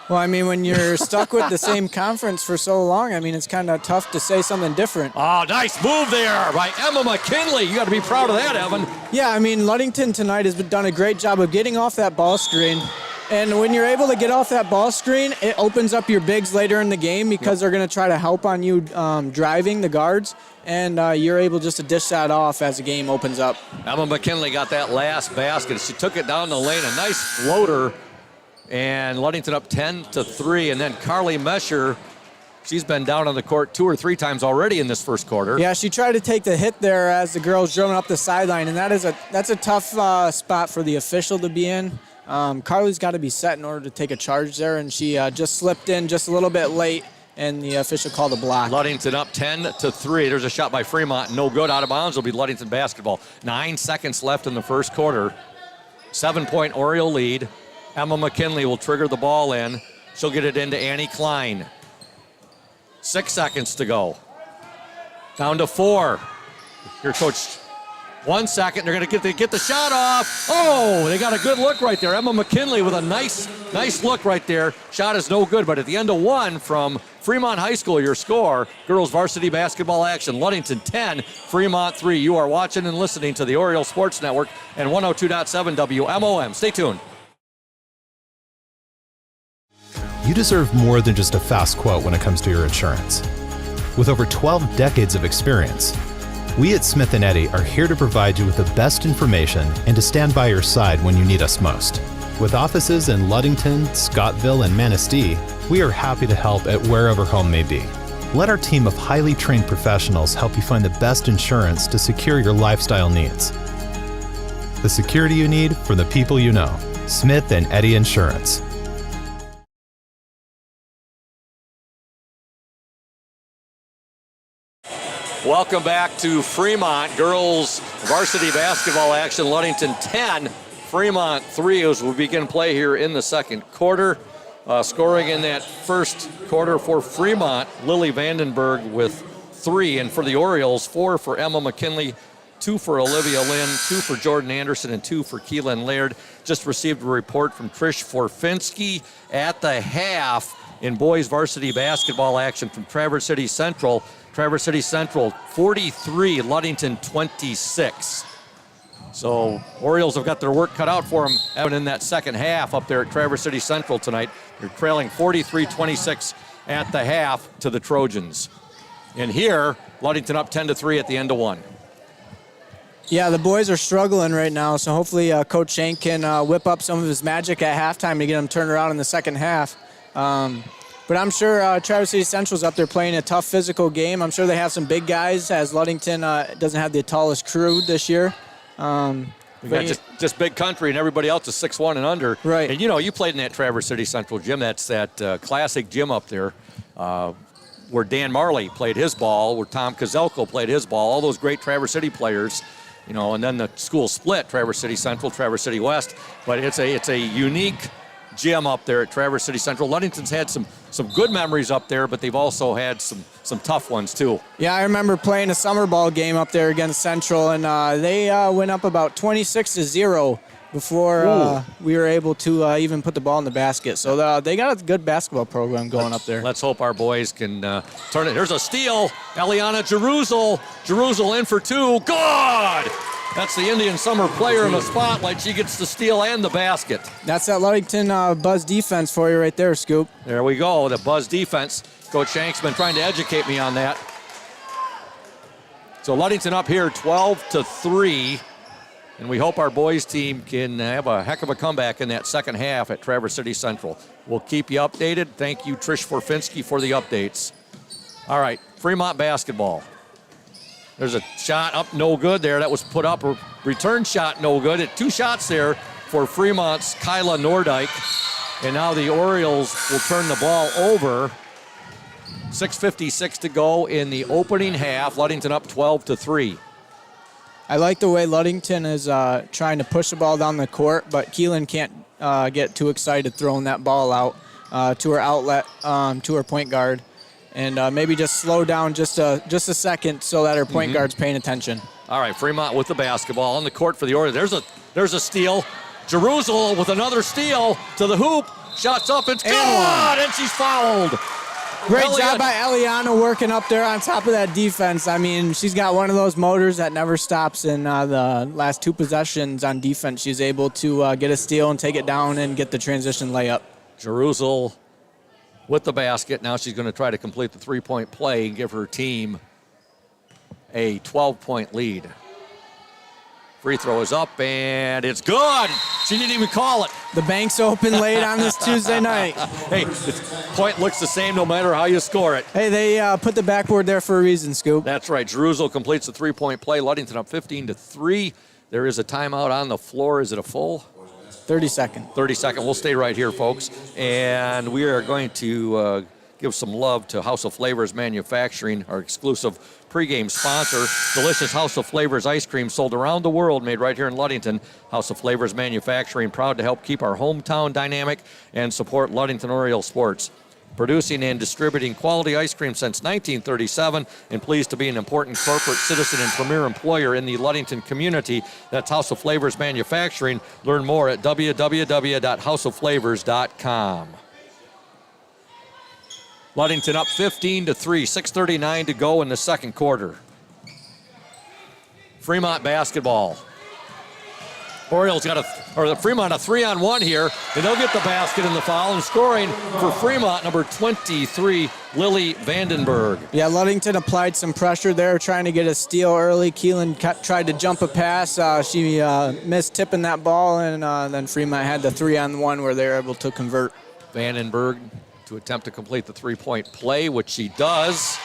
Well, I mean, when you're stuck with the same conference for so long, I mean, it's kind of tough to say something different. Oh, nice move there by Emma McKinley. You got to be proud of that, Evan. Yeah, I mean, Ludington tonight has done a great job of getting off that ball screen. And when you're able to get off that ball screen, it opens up your bigs later in the game because they're going to try to help on you driving the guards. And you're able just to dish that off as the game opens up. Emma McKinley got that last basket. She took it down the lane, a nice floater. And Ludington up 10-3. And then Carly Mesher, she's been down on the court 2 or 3 times already in this first quarter. Yeah, she tried to take the hit there as the girls driven up the sideline, and that's a tough spot for the official to be in. Carly's got to be set in order to take a charge there, and she just slipped in just a little bit late, and the official called a block. Ludington up 10-3. There's a shot by Fremont, no good, out of bounds. Will be Ludington basketball. 9 seconds left in the first quarter. 7-point Oriole lead. Emma McKinley will trigger the ball in. She'll get it into Annie Klein. 6 seconds to go. Down to 4. Here, Coach. 1 second. They're going to get the shot off. Oh, they got a good look right there. Emma McKinley with a nice look right there. Shot is no good, but at the end of 1 from Fremont High School, your score, girls varsity basketball action. Ludington 10, Fremont 3. You are watching and listening to the Oriole Sports Network and 102.7 WMOM. Stay tuned. You deserve more than just a fast quote when it comes to your insurance. With over 12 decades of experience, we at Smith & Eddy are here to provide you with the best information and to stand by your side when you need us most. With offices in Ludington, Scottville, and Manistee, we are happy to help at wherever home may be. Let our team of highly trained professionals help you find the best insurance to secure your lifestyle needs. The security you need from the people you know. Smith & Eddy Insurance. Welcome back to Fremont. Girls varsity basketball action. Ludington 10, Fremont 3 as we begin play here in the second quarter. Scoring in that first quarter for Fremont, Lily Vandenberg with 3. And for the Orioles, 4 for Emma McKinley, 2 for Olivia Lynn, 2 for Jordan Anderson, and 2 for Keelan Laird. Just received a report from Trish Forfinski at the half in boys varsity basketball action from Traverse City Central. Traverse City Central 43, Ludington 26. So Orioles have got their work cut out for them even in that second half up there at Traverse City Central tonight. They're trailing 43-26 at the half to the Trojans. And here, Ludington up 10-3 at the end of 1. Yeah, the boys are struggling right now, so hopefully Coach Shank can whip up some of his magic at halftime to get them turned around in the second half. But I'm sure Traverse City Central's up there playing a tough physical game. I'm sure they have some big guys, as Ludington doesn't have the tallest crew this year. We got just big country, and everybody else is 6'1" and under. Right. And, you played in that Traverse City Central gym. That's that classic gym up there where Dan Marley played his ball, where Tom Kozelko played his ball, all those great Traverse City players. And then the school split, Traverse City Central, Traverse City West. But it's a unique gym up there at Traverse City Central. Ludington's had some good memories up there, but they've also had some tough ones too. Yeah, I remember playing a summer ball game up there against Central, and they went up about 26-0 before we were able to even put the ball in the basket. So they got a good basketball program going up there. Let's hope our boys can turn it. There's a steal. Eliana Jeruzel in for 2. Good! That's the Indian Summer Player in the spotlight. She gets the steal and the basket. That's that Ludington Buzz defense for you right there, Scoop. There we go, the Buzz defense. Coach Shank's been trying to educate me on that. So Ludington up here 12-3, and we hope our boys team can have a heck of a comeback in that second half at Traverse City Central. We'll keep you updated. Thank you, Trish Forfinski, for the updates. All right, Fremont basketball. There's a shot up, no good there. That was put up. A return shot, no good. 2 shots there for Fremont's Kyla Nordyke. And now the Orioles will turn the ball over. 6:56 to go in the opening half. Ludington up 12-3. I like the way Ludington is trying to push the ball down the court, but Keelan can't get too excited throwing that ball out to her outlet, to her point guard, and maybe just slow down just a second so that her point guard's paying attention. All right, Fremont with the basketball on the court for the Orioles. There's a steal. Jerusalem with another steal to the hoop. Shots up, it's good, and she's fouled. Great job by Eliana working up there on top of that defense. I mean, she's got one of those motors that never stops. In the last 2 possessions on defense, she's able to get a steal and take it down and get the transition layup. Jerusalem with the basket. Now she's going to try to complete the three-point play and give her team a 12-point lead. Free throw is up, and it's good. She didn't even call it. The bank's open late on this Tuesday night. Hey, the point looks the same no matter how you score it. Hey, they put the backboard there for a reason, Scoop. That's right. Jerusalem completes the three-point play. Ludington up 15-3. There is a timeout on the floor. Is it a full? 30-second. 30-second. We'll stay right here, folks. And we are going to give some love to House of Flavors Manufacturing, our exclusive pregame sponsor. Delicious House of Flavors ice cream sold around the world, made right here in Ludington. House of Flavors Manufacturing, proud to help keep our hometown dynamic and support Ludington Oriole sports. Producing and distributing quality ice cream since 1937, and pleased to be an important corporate citizen and premier employer in the Ludington community. That's House of Flavors Manufacturing. Learn more at www.houseofflavors.com. Ludington up 15-3, 6:39 to go in the second quarter. Fremont basketball. Orioles got Fremont a 3-on-1 here, and they'll get the basket in the foul, and scoring for Fremont, number 23, Lily Vandenberg. Yeah, Ludington applied some pressure there, trying to get a steal early. Keelan tried to jump a pass. She missed tipping that ball, and then Fremont had the 3-on-1 where they were able to convert. Vandenberg to attempt to complete the three-point play, which she does.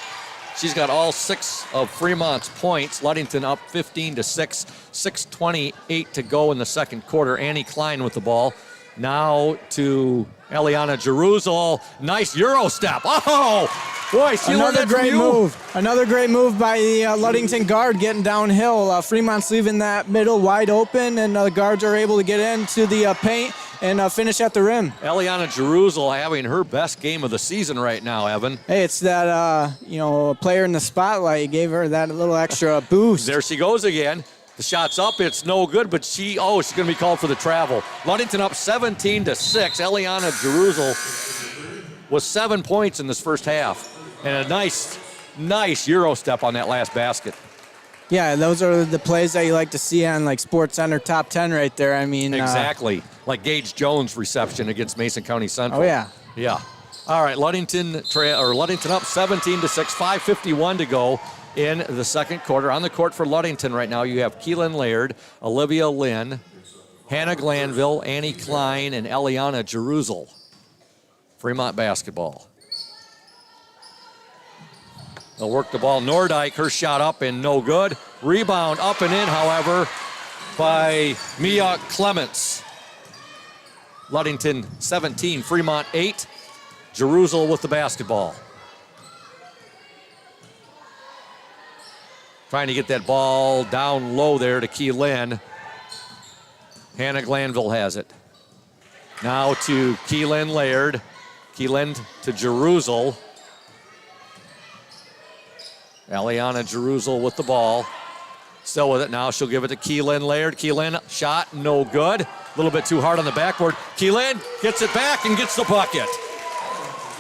She's got all 6 of Fremont's points. Ludington up 15-6, 6:28 to go in the second quarter. Annie Klein with the ball. Now to Eliana Jerusalem. Nice Euro step. Oh, boy, she Another great move. Another great move by the Ludington guard getting downhill. Fremont's leaving that middle wide open, and the guards are able to get into the paint and finish at the rim. Eliana Jerusalem having her best game of the season right now, Evan. Hey, it's that, player in the spotlight gave her that little extra boost. There she goes again. The shot's up. It's no good, but she's going to be called for the travel. Ludington up 17-6. Eliana Jerusalem was 7 points in this first half. And a nice Euro step on that last basket. Yeah, those are the plays that you like to see on like Sports Center Top 10 right there. I mean, exactly. Like Gage Jones' reception against Mason County Central. Oh, yeah. Yeah. All right, Ludington up 17-6, 5:51 to go in the second quarter. On the court for Ludington right now, you have Keelan Laird, Olivia Lynn, Hannah Glanville, Annie Klein, and Eliana Jerusalem. Fremont basketball. They'll work the ball. Nordyke, her shot up and no good. Rebound up and in, however, by Mia Clements. Ludington 17, Fremont 8. Jerusalem with the basketball. Trying to get that ball down low there to Keelan. Hannah Glanville has it. Now to Keelan Laird. Keelan to Jerusalem. Eliana Jerusalem with the ball. Still with it now. She'll give it to Keelan Laird. Keelan, shot, no good. A little bit too hard on the backboard. Keelan gets it back and gets the bucket.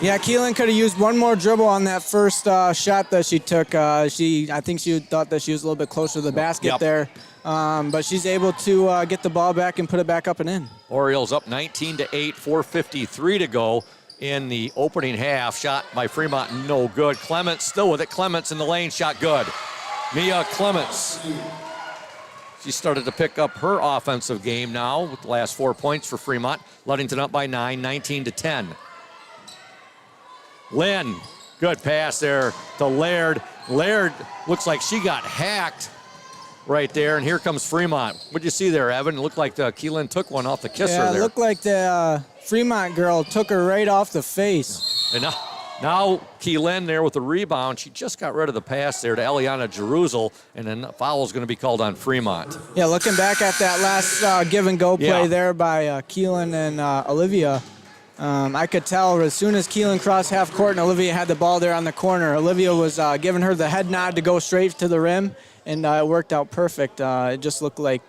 Yeah, Keelan could have used one more dribble on that first shot that she took. I think she thought that she was a little bit closer to the basket there. But she's able to get the ball back and put it back up and in. Orioles up 19-8, 4:53 to go in the opening half. Shot by Fremont, no good. Clements still with it. Clements in the lane, shot good. Mia Clements. She started to pick up her offensive game now with the last 4 points for Fremont. Ludington up by 9, 19-10. Lynn, good pass there to Laird. Laird looks like she got hacked right there, and here comes Fremont. What'd you see there, Evan? It looked like Keelan took one off the kisser there. Yeah, it looked like the Fremont girl took her right off the face. And Now Keelan there with the rebound. She just got rid of the pass there to Eliana Jeruzel, and then the foul is going to be called on Fremont. Yeah, looking back at that last give and go play there by Keelan and Olivia, I could tell as soon as Keelan crossed half court and Olivia had the ball there on the corner, Olivia was giving her the head nod to go straight to the rim, and it worked out perfect. It just looked like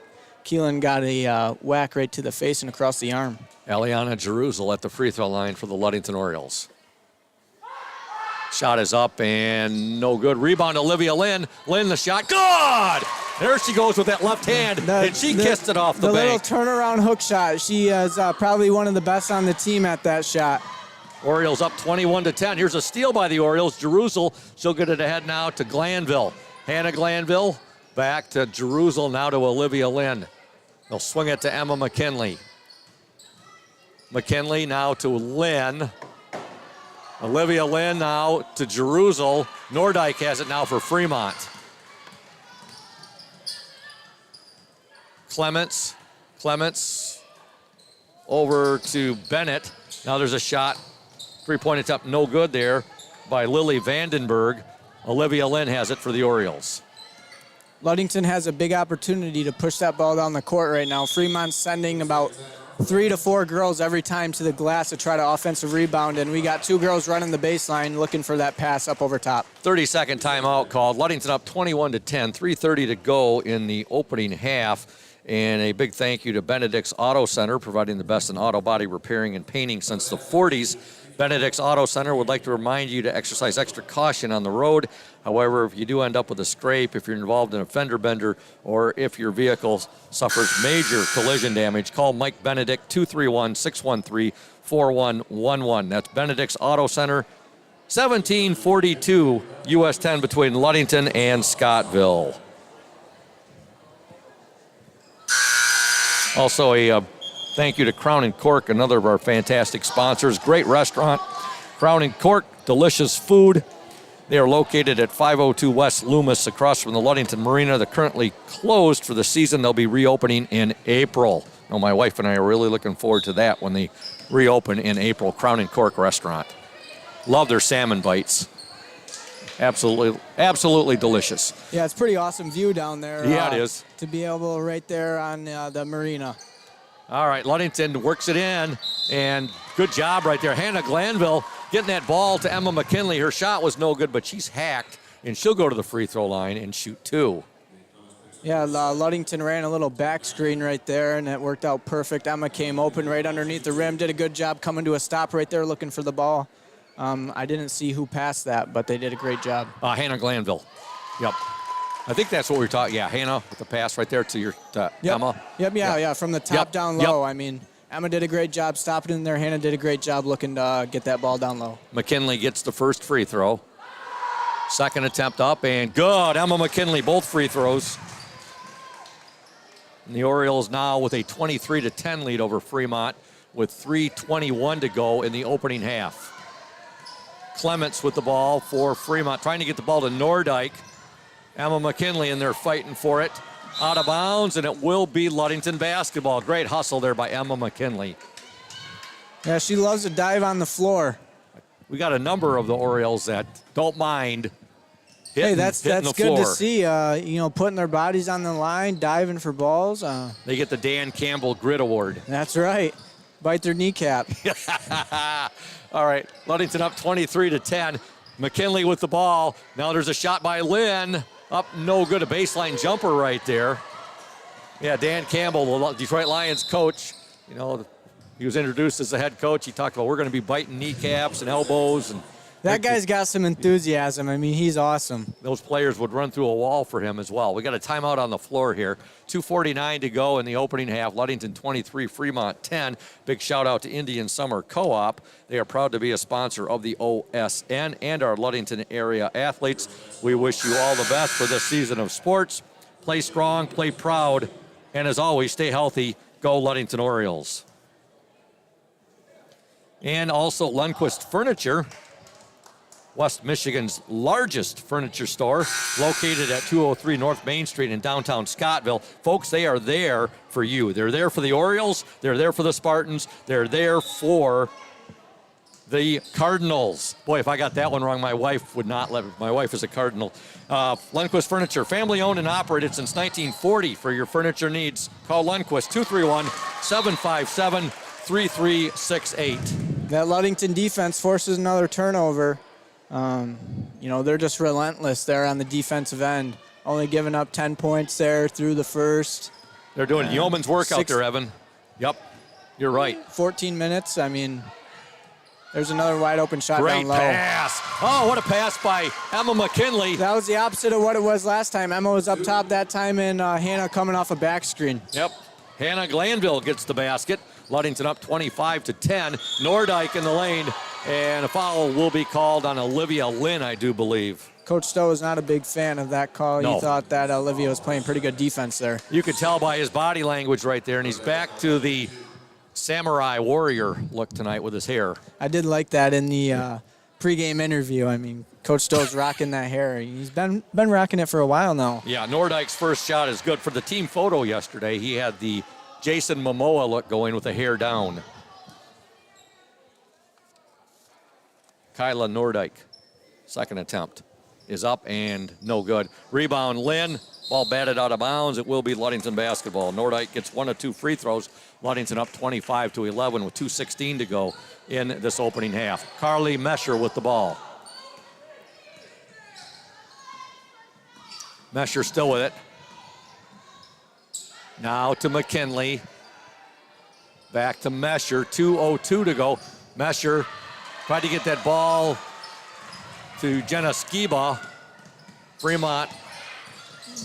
Keelan got a whack right to the face and across the arm. Eliana Jeruzel at the free throw line for the Ludington Orioles. Shot is up and no good. Rebound, Olivia Lynn. Lynn, the shot, good! There she goes with that left hand, and she kissed it off the bank. The little turnaround hook shot. She is probably one of the best on the team at that shot. Orioles up 21-10. Here's a steal by the Orioles. Jeruzel, she'll get it ahead now to Glanville. Hannah Glanville, back to Jeruzel, now to Olivia Lynn. They'll swing it to Emma McKinley. McKinley now to Lynn. Olivia Lynn now to Jeruzel. Nordyke has it now for Fremont. Clements over to Bennett. Now there's a shot. Three-point attempt, no good there by Lily Vandenberg. Olivia Lynn has it for the Orioles. Ludington has a big opportunity to push that ball down the court right now. Fremont's sending about 3 to 4 girls every time to the glass to try to offensive rebound, and we got 2 girls running the baseline looking for that pass up over top. 30-second timeout called. Ludington up 21-10, 3:30 to go in the opening half. And a big thank you to Benedict's Auto Center, providing the best in auto body repairing and painting since the 40s. Benedict's Auto Center would like to remind you to exercise extra caution on the road. However, if you do end up with a scrape, if you're involved in a fender bender, or if your vehicle suffers major collision damage, call Mike Benedict, 231-613-4111. That's Benedict's Auto Center, 1742 US 10 between Ludington and Scottville. Also a thank you to Crown and Cork, another of our fantastic sponsors. Great restaurant, Crown and Cork, delicious food. They are located at 502 West Loomis, across from the Ludington Marina. They're currently closed for the season. They'll be reopening in April. Oh, my wife and I are really looking forward to that when they reopen in April. Crown and Cork restaurant. Love their salmon bites. Absolutely delicious. Yeah, it's pretty awesome view down there. Yeah, it is. To be able right there on the marina. All right, Ludington works it in, and good job right there. Hannah Glanville getting that ball to Emma McKinley. Her shot was no good, but she's hacked, and she'll go to the free throw line and shoot 2. Yeah, Ludington ran a little back screen right there, and it worked out perfect. Emma came open right underneath the rim, did a good job coming to a stop right there looking for the ball. I didn't see who passed that, but they did a great job. Hannah Glanville. Yep. I think that's what we were talking. Yeah, Hannah with the pass right there to your Emma. Yep, from the top down low. I mean, Emma did a great job stopping in there. Hannah did a great job looking to get that ball down low. McKinley gets the first free throw. Second attempt up, and good. Emma McKinley, both free throws. And the Orioles now with a 23-10 lead over Fremont with 3:21 to go in the opening half. Clements with the ball for Fremont, trying to get the ball to Nordyke. Emma McKinley in there fighting for it. Out of bounds, and it will be Ludington basketball. Great hustle there by Emma McKinley. Yeah, she loves to dive on the floor. We got a number of the Orioles that don't mind hitting, that's the good floor. to see. Putting their bodies on the line, diving for balls. They get the Dan Campbell Grit Award. That's right. Bite their kneecap. All right, Ludington up 23-10. McKinley with the ball. Now there's a shot by Lynn. Up, no good. A baseline jumper right there. Yeah, Dan Campbell, the Detroit Lions coach. He was introduced as the head coach. He talked about we're going to be biting kneecaps and elbows. And that guy's got some enthusiasm. I mean, he's awesome. Those players would run through a wall for him as well. We got a timeout on the floor here. 2:49 to go in the opening half. Ludington 23, Fremont 10. Big shout out to Indian Summer Co-op. They are proud to be a sponsor of the OSN and our Ludington area athletes. We wish you all the best for this season of sports. Play strong, play proud, and as always, stay healthy. Go Ludington Orioles. And also Lundquist Furniture, West Michigan's largest furniture store, located at 203 North Main Street in downtown Scottville. Folks, they are there for you. They're there for the Orioles. They're there for the Spartans. They're there for the Cardinals. Boy, if I got that one wrong, my wife would not let me. My wife is a Cardinal. Lundquist Furniture, family owned and operated since 1940. For your furniture needs, call Lundquist 231-757-3368. That Ludington defense forces another turnover. They're just relentless there on the defensive end. Only giving up 10 points there through the first. They're doing yeoman's work out there, Evan. Yep, you're right. 14 minutes. I mean, there's another wide open shot down low. Great pass. Oh, what a pass by Emma McKinley. That was the opposite of what it was last time. Emma was up top that time, and Hannah coming off a back screen. Yep. Hannah Glanville gets the basket. Ludington up 25-10. Nordyke in the lane, and a foul will be called on Olivia Lynn, I do believe. Coach Stowe is not a big fan of that call. No. He thought that Olivia was playing pretty good defense there. You could tell by his body language right there, and he's back to the samurai warrior look tonight with his hair. I did like that in the pregame interview. I mean, Coach Stowe's rocking that hair. He's been rocking it for a while now. Yeah, Nordyke's first shot is good. For the team photo yesterday, he had the Jason Momoa look going with the hair down. Kyla Nordyke, second attempt, is up and no good. Rebound, Lynn. Ball batted out of bounds. It will be Ludington basketball. Nordyke gets 1 of 2 free throws. Ludington up 25-11 with 2:16 to go in this opening half. Carly Mesher with the ball. Mesher still with it. Now to McKinley. Back to Mesher. 2:02 to go. Mesher tried to get that ball to Jenna Skiba. Fremont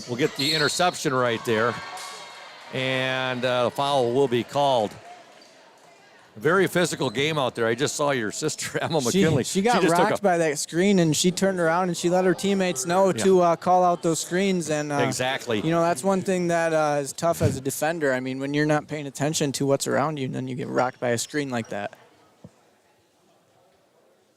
will get the interception right there. And the foul will be called. A very physical game out there. I just saw your sister, Emma McKinley. She got rocked by that screen, and she turned around and she let her teammates know to call out those screens. And exactly. That's one thing that is tough as a defender. I mean, when you're not paying attention to what's around you, and then you get rocked by a screen like that.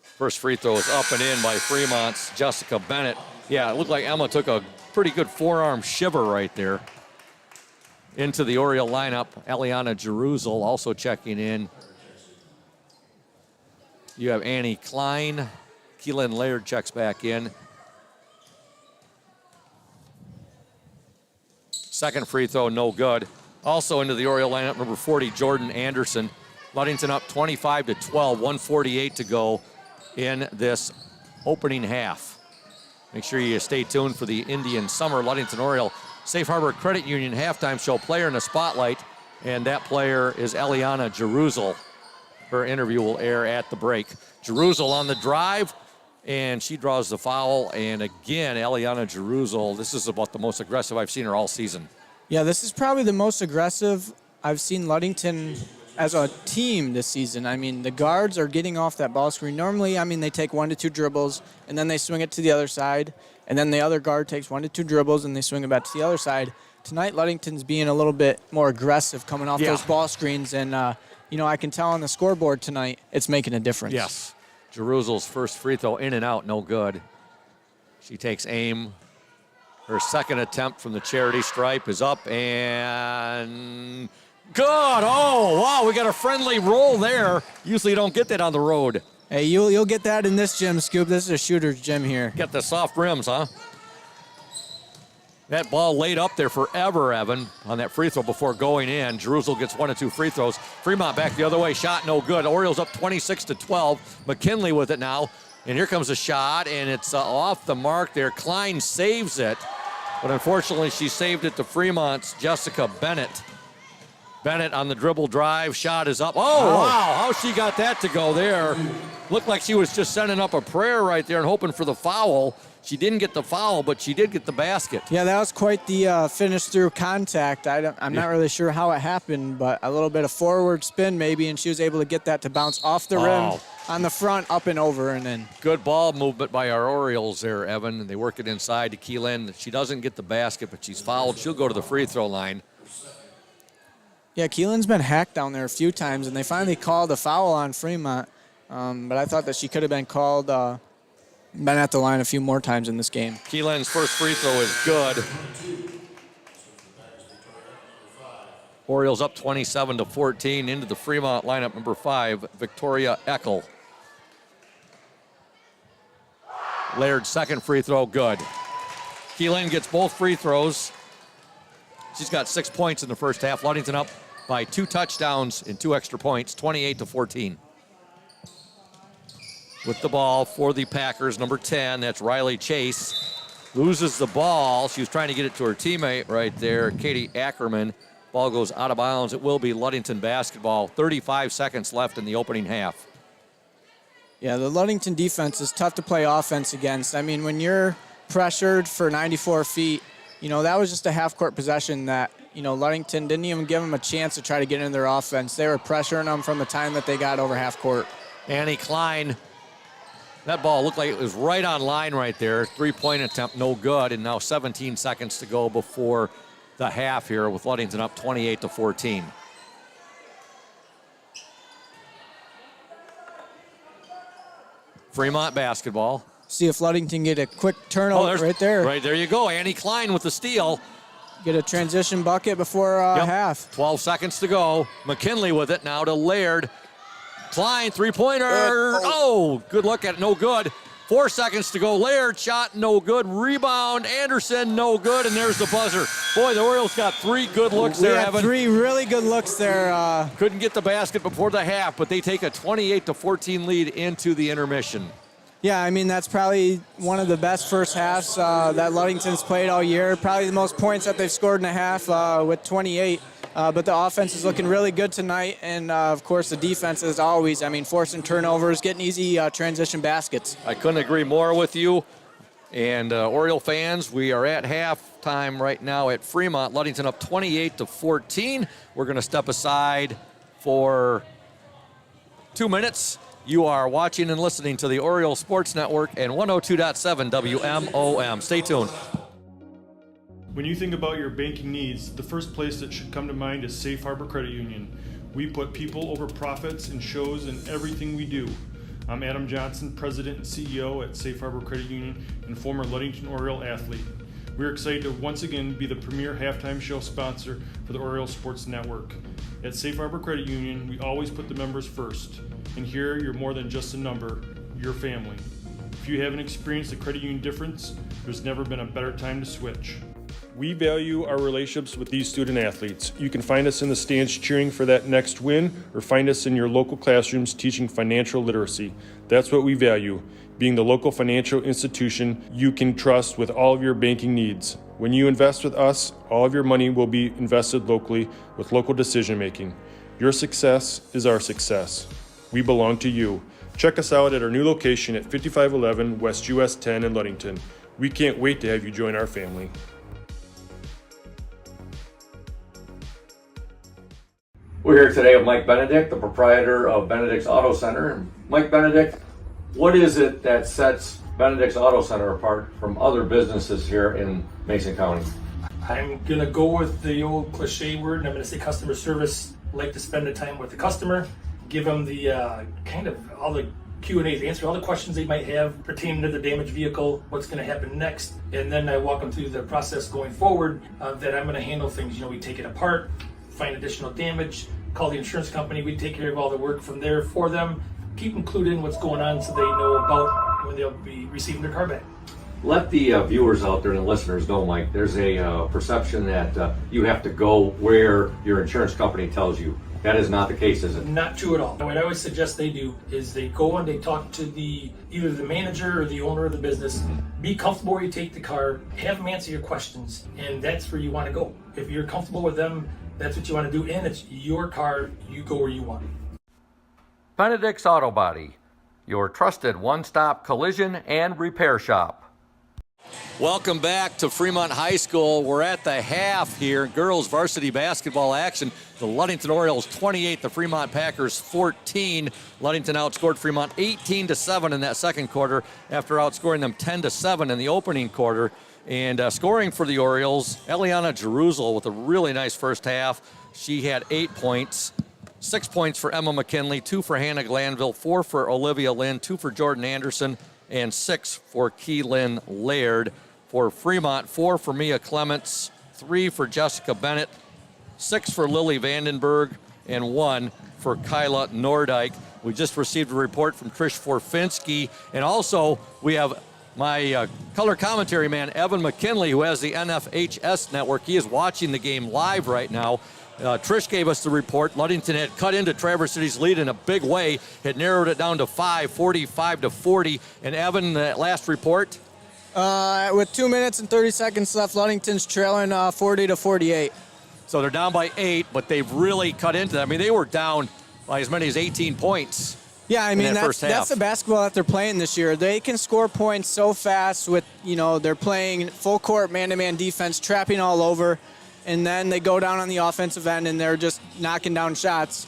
First free throw is up and in by Fremont's Jessica Bennett. Yeah, it looked like Emma took a pretty good forearm shiver right there. Into the Oriole lineup, Eliana Jeruzal also checking in. You have Annie Klein. Keelan Laird checks back in. Second free throw, no good. Also into the Oriole lineup, number 40, Jordan Anderson. Ludington up 25-12, 1:48 to go in this opening half. Make sure you stay tuned for the Indian Summer Ludington Oriole Safe Harbor Credit Union halftime show player in the spotlight, and that player is Eliana Jeruzal. Her interview will air at the break. Jeruzal on the drive, and she draws the foul. And again, Eliana Jeruzal, this is about the most aggressive I've seen her all season. Yeah, this is probably the most aggressive I've seen Ludington as a team this season. I mean, the guards are getting off that ball screen. Normally, they take 1 to 2 dribbles, and then they swing it to the other side. And then the other guard takes 1 to 2 dribbles, and they swing it back to the other side. Tonight, Ludington's being a little bit more aggressive coming off those ball screens. And, I can tell on the scoreboard tonight, it's making a difference. Yes. Jeruzal's first free throw in and out, no good. She takes aim. Her second attempt from the charity stripe is up and good. Oh, wow, we got a friendly roll there. Usually you don't get that on the road. Hey, you'll get that in this gym, Scoop. This is a shooter's gym here. Get the soft rims, huh? That ball laid up there forever, Evan, on that free throw before going in. Jeruzal gets 1 of 2 free throws. Fremont back the other way. Shot no good. Orioles up 26-12. McKinley with it now. And here comes a shot, and it's off the mark there. Klein saves it. But unfortunately, she saved it to Fremont's Jessica Bennett. Bennett on the dribble drive. Shot is up. Oh, wow. How she got that to go there. Looked like she was just sending up a prayer right there and hoping for the foul. She didn't get the foul, but she did get the basket. Yeah, that was quite the finish through contact. I'm not really sure how it happened, but a little bit of forward spin maybe, and she was able to get that to bounce off the rim on the front, up and over, and in. Good ball movement by our Orioles there, Evan. And they work it inside to Keelan. She doesn't get the basket, but she's fouled. She'll go to the free throw line. Yeah, Keelan's been hacked down there a few times, and they finally called a foul on Fremont. But I thought that she could have been called, been at the line a few more times in this game. Keelan's first free throw is good. Orioles up 27-14 into the Fremont lineup, number 5, Victoria Eckel. Laird's second free throw, good. Keelan gets both free throws. She's got 6 points in the first half. Ludington up by 2 touchdowns and 2 extra points, 28-14. With the ball for the Packers, number 10, that's Riley Chase. Loses the ball. She was trying to get it to her teammate right there, Katie Ackerman. Ball goes out of bounds. It will be Ludington basketball. 35 seconds left in the opening half. Yeah, the Ludington defense is tough to play offense against. I mean, when you're pressured for 94 feet, that was just a half-court possession that, Ludington didn't even give them a chance to try to get into their offense. They were pressuring them from the time that they got over half court. Annie Klein, that ball looked like it was right on line right there. 3-point attempt, no good, and now 17 seconds to go before the half here with Ludington up 28-14. Fremont basketball. See if Ludington get a quick turnover right there. Right there you go. Annie Klein with the steal. Get a transition bucket before half. 12 seconds to go. McKinley with it now to Laird. Klein, three-pointer. Good look at it, no good. 4 seconds to go. Laird shot, no good. Rebound, Anderson, no good. And there's the buzzer. Boy, the Orioles got 3 good looks there, Evan. 3 really good looks there. Couldn't get the basket before the half, but they take a 28-14 lead into the intermission. Yeah, I mean, that's probably one of the best first halves that Ludington's played all year. Probably the most points that they've scored in a half with 28. But the offense is looking really good tonight. And, of course, the defense, as always, forcing turnovers, getting easy transition baskets. I couldn't agree more with you. And, Oriole fans, we are at halftime right now at Fremont. Ludington up 28-14. We're going to step aside for 2 minutes. You are watching and listening to the Oriole Sports Network and 102.7 WMOM. Stay tuned. When you think about your banking needs, the first place that should come to mind is Safe Harbor Credit Union. We put people over profits and shows in everything we do. I'm Adam Johnson, President and CEO at Safe Harbor Credit Union and former Ludington Oriole athlete. We're excited to once again be the premier halftime show sponsor for the Oriole Sports Network. At Safe Harbor Credit Union, we always put the members first. And here, you're more than just a number, you're family. If you haven't experienced the credit union difference, there's never been a better time to switch. We value our relationships with these student athletes. You can find us in the stands cheering for that next win, or find us in your local classrooms teaching financial literacy. That's what we value, being the local financial institution you can trust with all of your banking needs. When you invest with us, all of your money will be invested locally with local decision making. Your success is our success. We belong to you. Check us out at our new location at 5511 West US 10 in Ludington. We can't wait to have you join our family. We're here today with Mike Benedict, the proprietor of Benedict's Auto Center. Mike Benedict, what is it that sets Benedict's Auto Center apart from other businesses here in Mason County? I'm going to go with the old cliche word, and I'm going to say customer service. Like to spend the time with the customer, give them the kind of all the Q&As, answer all the questions they might have pertaining to the damaged vehicle, what's going to happen next, and then I walk them through the process going forward that I'm going to handle things. We take it apart, find additional damage, call the insurance company, we take care of all the work from there for them, keep them clued in what's going on so they know about when they'll be receiving their car back. Let the viewers out there and the listeners know, Mike, there's a perception that you have to go where your insurance company tells you. That is not the case, is it? Not true at all. What I always suggest they do is they go and they talk to either the manager or the owner of the business. Be comfortable where you take the car, have them answer your questions, and that's where you want to go. If you're comfortable with them, that's what you want to do, and it's your car, you go where you want. Benedict's Auto Body, your trusted one-stop collision and repair shop. Welcome back to Fremont High School. We're at the half here. Girls varsity basketball action. The Ludington Orioles 28, the Fremont Packers 14. Ludington outscored Fremont 18-7 in that second quarter after outscoring them 10-7 in the opening quarter. And scoring for the Orioles, Eliana Jerusalem with a really nice first half. She had 8 points. 6 points for Emma McKinley, 2 for Hannah Glanville, 4 for Olivia Lynn, 2 for Jordan Anderson, and 6 for Keelan Laird. For Fremont, 4 for Mia Clements, 3 for Jessica Bennett, 6 for Lily Vandenberg, and 1 for Kyla Nordyke. We just received a report from Trish Forfinski, and also we have My color commentary man, Evan McKinley, who has the NFHS network, he is watching the game live right now. Trish gave us the report. Ludington had cut into Traverse City's lead in a big way, had narrowed it down to 5, 45-40. And Evan, that last report? With 2 minutes and 30 seconds left, Ludington's trailing 40-48. So they're down by 8, but they've really cut into them. I mean, they were down by as many as 18 points. Yeah, I mean, that's the basketball that they're playing this year. They can score points so fast with, they're playing full court man-to-man defense, trapping all over, and then they go down on the offensive end and they're just knocking down shots.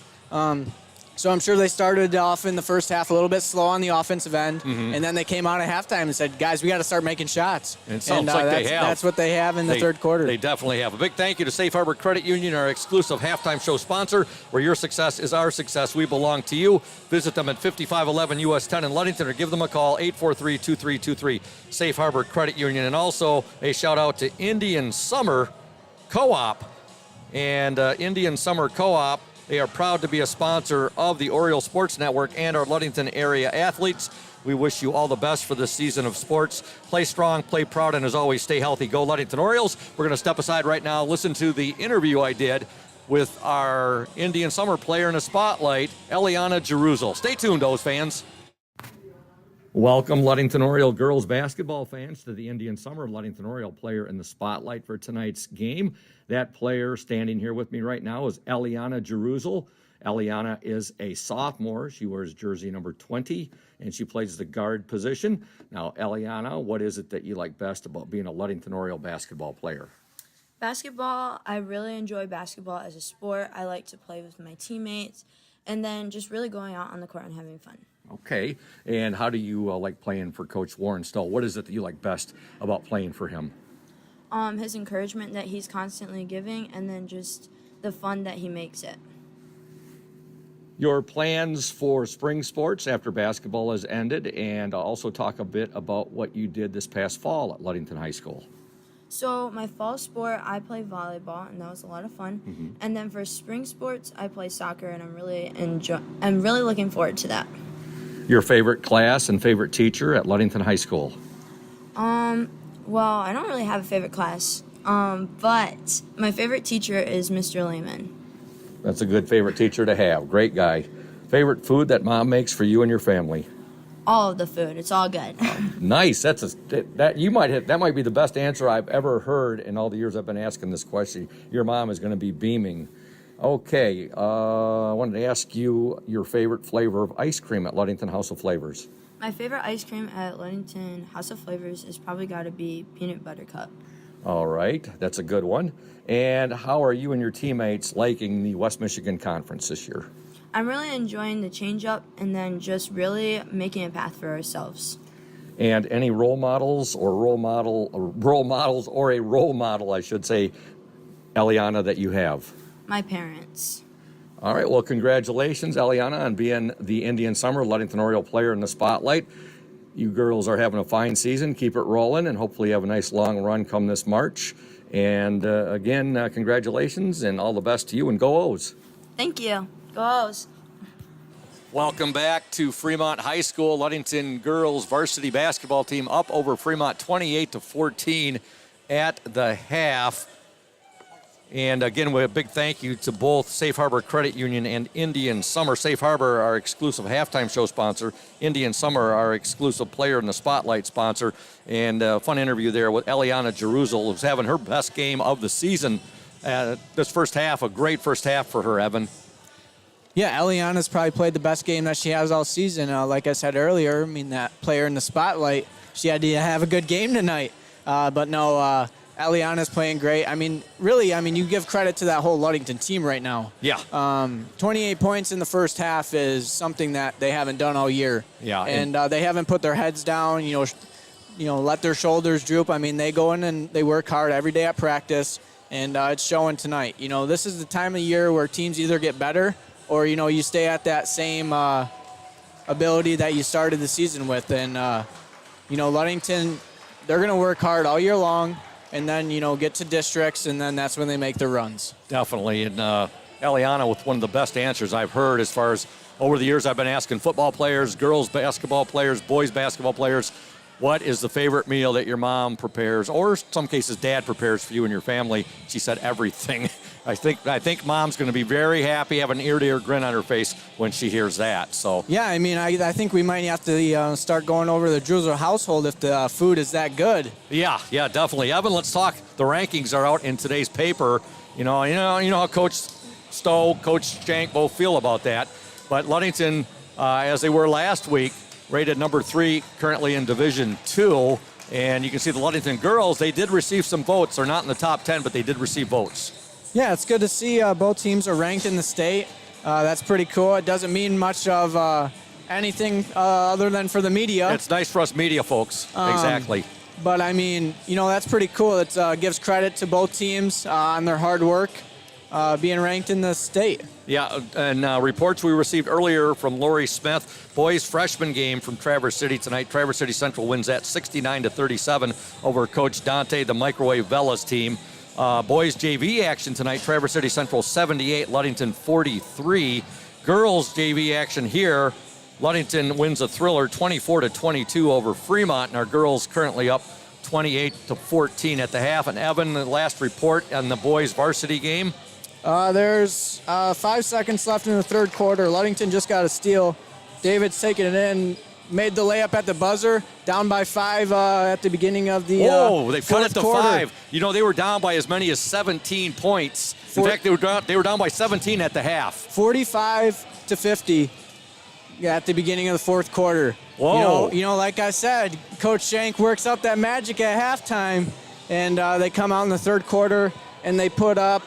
So I'm sure they started off in the first half a little bit slow on the offensive end, and then they came out at halftime and said, guys, we got to start making shots. And it sounds like they have. That's what they have in the third quarter. They definitely have. A big thank you to Safe Harbor Credit Union, our exclusive halftime show sponsor, where your success is our success. We belong to you. Visit them at 5511 US 10 in Ludington or give them a call, 843-2323, Safe Harbor Credit Union. And also a shout out to Indian Summer Co-op. And Indian Summer Co-op, they are proud to be a sponsor of the Oriole Sports Network and our Ludington area athletes. We wish you all the best for this season of sports. Play strong, play proud, and as always, stay healthy. Go Ludington Orioles. We're going to step aside right now, listen to the interview I did with our Indian Summer player in the spotlight, Eliana Jeruzal. Stay tuned, those fans. Welcome, Ludington Oriole girls basketball fans, to the Indian Summer Ludington Oriole player in the spotlight for tonight's game. That player standing here with me right now is Eliana Jeruzal. Eliana is a sophomore. She wears jersey number 20, and she plays the guard position. Now, Eliana, what is it that you like best about being a Ludington Oriole basketball player? Basketball, I really enjoy basketball as a sport. I like to play with my teammates, and then just really going out on the court and having fun. Okay, and how do you like playing for Coach Warren Stoll? What is it that you like best about playing for him? His encouragement that he's constantly giving, and then just the fun that he makes it. Your plans for spring sports after basketball has ended, and also talk a bit about what you did this past fall at Ludington High School. So my fall sport, I play volleyball, and that was a lot of fun. Mm-hmm. And then for spring sports, I play soccer, and I'm really looking forward to that. Your favorite class and favorite teacher at Ludington High School? Well, I don't really have a favorite class, but my favorite teacher is Mr. Lehman. That's a good favorite teacher to have. Great guy. Favorite food that Mom makes for you and your family? All of the food. It's all good. Nice. That might be the best answer I've ever heard in all the years I've been asking this question. Your mom is going to be beaming. Okay, I wanted to ask you your favorite flavor of ice cream at Ludington House of Flavors. My favorite ice cream at Ludington House of Flavors is probably got to be peanut butter cup. All right, that's a good one. And how are you and your teammates liking the West Michigan Conference this year? I'm really enjoying the change-up and then just really making a path for ourselves. And any role models, I should say, Eliana, that you have? My parents. All right, well, congratulations, Eliana, on being the Indian Summer Ludington Oriole player in the spotlight. You girls are having a fine season. Keep it rolling, and hopefully you have a nice long run come this March. And again, congratulations, and all the best to you, and go O's. Thank you. Go O's. Welcome back to Fremont High School. Ludington girls varsity basketball team up over Fremont 28-14 at the half. And again, a big thank you to both Safe Harbor Credit Union and Indian Summer. Safe Harbor, our exclusive halftime show sponsor. Indian Summer, our exclusive player in the spotlight sponsor. And a fun interview there with Eliana Jeruzal, who's having her best game of the season. This first half, a great first half for her, Evan. Yeah, Eliana's probably played the best game that she has all season. Like I said earlier, that player in the spotlight, she had to have a good game tonight. But no, Eliana's playing great. You give credit to that whole Ludington team right now. Yeah. 28 points in the first half is something that they haven't done all year. Yeah. And they haven't put their heads down, let their shoulders droop. They go in and they work hard every day at practice, and it's showing tonight. This is the time of year where teams either get better or, you stay at that same ability that you started the season with. And, Ludington, they're going to work hard all year long, and then, get to districts, and then that's when they make their runs. Definitely. And Eliana with one of the best answers I've heard as far as over the years I've been asking football players, girls basketball players, boys basketball players. what is the favorite meal that your mom prepares, or in some cases dad prepares for you and your family? She said everything. I think mom's going to be very happy, have an ear-to-ear grin on her face when she hears that. So Yeah, I mean, I think we might have to start going over the Drusel household if the food is that good. yeah, definitely. Evan, let's talk. The rankings are out in today's paper. You know how Coach Stowe, Coach Shank both feel about that. But Ludington, as they were last week, rated number 3 currently in Division 2. And you can see the Ludington girls, they did receive some votes. They're not in the top 10, but they did receive votes. Yeah, it's good to see both teams are ranked in the state. That's pretty cool. It doesn't mean much of anything other than for the media. It's nice for us media folks. Exactly. But, I mean, that's pretty cool. It gives credit to both teams on their hard work being ranked in the state. Yeah, and reports we received earlier from Lori Smith, boys freshman game from Traverse City tonight. Traverse City Central wins that 69-37 over Coach Dante, the Microwave Velas team. Boys JV action tonight, Traverse City Central 78, Ludington 43. Girls JV action here, Ludington wins a thriller 24-22 over Fremont, and our girls currently up 28-14 at the half. And Evan, the last report on the boys varsity game. There's 5 seconds left in the third quarter. Ludington just got a steal. David's taking it in, made the layup at the buzzer, down by 5 at the beginning of the they've cut it to quarter. 5. They were down by as many as 17 points. In fact, they were down by 17 at the half. 45-50 at the beginning of the fourth quarter. Whoa. Like I said, Coach Shank works up that magic at halftime, and they come out in the third quarter, and they put up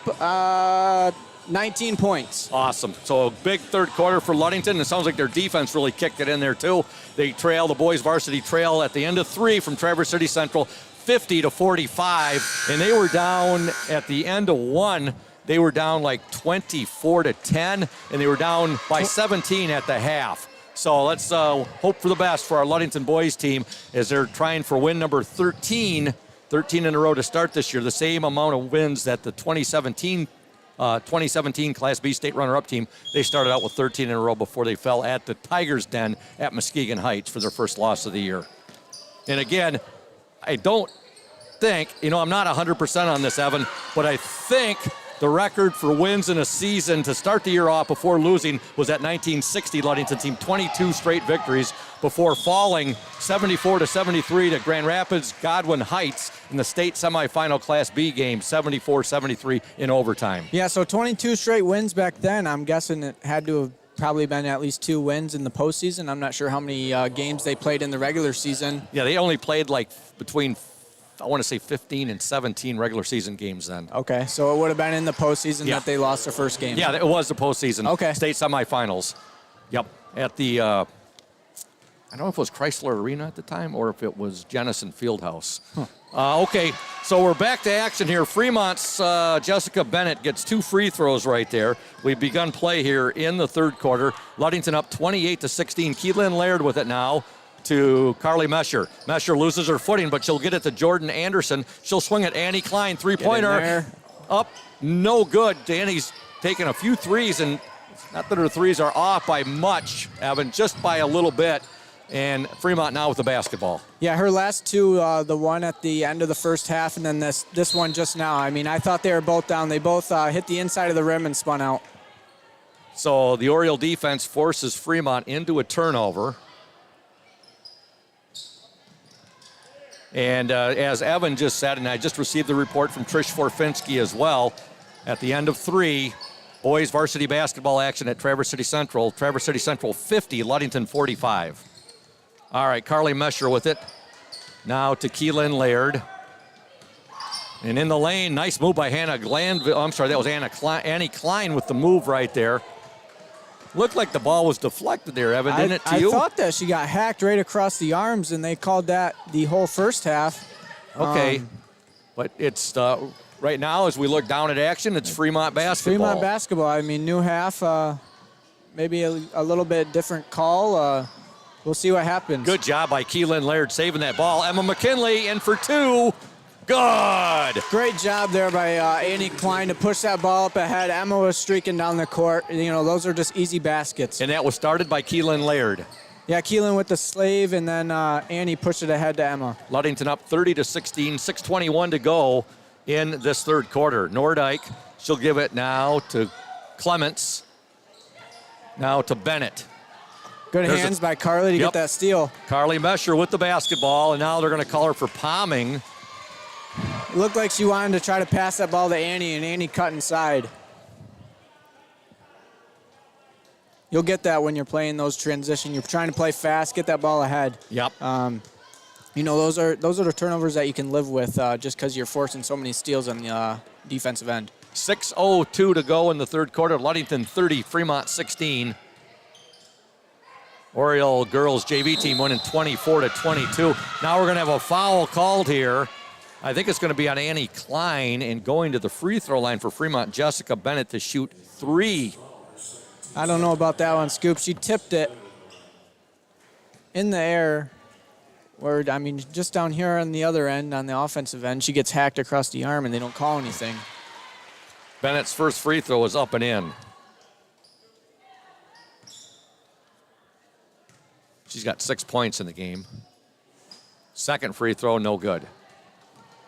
19 points. Awesome. So a big third quarter for Ludington. It sounds like their defense really kicked it in there too. They trail, the boys varsity trail at the end of 3 from Traverse City Central, 50-45. And they were down at the end of 1. They were down like 24-10, and they were down by 17 at the half. So let's hope for the best for our Ludington boys team as they're trying for win number 13 in a row to start this year, the same amount of wins that the 2017 Class B state runner-up team. They started out with 13 in a row before they fell at the Tigers' Den at Muskegon Heights for their first loss of the year. And again, I don't think, I'm not 100% on this, Evan, but I think the record for wins in a season to start the year off before losing was that 1960 Ludington team, 22 straight victories before falling 74-73 to Grand Rapids Godwin Heights in the state semifinal Class B game, 74-73 in overtime. Yeah, so 22 straight wins back then. I'm guessing it had to have probably been at least 2 wins in the postseason. I'm not sure how many games they played in the regular season. Yeah, they only played like between, I want to say 15 and 17 regular season games then. Okay, so it would have been in the postseason that they lost their first game. Yeah, it was the postseason. Okay. State semifinals. Yep. At the, I don't know if it was Chrysler Arena at the time or if it was Jennison Fieldhouse. Okay, so we're back to action here. Fremont's Jessica Bennett gets 2 free throws right there. We've begun play here in the third quarter. Ludington up 28-16. Keelan Laird with it now to Carly Mesher. Mesher loses her footing, but she'll get it to Jordan Anderson. She'll swing at Annie Klein, three-pointer. Up, no good. Danny's taken a few threes, and not that her threes are off by much, Evan, just by a little bit. And Fremont now with the basketball. Yeah, her last 2, the one at the end of the first half and then this one just now. I mean, I thought they were both down. They both hit the inside of the rim and spun out. So the Oriole defense forces Fremont into a turnover. And as Evan just said, and I just received the report from Trish Forfinski as well, at the end of 3, boys varsity basketball action at Traverse City Central. Traverse City Central 50, Ludington 45. All right, Carly Mesher with it. Now to Keelan Laird. And in the lane, nice move by Hannah Glanville. I'm sorry, that was Annie Klein with the move right there. Looked like the ball was deflected there, Evan, didn't it to you? I thought that she got hacked right across the arms, and they called that the whole first half. Okay, but it's right now as we look down at action, it's Fremont basketball. Fremont basketball. I mean, new half, maybe a little bit different call. We'll see what happens. Good job by Keelan Laird saving that ball. Emma McKinley in for 2. Good. Great job there by Annie Klein to push that ball up ahead. Emma was streaking down the court. Those are just easy baskets. And that was started by Keelan Laird. Yeah, Keelan with the slave, and then Annie pushed it ahead to Emma. Ludington up 30-16, 6:21 to go in this third quarter. Nordyke, she'll give it now to Clements, now to Bennett. Good hands by Carly to get that steal. Carly Mesher with the basketball, and now they're going to call her for palming. It looked like she wanted to try to pass that ball to Annie, and Annie cut inside. You'll get that when you're playing those transition. You're trying to play fast, get that ball ahead. Yep. You know, those are the turnovers that you can live with just because you're forcing so many steals on the defensive end. 6:02 to go in the third quarter. Ludington 30, Fremont 16. Oriole girls JV team winning 24-22. Now we're going to have a foul called here. I think it's going to be on Annie Klein, and going to the free throw line for Fremont, Jessica Bennett to shoot 3. I don't know about that one, Scoop. She tipped it in the air. Where, I mean, just down here on the other end, on the offensive end, she gets hacked across the arm, and they don't call anything. Bennett's first free throw is up and in. She's got 6 points in the game. Second free throw, no good.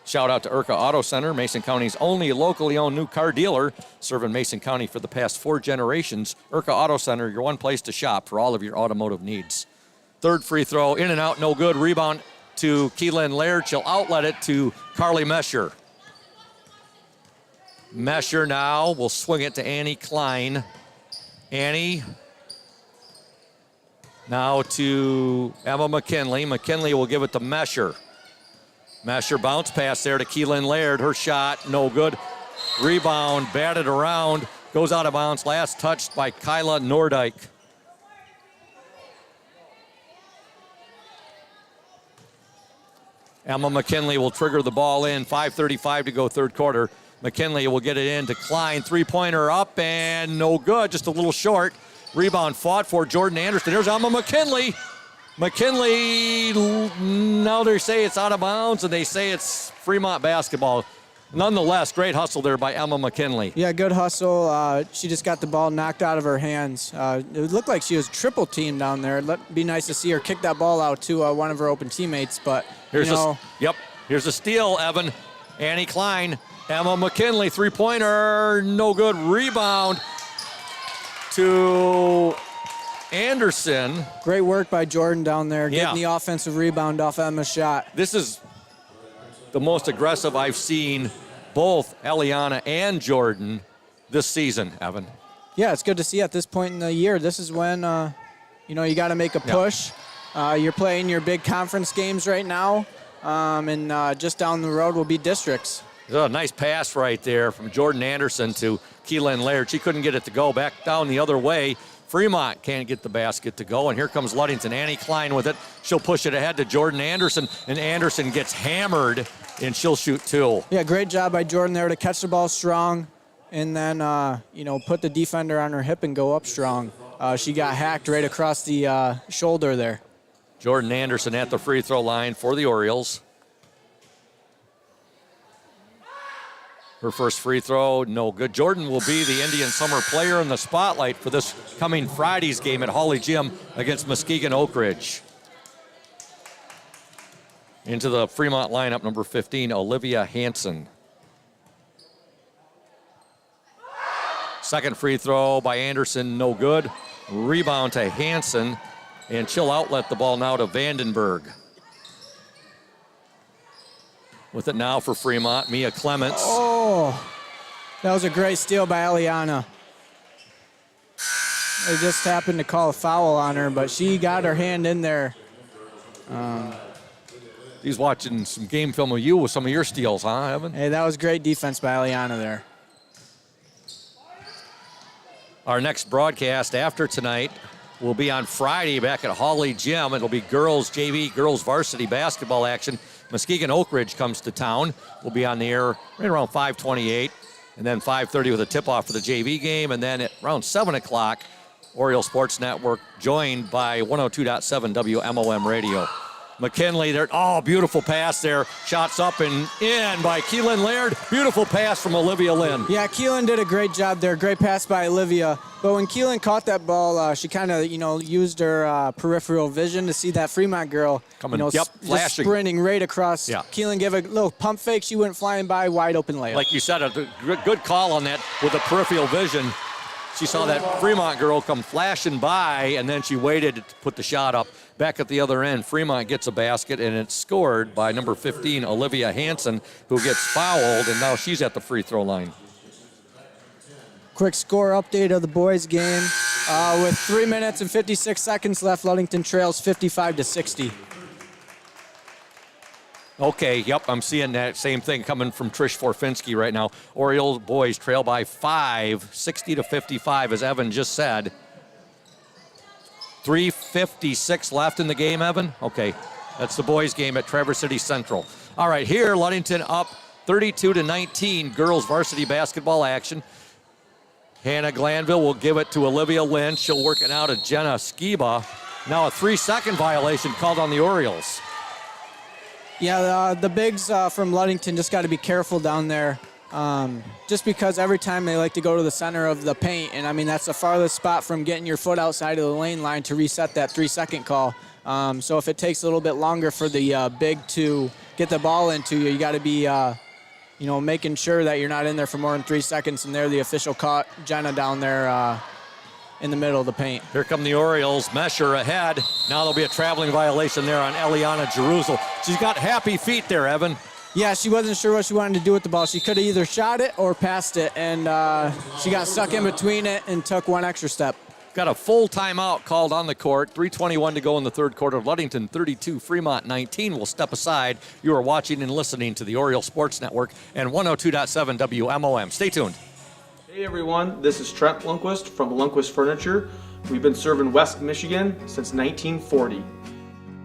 Shout out to Urca Auto Center, Mason County's only locally owned new car dealer, serving Mason County for the past 4 generations. Urca Auto Center, your one place to shop for all of your automotive needs. Third free throw, in and out, no good. Rebound to Keelan Laird. She'll outlet it to Carly Mesher. Mesher now will swing it to Annie Klein. Annie now to Emma McKinley. McKinley will give it to Mesher. Mesher bounce pass there to Keelan Laird. Her shot, no good. Rebound, batted around, goes out of bounds. Last touched by Kyla Nordyke. Emma McKinley will trigger the ball in. 5:35 to go third quarter. McKinley will get it in to Klein. Three-pointer up and no good, just a little short. Rebound fought for Jordan Anderson. Here's Emma McKinley. McKinley, now they say it's out of bounds, and they say it's Fremont basketball. Nonetheless, great hustle there by Emma McKinley. Yeah, good hustle. She just got the ball knocked out of her hands. It looked like she was triple teamed down there. It'd be nice to see her kick that ball out to one of her open teammates, but here's a steal, Evan. Annie Klein, Emma McKinley, three-pointer, no good. Rebound to Anderson. Great work by Jordan down there, getting the offensive rebound off Emma's shot. This is the most aggressive I've seen both Eliana and Jordan this season, Evan. Yeah, it's good to see at this point in the year. This is when, you got to make a push. You're playing your big conference games right now, and just down the road will be districts. A nice pass right there from Jordan Anderson to Keelan Laird. She couldn't get it to go. Back down the other way. Fremont can't get the basket to go, and here comes Ludington. Annie Klein with it. She'll push it ahead to Jordan Anderson, and Anderson gets hammered, and she'll shoot 2. Yeah, great job by Jordan there to catch the ball strong and then, put the defender on her hip and go up strong. She got hacked right across the shoulder there. Jordan Anderson at the free throw line for the Orioles. Her first free throw, no good. Jordan will be the Indian Summer Player in the spotlight for this coming Friday's game at Hawley Gym against Muskegon Oak Ridge. Into the Fremont lineup, number 15, Olivia Hansen. Second free throw by Anderson, no good. Rebound to Hansen, and she'll outlet the ball now to Vandenberg. With it now for Fremont, Mia Clements. Oh, that was a great steal by Eliana. They just happened to call a foul on her, but she got her hand in there. He's watching some game film of you with some of your steals, huh, Evan? Hey, that was great defense by Eliana there. Our next broadcast after tonight will be on Friday back at Hawley Gym. It'll be girls JV, girls varsity basketball action. Muskegon Oak Ridge comes to town. We'll be on the air right around 5:28, and then 5:30 with a tip-off for the JV game, and then at around 7 o'clock, Oriole Sports Network, joined by 102.7 WMOM Radio. McKinley there. Oh, beautiful pass there. Shots up and in by Keelan Laird. Beautiful pass from Olivia Lynn. Yeah, Keelan did a great job there. Great pass by Olivia. But when Keelan caught that ball, she kind of, used her peripheral vision to see that Fremont girl, Coming, just flashing. sprinting right across. Yeah. Keelan gave a little pump fake. She went flying by, wide open layup. Like you said, a good call on that with the peripheral vision. She saw that Fremont girl come flashing by, and then she waited to put the shot up. Back at the other end, Fremont gets a basket, and it's scored by number 15, Olivia Hansen, who gets fouled, and now she's at the free throw line. Quick score update of the boys' game. With 3 minutes and 56 seconds left, Ludington trails 55-60. Okay, yep, I'm seeing that same thing coming from Trish Forfinski right now. Orioles boys trail by 5, 60-55, as Evan just said. 3:56 left in the game, Evan? Okay, that's the boys' game at Traverse City Central. All right, here, Ludington up 32-19, girls varsity basketball action. Hannah Glanville will give it to Olivia Lynn. She'll work it out to Jenna Skiba. Now a 3-second violation called on the Orioles. Yeah, the bigs from Ludington just got to be careful down there. Just because every time they like to go to the center of the paint, and I mean that's the farthest spot from getting your foot outside of the lane line to reset that 3-second call. So if it takes a little bit longer for the big to get the ball into you, you got to be, making sure that you're not in there for more than 3 seconds. And there, the official caught Jenna down there in the middle of the paint. Here come the Orioles. Mesher ahead. Now there'll be a traveling violation there on Eliana Jerusalem. She's got happy feet there, Evan. Yeah, she wasn't sure what she wanted to do with the ball. She could have either shot it or passed it, and she got stuck in between it and took one extra step. Got a full timeout called on the court. 3:21 to go in the third quarter. Ludington 32, Fremont 19. We'll step aside. You are watching and listening to the Oriole Sports Network and 102.7 WMOM. Stay tuned. Hey everyone, this is Trent Lundquist from Lundquist Furniture. We've been serving West Michigan since 1940.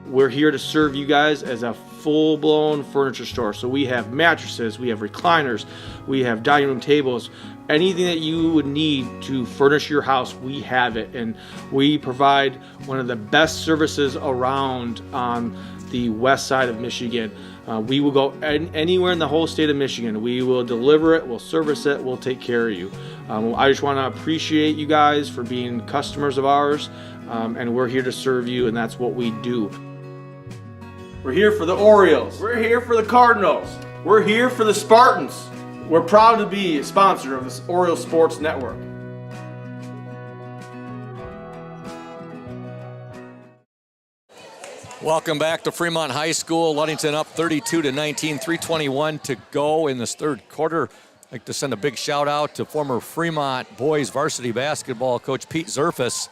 We're here to serve you guys as a full-blown furniture store. So we have mattresses, we have recliners, we have dining room tables, anything that you would need to furnish your house, we have it. And we provide one of the best services around on the west side of Michigan. We will go anywhere in the whole state of Michigan. We will deliver it, we'll service it, we'll take care of you. I just want to appreciate you guys for being customers of ours, and we're here to serve you, and that's what we do. We're here for the Orioles. We're here for the Cardinals. We're here for the Spartans. We're proud to be a sponsor of this Oriole Sports Network. Welcome back to Fremont High School. Ludington up 32-19, 3:21 to go in this third quarter. I'd like to send a big shout out to former Fremont boys varsity basketball coach Pete Zerfus.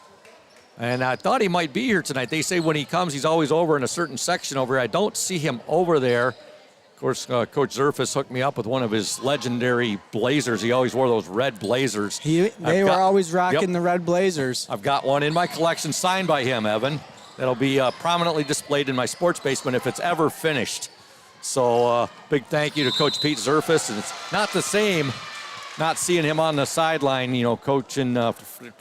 And I thought he might be here tonight. They say when he comes, he's always over in a certain section over here. I don't see him over there. Of course, Coach Zerfus hooked me up with one of his legendary blazers. He always wore those red blazers. They were always rocking the red blazers. I've got one in my collection signed by him, Evan. That'll be prominently displayed in my sports basement if it's ever finished. So big thank you to Coach Pete Zerfus. And it's not the same not seeing him on the sideline, coaching the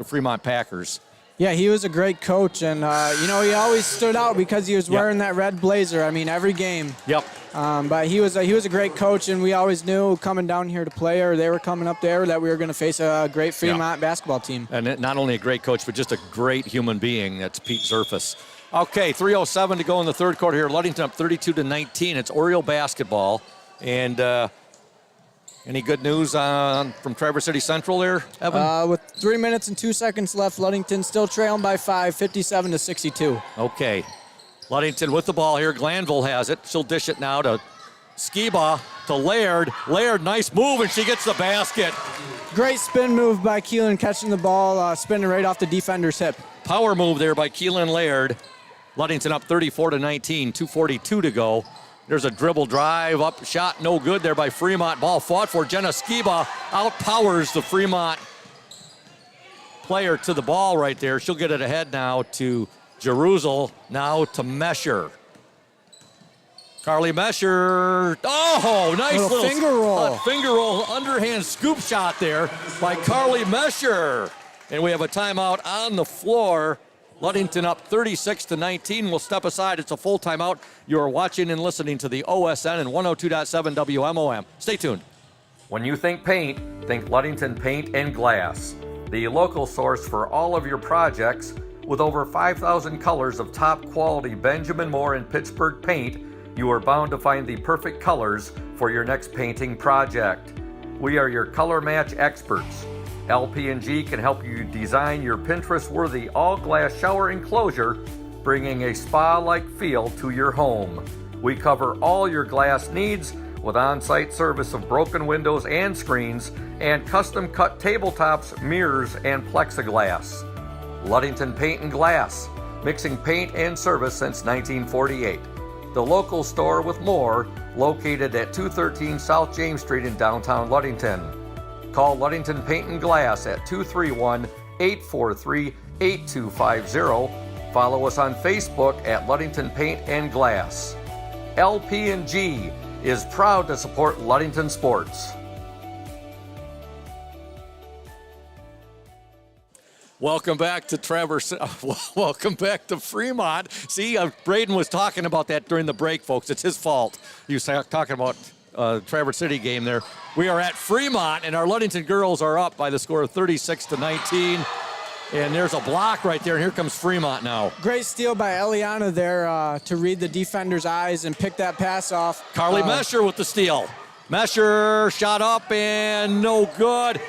Fremont Packers. Yeah, he was a great coach, and, he always stood out because he was wearing that red blazer, every game. Yep. But he was a great coach, and we always knew coming down here to play, or they were coming up there, that we were going to face a great Fremont basketball team. And not only a great coach, but just a great human being. That's Pete Zerfus. Okay, 3:07 to go in the third quarter here. Ludington up 32-19. It's Oriole basketball. And any good news from Traverse City Central there, Evan? With 3 minutes and 2 seconds left, Ludington still trailing by 5, 57-62. Okay. Ludington with the ball here. Glanville has it. She'll dish it now to Skiba, to Laird. Laird, nice move, and she gets the basket. Great spin move by Keelan, catching the ball, spinning right off the defender's hip. Power move there by Keelan Laird. Ludington up 34-19, 2:42 to go. There's a dribble drive, up shot, no good there by Fremont. Ball fought for. Jenna Skiba outpowers the Fremont player to the ball right there. She'll get it ahead now to Jerusalem, now to Mesher. Carly Mesher, oh, nice little finger roll. Finger roll, underhand scoop shot there by Carly Mesher. And we have a timeout on the floor Ludington up 36-19. We'll step aside. It's a full timeout. You're watching and listening to the OSN and 102.7 WMOM. Stay tuned. When you think paint, think Ludington Paint and Glass, the local source for all of your projects. With over 5,000 colors of top quality Benjamin Moore and Pittsburgh paint, you are bound to find the perfect colors for your next painting project. We are your color match experts. LP&G can help you design your Pinterest-worthy all-glass shower enclosure, bringing a spa-like feel to your home. We cover all your glass needs with on-site service of broken windows and screens and custom-cut tabletops, mirrors, and plexiglass. Ludington Paint and Glass, mixing paint and service since 1948. The local store with more, located at 213 South James Street in downtown Ludington. Call Ludington Paint and Glass at 231-843-8250. Follow us on Facebook at Ludington Paint and Glass. LP&G is proud to support Ludington sports. Welcome back to welcome back to Fremont. See, Braden was talking about that during the break, folks. It's his fault. He was talking about Traverse City game there. We are at Fremont, and our Ludington girls are up by the score of 36-19. And there's a block right there, and here comes Fremont now. Great steal by Eliana there to read the defender's eyes and pick that pass off. Carly Mesher with the steal. Mesher shot up and no good.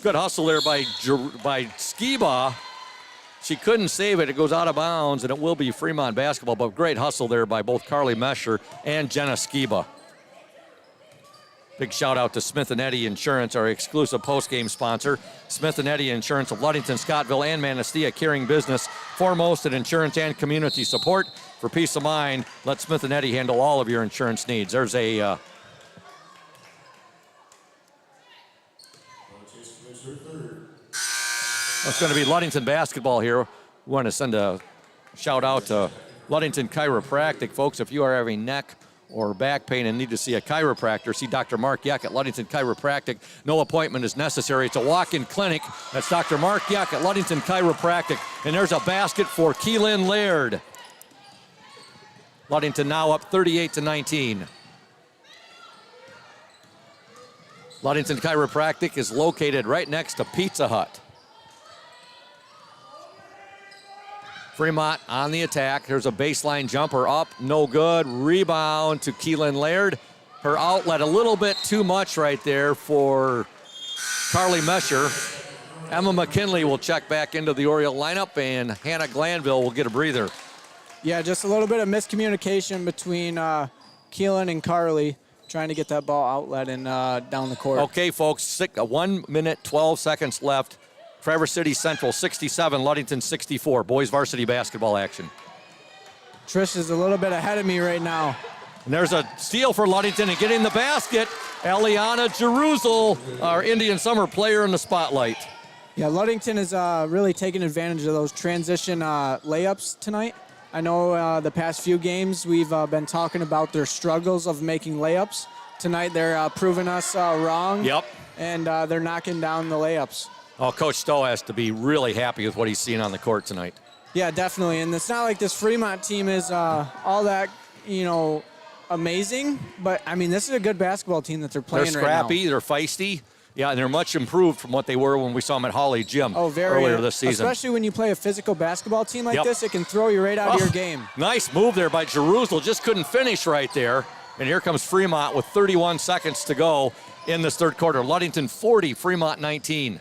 Good hustle there by Skiba. She couldn't save it. It goes out of bounds, and it will be Fremont basketball, but great hustle there by both Carly Mesher and Jenna Skiba. Big shout out to Smith & Eddy Insurance, our exclusive post-game sponsor. Smith & Eddy Insurance of Ludington, Scottville, and Manistee, caring business foremost in insurance and community support. For peace of mind, let Smith & Eddy handle all of your insurance needs. There's a it's going to be Ludington basketball here. We want to send a shout out to Ludington Chiropractic. Folks, if you are having neck or back pain and need to see a chiropractor, see Dr. Mark Yuck at Ludington Chiropractic. No appointment is necessary. It's a walk-in clinic. That's Dr. Mark Yuck at Ludington Chiropractic. And there's a basket for Keelan Laird. Ludington now up 38-19. Ludington Chiropractic is located right next to Pizza Hut. Fremont on the attack. There's a baseline jumper up, no good. Rebound to Keelan Laird. Her outlet a little bit too much right there for Carly Mesher. Emma McKinley will check back into the Oriole lineup, and Hannah Glanville will get a breather. Yeah, just a little bit of miscommunication between Keelan and Carly, trying to get that ball outlet and down the court. Okay, folks, 1 minute, 12 seconds left. Traverse City Central 67, Ludington 64. Boys varsity basketball action. Trish is a little bit ahead of me right now. And there's a steal for Ludington and getting the basket. Eliana Jeruzel, our Indian Summer player in the spotlight. Yeah, Ludington is really taking advantage of those transition layups tonight. I know the past few games we've been talking about their struggles of making layups. Tonight they're proving us wrong. Yep. And they're knocking down the layups. Oh, Coach Stowe has to be really happy with what he's seeing on the court tonight. Yeah, definitely. And it's not like this Fremont team is all that, amazing. But, I mean, this is a good basketball team that they're playing right now. They're scrappy. They're feisty. Yeah, and they're much improved from what they were when we saw them at Holly Gym earlier this season. Especially when you play a physical basketball team like this, it can throw you right out of your game. Nice move there by Jerusalem. Just couldn't finish right there. And here comes Fremont with 31 seconds to go in this third quarter. Ludington 40, Fremont 19.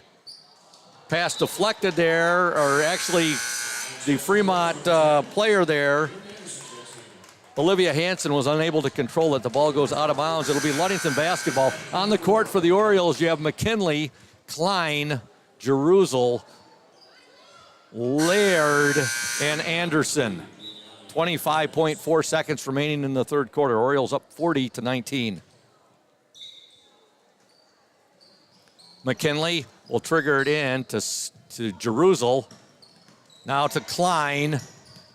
Pass deflected there, or actually the Fremont player there, Olivia Hansen, was unable to control it. The ball goes out of bounds. It'll be Ludington basketball. On the court for the Orioles, you have McKinley, Klein, Jeruzel, Laird, and Anderson. 25.4 seconds remaining in the third quarter. Orioles up 40-19. McKinley will trigger it in to Jeruzel. Now to Klein.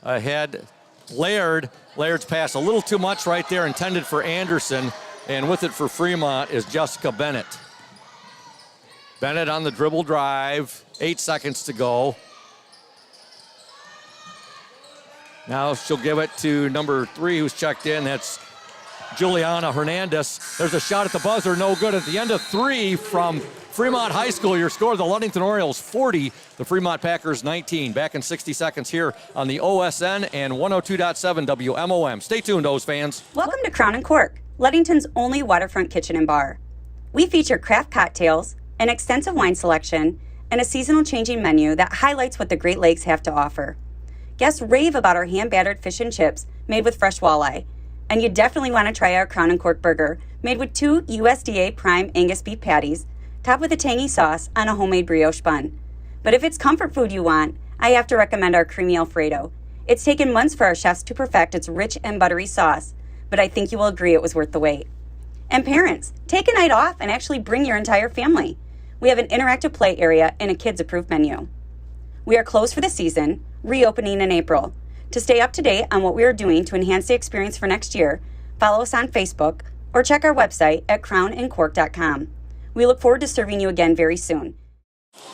Ahead, Laird. Laird's pass a little too much right there, intended for Anderson. And with it for Fremont is Jessica Bennett. Bennett on the dribble drive. 8 seconds to go. Now she'll give it to number 3 who's checked in. That's Juliana Hernandez. There's a shot at the buzzer, no good. At the end of 3 from Fremont High School, your score, the Ludington Orioles 40, the Fremont Packers 19. Back in 60 seconds here on the OSN and 102.7 WMOM. Stay tuned, O's fans. Welcome to Crown and Cork, Ludington's only waterfront kitchen and bar. We feature craft cocktails, an extensive wine selection, and a seasonal changing menu that highlights what the Great Lakes have to offer. Guests rave about our hand-battered fish and chips made with fresh walleye. And you definitely want to try our Crown and Cork burger, made with 2 USDA prime Angus beef patties, topped with a tangy sauce on a homemade brioche bun. But if it's comfort food you want, I have to recommend our creamy Alfredo. It's taken months for our chefs to perfect its rich and buttery sauce, but I think you will agree it was worth the wait. And parents, take a night off and actually bring your entire family. We have an interactive play area and a kids-approved menu. We are closed for the season, reopening in April. To stay up to date on what we are doing to enhance the experience for next year, follow us on Facebook or check our website at crownandcork.com. We look forward to serving you again very soon.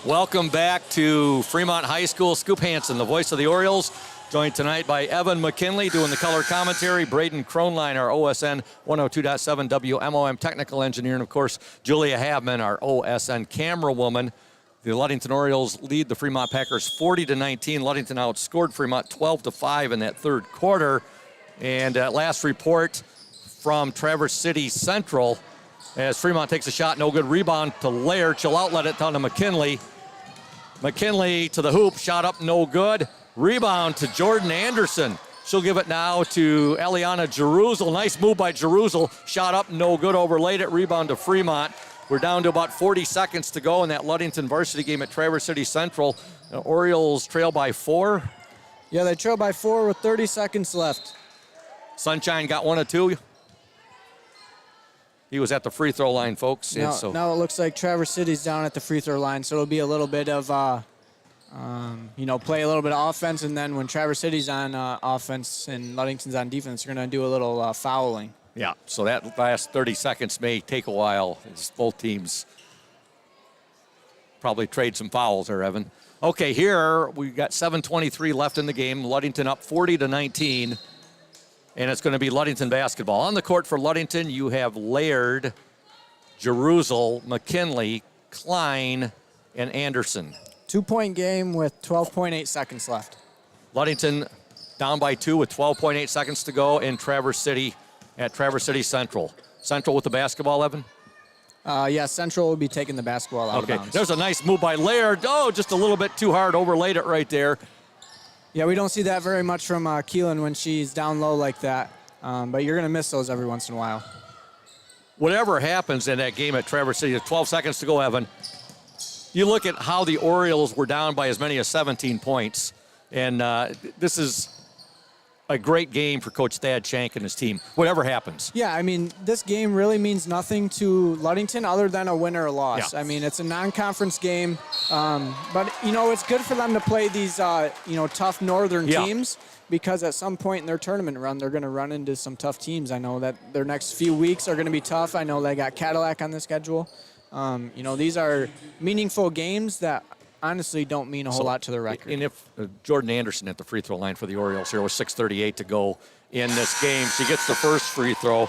Welcome back to Fremont High School. Scoop Hansen, the voice of the Orioles, joined tonight by Evan McKinley doing the color commentary, Braden Kronline, our OSN 102.7 WMOM technical engineer, and of course, Julia Habman, our OSN camera woman. The Ludington Orioles lead the Fremont Packers 40-19. Ludington outscored Fremont 12-5 in that third quarter. And last report from Traverse City Central, as Fremont takes a shot, no good, rebound to Laird. She'll outlet it down to McKinley. McKinley to the hoop, shot up, no good. Rebound to Jordan Anderson. She'll give it now to Eliana Jeruzel. Nice move by Jeruzel. Shot up, no good, overlaid it. Rebound to Fremont. We're down to about 40 seconds to go in that Ludington varsity game at Traverse City Central. The Orioles trail by 4. Yeah, they trail by 4 with 30 seconds left. Sunshine got 1 of 2. He was at the free throw line, folks. Now, now it looks like Traverse City's down at the free throw line, so it'll be a little bit of, play a little bit of offense, and then when Traverse City's on offense and Ludington's on defense, they're going to do a little fouling. Yeah, so that last 30 seconds may take a while as both teams probably trade some fouls there, Evan. Okay, here we've got 7:23 left in the game. Ludington up 40-19, and it's going to be Ludington basketball. On the court for Ludington, you have Laird, Jeruzel, McKinley, Klein, and Anderson. 2-point game with 12.8 seconds left. Ludington down by 2 with 12.8 seconds to go in Traverse City at Traverse City Central. Central with the basketball, Evan? Yeah, Central will be taking the basketball out of bounds. There's a nice move by Laird. Oh, just a little bit too hard, overlaid it right there. Yeah, we don't see that very much from Keelan when she's down low like that, but you're going to miss those every once in a while. Whatever happens in that game at Traverse City, 12 seconds to go, Evan, you look at how the Orioles were down by as many as 17 points, and this is a great game for Coach Thad Shank and his team, whatever happens. Yeah, I mean, this game really means nothing to Ludington other than a win or a loss. Yeah. I mean, it's a non-conference game, but, it's good for them to play these, tough northern teams, because at some point in their tournament run, they're going to run into some tough teams. I know that their next few weeks are going to be tough. I know they got Cadillac on the schedule. These are meaningful games that honestly don't mean a whole lot to the record. And if Jordan Anderson at the free throw line for the Orioles here with 6:38 to go in this game, she gets the first free throw.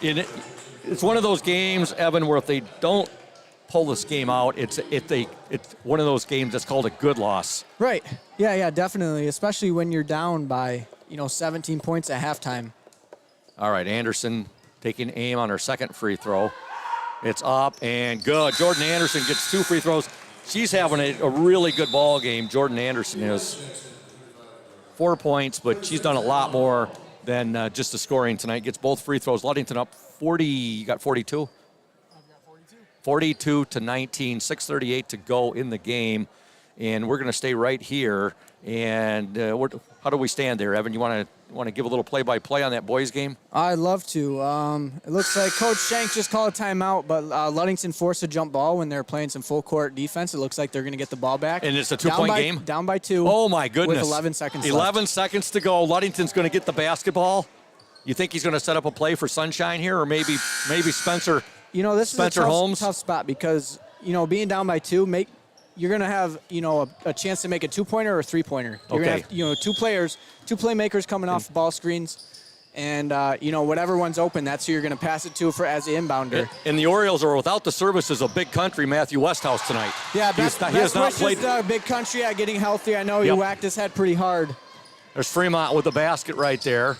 It's one of those games, Evan, where if they don't pull this game out, it's one of those games that's called a good loss. Right. Yeah, definitely, especially when you're down by 17 points at halftime. All right, Anderson taking aim on her second free throw. It's up and good. Jordan Anderson gets 2 free throws. She's having a really good ball game. Jordan Anderson is 4 points, but she's done a lot more than just the scoring tonight. Gets both free throws. Ludington up 40. You got 42? 42-19. 6:38 to go in the game, and we're going to stay right here. And how do we stand there, Evan? You want to give a little play-by-play on that boys' game? I'd love to. It looks like Coach Shank just called a timeout, but Ludington forced a jump ball when they're playing some full-court defense. It looks like they're going to get the ball back. And it's a 2-point game? Down by 2. Oh, my goodness. With 11 seconds left. 11 seconds to go. Ludington's going to get the basketball. You think he's going to set up a play for Sunshine here, or maybe Spencer This is a Holmes? tough spot because, being down by 2, you're going to have, a chance to make a 2-pointer or a 3-pointer. You're going to have, 2 playmakers coming off ball screens. And, whatever one's open, that's who you're going to pass it to as the inbounder. And the Orioles are without the services of Big Country Matthew Westhouse tonight. Yeah, he has not played. Big Country getting healthy. I know he whacked his head pretty hard. There's Fremont with the basket right there.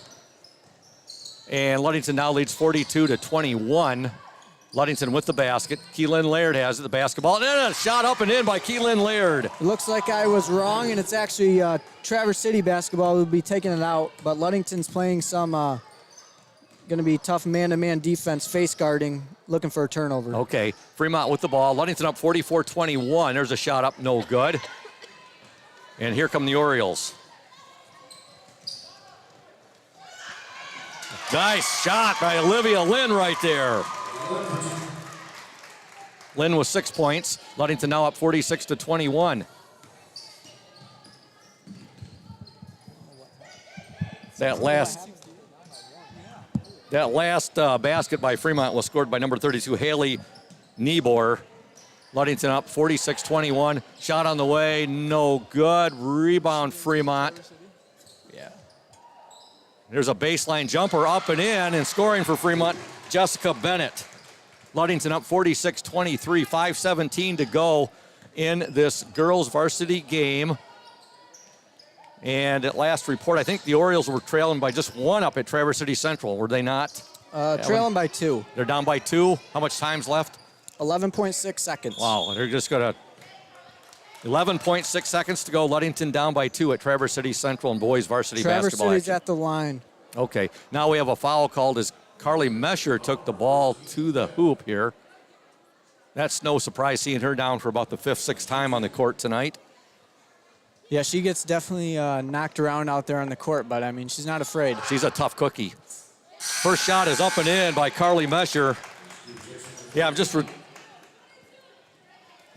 And Ludington now leads 42-21. Ludington with the basket. Keelan Laird has it, the basketball. And then a shot up and in by Keelan Laird. It looks like I was wrong, and it's actually Traverse City basketball who will be taking it out. But Ludington's playing some going to be tough man-to-man defense, face guarding, looking for a turnover. Okay, Fremont with the ball. Ludington up 44-21. There's a shot up, no good. And here come the Orioles. Nice shot by Olivia Lynn right there. Lynn with 6 points. Ludington now up 46-21. That last basket by Fremont was scored by number 32, Haley Niebor. Ludington up 46-21. Shot on the way, no good. Rebound Fremont. Yeah. There's a baseline jumper up and in, and scoring for Fremont, Jessica Bennett. Ludington up 46-23, 5:17 to go in this girls varsity game. And at last report, I think the Orioles were trailing by just 1 up at Traverse City Central, were they not? Trailing by 2. They're down by 2. How much time's left? 11.6 seconds. Wow, they're just going to 11.6 seconds to go. Ludington down by 2 at Traverse City Central and boys varsity basketball. Traverse City's at the line. Okay, now we have a foul called as Carly Mesher took the ball to the hoop here. That's no surprise seeing her down for about the 5th, 6th time on the court tonight. Yeah, she gets definitely knocked around out there on the court, but, she's not afraid. She's a tough cookie. First shot is up and in by Carly Mesher. Yeah, I'm just...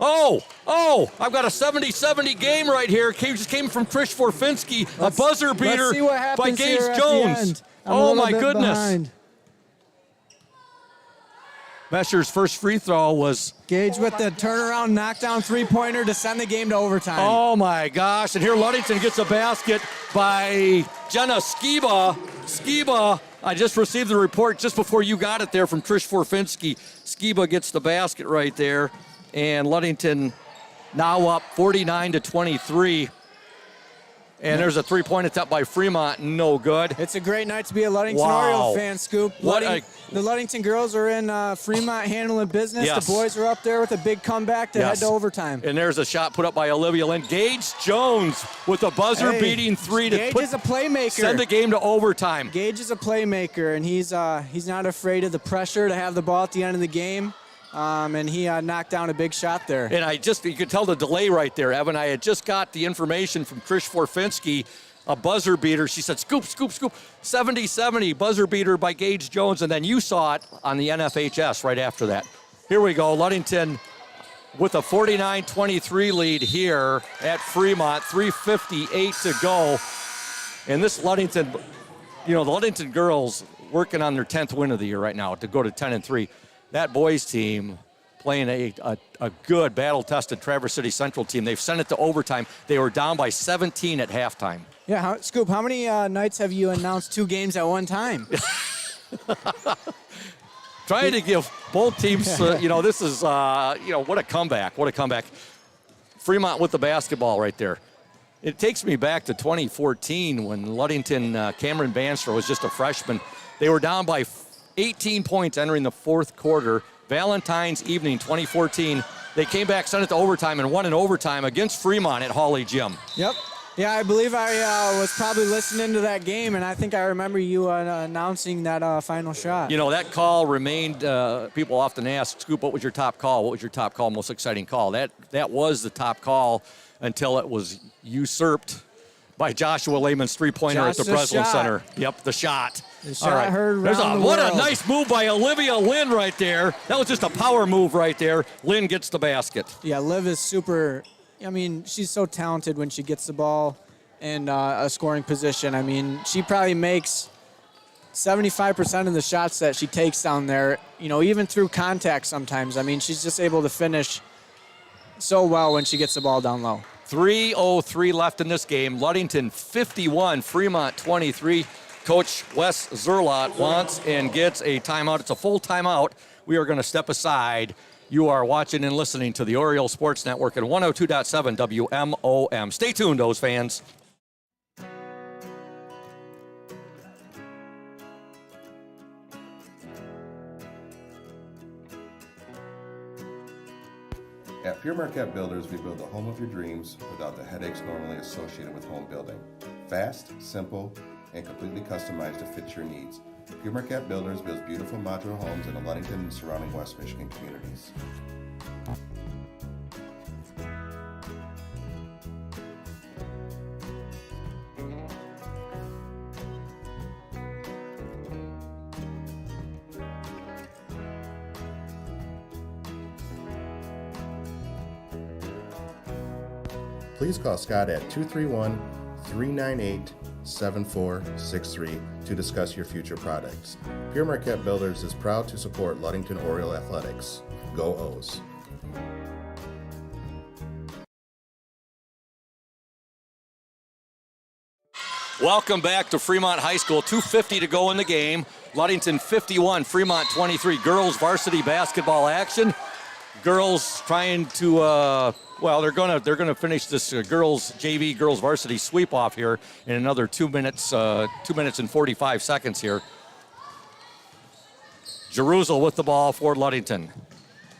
I've got a 70-70 game right here. Just came from Trish Forfinski, a buzzer beater by Gage Jones. Oh, my goodness. Behind. Mesher's first free throw was... Gage with the turnaround knockdown 3-pointer to send the game to overtime. Oh, my gosh. And here Ludington gets a basket by Jenna Skiba. Skiba, I just received the report just before you got it there from Trish Forfinski. Skiba gets the basket right there. And Ludington now up 49-23. And there's a 3-point attempt by Fremont, no good. It's a great night to be a Ludington Oriole fan, Scoop. The Ludington girls are in Fremont handling business. Yes. The boys are up there with a big comeback to head to overtime. And there's a shot put up by Olivia Lynn. Gage Jones with a buzzer-beating 3 to Gage is a playmaker. Send the game to overtime. Gage is a playmaker, and he's not afraid of the pressure to have the ball at the end of the game. And he knocked down a big shot there. And you could tell the delay right there, Evan. I had just got the information from Trish Forfinski, a buzzer beater. She said, scoop, scoop, scoop, 70-70, buzzer beater by Gage Jones. And then you saw it on the NFHS right after that. Here we go, Ludington with a 49-23 lead here at Fremont, 3:58 to go. And this Ludington, the Ludington girls working on their 10th win of the year right now to go to 10-3. That boys team playing a good battle-tested Traverse City Central team. They've sent it to overtime. They were down by 17 at halftime. Yeah, Scoop, how many nights have you announced 2 games at one time? Trying to give both teams, this is, what a comeback. What a comeback. Fremont with the basketball right there. It takes me back to 2014 when Ludington, Cameron Banster was just a freshman. They were down by 18 points entering the 4th quarter. Valentine's evening 2014. They came back, sent it to overtime, and won in overtime against Fremont at Hawley Gym. Yep. Yeah, I believe I was probably listening to that game, and I think I remember you announcing that final shot. That call remained, people often ask, Scoop, what was your top call? What was your top call, most exciting call? That was the top call until it was usurped by Joshua Lehman's 3-pointer at the Breslin Center. Yep, the shot. All right. What a nice move by Olivia Lynn right there. That was just a power move right there. Lynn gets the basket. Yeah, Liv is super. She's so talented when she gets the ball in a scoring position. She probably makes 75% of the shots that she takes down there, even through contact sometimes. She's just able to finish so well when she gets the ball down low. 3:03 left in this game. Ludington 51, Fremont 23. Coach Wes Zerlot wants and gets a timeout. It's a full timeout. We are going to step aside. You are watching and listening to the Oriole Sports Network at 102.7 WMOM. Stay tuned, those fans. At Pure Marquette Builders, we build the home of your dreams without the headaches normally associated with home building. Fast, simple, and completely customized to fit your needs. Pure Marquette Builders builds beautiful modular homes in the Ludington and surrounding West Michigan communities. Please call Scott at 231-398-7463 to discuss your future products. Pure Marquette Builders is proud to support Ludington Oriole Athletics. Go O's! Welcome back to Fremont High School. 2:50 to go in the game. Ludington 51, Fremont 23. Girls varsity basketball action. Girls trying to they're gonna finish this girls varsity sweep off here in another 2 minutes, 2 minutes and 45 seconds here. Jerusalem with the ball for Ludington.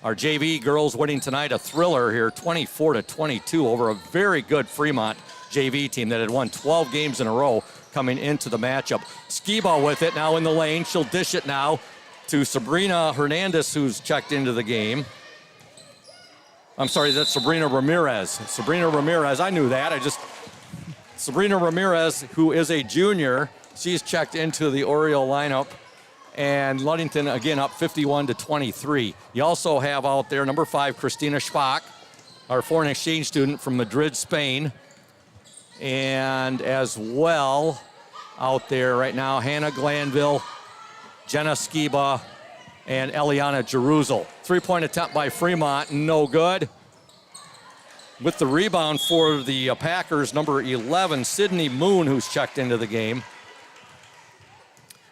Our JV girls winning tonight a thriller here, 24-22 over a very good Fremont JV team that had won 12 games in a row coming into the matchup. Skiba with it now in the lane. She'll dish it now to Sabrina Hernandez, who's checked into the game. I'm sorry, that's Sabrina Ramirez. Sabrina Ramirez, I knew that. Sabrina Ramirez, who is a junior, she's checked into the Oriole lineup. And Ludington, again, up 51-23. You also have out there number 5, Christina Schbach, our foreign exchange student from Madrid, Spain. And as well, out there right now, Hannah Glanville, Jenna Skiba, and Eliana Jerusalem. 3-point attempt by Fremont, no good. With the rebound for the Packers, number 11, Sydney Moon, who's checked into the game.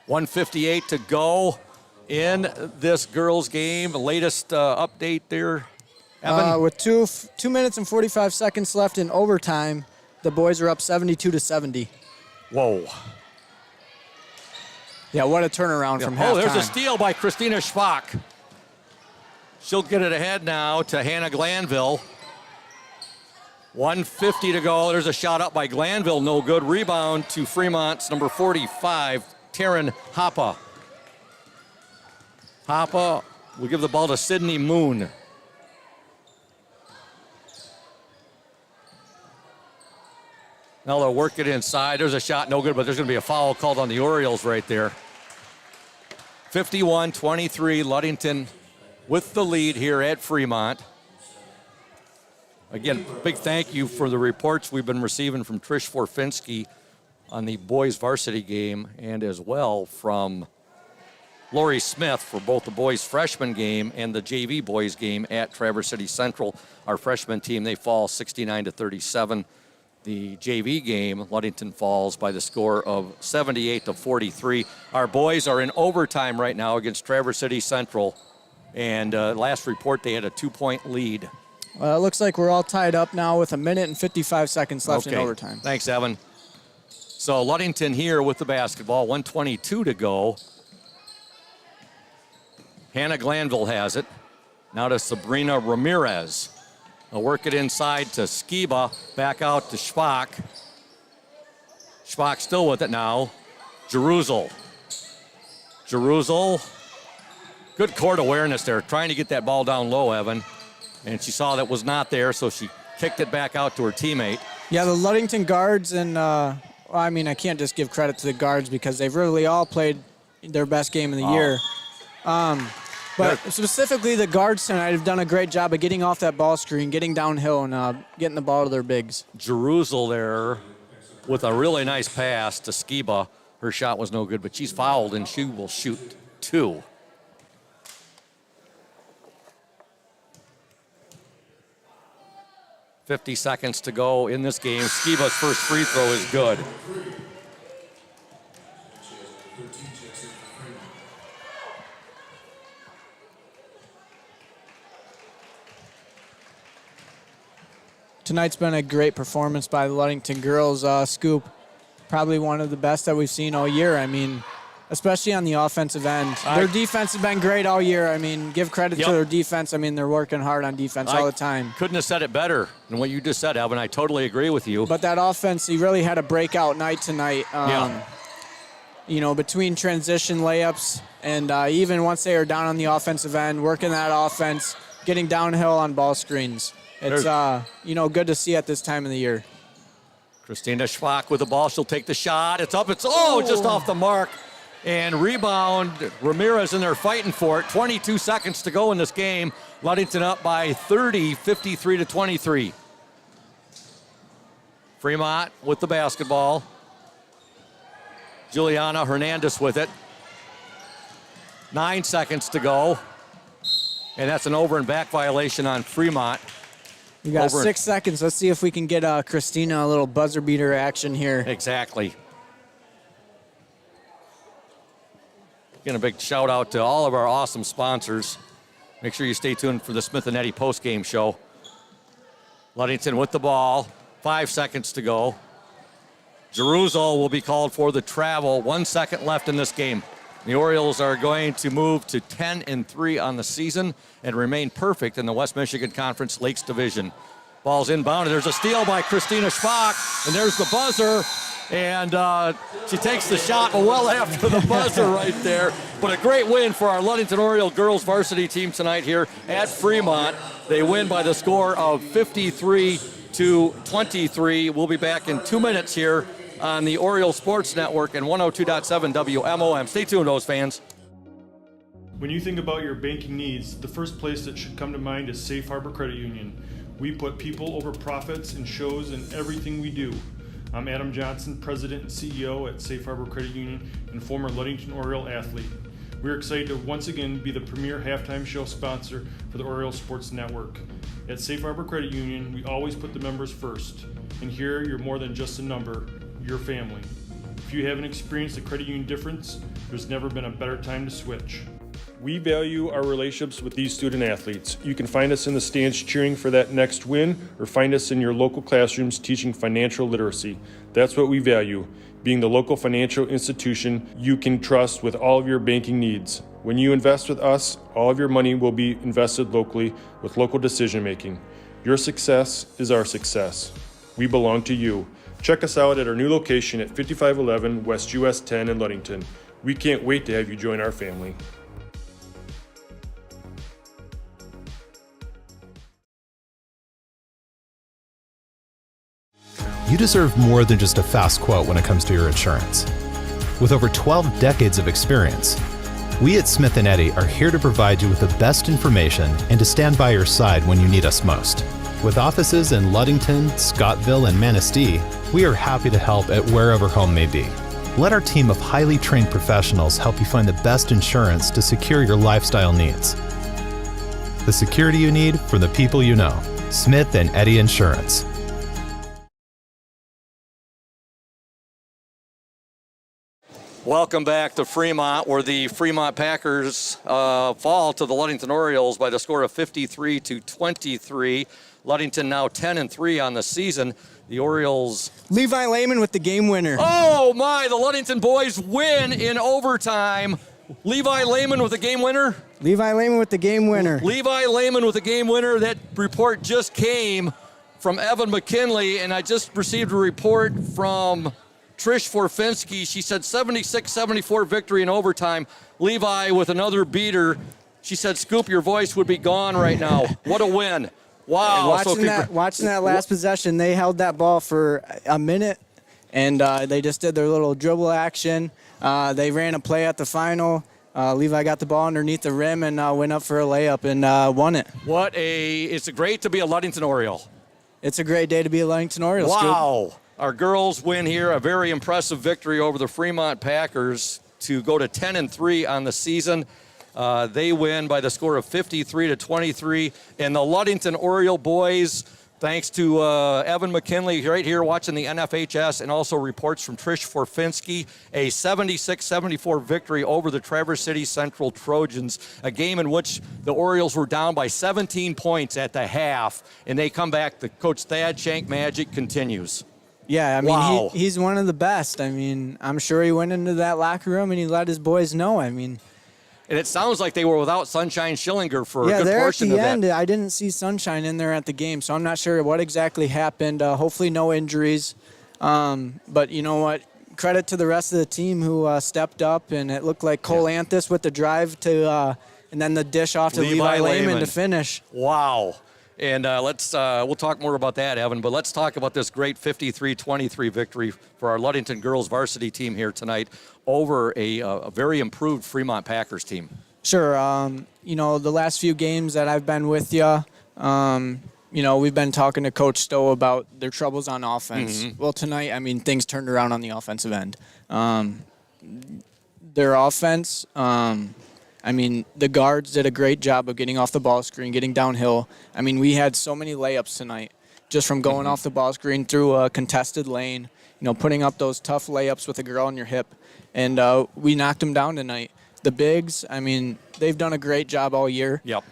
1:58 to go in this girls' game. The latest update there, Evan? With 2 minutes and 45 seconds left in overtime, the boys are up 72-70. Whoa. Yeah, what a turnaround from halftime. Oh, there's a steal by Christina Schbach. She'll get it ahead now to Hannah Glanville. 1:50 to go. There's a shot up by Glanville, no good. Rebound to Fremont's number 45, Taryn Hoppa. Hoppa will give the ball to Sydney Moon. Now they'll work it inside. There's a shot, no good, but there's going to be a foul called on the Orioles right there. 51-23, Ludington with the lead here at Fremont. Again, big thank you for the reports we've been receiving from Trish Forfinski on the boys varsity game, and as well from Lori Smith for both the boys freshman game and the JV boys game at Traverse City Central. Our freshman team, they fall 69-37. The JV game, Ludington falls by the score of 78-43. Our boys are in overtime right now against Traverse City Central, and last report they had a 2-point lead. Well, it looks like we're all tied up now with 1 minute and 55 seconds left in overtime. Thanks, Evan. So Ludington here with the basketball, 1:22 to go. Hannah Glanville has it. Now to Sabrina Ramirez. They'll work it inside to Skiba, back out to Schbach. Schbach still with it now. Jerusalem. Good court awareness there, trying to get that ball down low, Evan. And she saw that was not there, so she kicked it back out to her teammate. Yeah, the Ludington guards, and I can't just give credit to the guards because they've really all played their best game of the year. But specifically the guards tonight have done a great job of getting off that ball screen, getting downhill, and getting the ball to their bigs. Jerusalem there with a really nice pass to Skiba. Her shot was no good, but she's fouled, and she will shoot 2. 50 seconds to go in this game. Skiba's first free throw is good. Tonight's been a great performance by the Ludington girls. Scoop, probably one of the best that we've seen all year. I mean, especially on the offensive end. Their defense has been great all year. I mean, give credit to their defense. I mean, they're working hard on defense all the time. Couldn't have said it better than what you just said, Alvin. I totally agree with you. But that offense, he really had a breakout night tonight. You know, between transition layups and even once they are down on the offensive end, working that offense, getting downhill on ball screens. It's, you know, good to see at this time of the year. Christina Schwach with the ball. She'll take the shot. It's up. It's, just off the mark. And rebound, Ramirez in there fighting for it. 22 seconds to go in this game. Ludington up by 30, 53-23. Fremont with the basketball. Juliana Hernandez with it. 9 seconds to go. And that's an over and back violation on Fremont. We got 6 seconds. Let's see if we can get Christina a little buzzer beater action here. Exactly. Again, a big shout out to all of our awesome sponsors. Make sure you stay tuned for the Smith and Eddy post-game show. Ludington with the ball. 5 seconds to go. Jerusalem will be called for the travel. 1 second left in this game. The Orioles are going to move to 10-3 on the season and remain perfect in the West Michigan Conference Lakes Division. Ball's inbounded. There's a steal by Christina Schwach, and there's the buzzer. And she takes the shot well after the buzzer right there. But a great win for our Ludington Oriole girls varsity team tonight here at Fremont. They win by the score of 53-23. We'll be back in 2 minutes here on the Oriole Sports Network and 102.7 WMOM. Stay tuned, those fans. When you think about your banking needs, the first place that should come to mind is Safe Harbor Credit Union. We put people over profits and shows in everything we do. I'm Adam Johnson, President and CEO at Safe Harbor Credit Union and former Ludington Oriole athlete. We're excited to once again be the premier halftime show sponsor for the Oriole Sports Network. At Safe Harbor Credit Union, we always put the members first. And here, you're more than just a number, you're family. If you haven't experienced the credit union difference, there's never been a better time to switch. We value our relationships with these student athletes. You can find us in the stands cheering for that next win, or find us in your local classrooms teaching financial literacy. That's what we value, being the local financial institution you can trust with all of your banking needs. When you invest with us, all of your money will be invested locally with local decision making. Your success is our success. We belong to you. Check us out at our new location at 5511 West US 10 in Ludington. We can't wait to have you join our family. You deserve more than just a fast quote when it comes to your insurance. With over 12 decades of experience, we at Smith & Eddy are here to provide you with the best information and to stand by your side when you need us most. With offices in Ludington, Scottville, and Manistee, we are happy to help at wherever home may be. Let our team of highly trained professionals help you find the best insurance to secure your lifestyle needs. The security you need from the people you know. Smith & Eddy Insurance. Welcome back to Fremont, where the Fremont Packers fall to the Ludington Orioles by the score of 53-23. Ludington now 10-3 on the season. The Orioles. Levi Lehman with the game winner. Oh my! The Ludington boys win in overtime. Levi Lehman with the game winner. Levi Lehman with the game winner. Levi Lehman with the game winner. That report just came from Evan McKinley, and I just received a report from Trish Forfinski. She said 76-74 victory in overtime. Levi with another beater. She said, Scoop, your voice would be gone right now. What a win. Wow. Watching that last possession, they held that ball for a minute, and they just did their little dribble action. They ran a play at the final. Levi got the ball underneath the rim and went up for a layup and won it. It's great to be a Ludington Oriole. It's a great day to be a Ludington Oriole. Wow. Scoop. Our girls win here, a very impressive victory over the Fremont Packers to go to 10-3 on the season. They win by the score of 53-23, and the Ludington Oriole boys Thanks to Evan McKinley right here watching the NFHS, and also reports from Trish Forfinski, a 76-74 victory over the Traverse City Central Trojans, a game in which the Orioles were down by 17 points at the half, and they come back. The Coach Thad Shank magic continues. Yeah, I mean, Wow. he's one of the best. I mean, I'm sure he went into that locker room and he let his boys know. I mean, And it sounds like they were without Sunshine Schillinger for a yeah, good there at portion the of end, that. I didn't see Sunshine in there at the game, so I'm not sure what exactly happened. Hopefully no injuries. But you know what? Credit to the rest of the team who stepped up, and it looked like Cole Anthus with the drive to, and then the dish off to Levi Lehman to finish. Wow. And we'll talk more about that, Evan, but let's talk about this great 53-23 victory for our Ludington girls varsity team here tonight over a very improved Fremont Packers team. Sure. You know, the last few games that I've been with you, you know, we've been talking to Coach Stowe about their troubles on offense. Mm-hmm. Well, tonight, I mean, things turned around on the offensive end. Their offense, I mean, the guards did a great job of getting off the ball screen, getting downhill. I mean, we had so many layups tonight just from going off the ball screen through a contested lane, you know, putting up those tough layups with a girl on your hip. And we knocked them down tonight. The bigs, I mean, they've done a great job all year. Yep.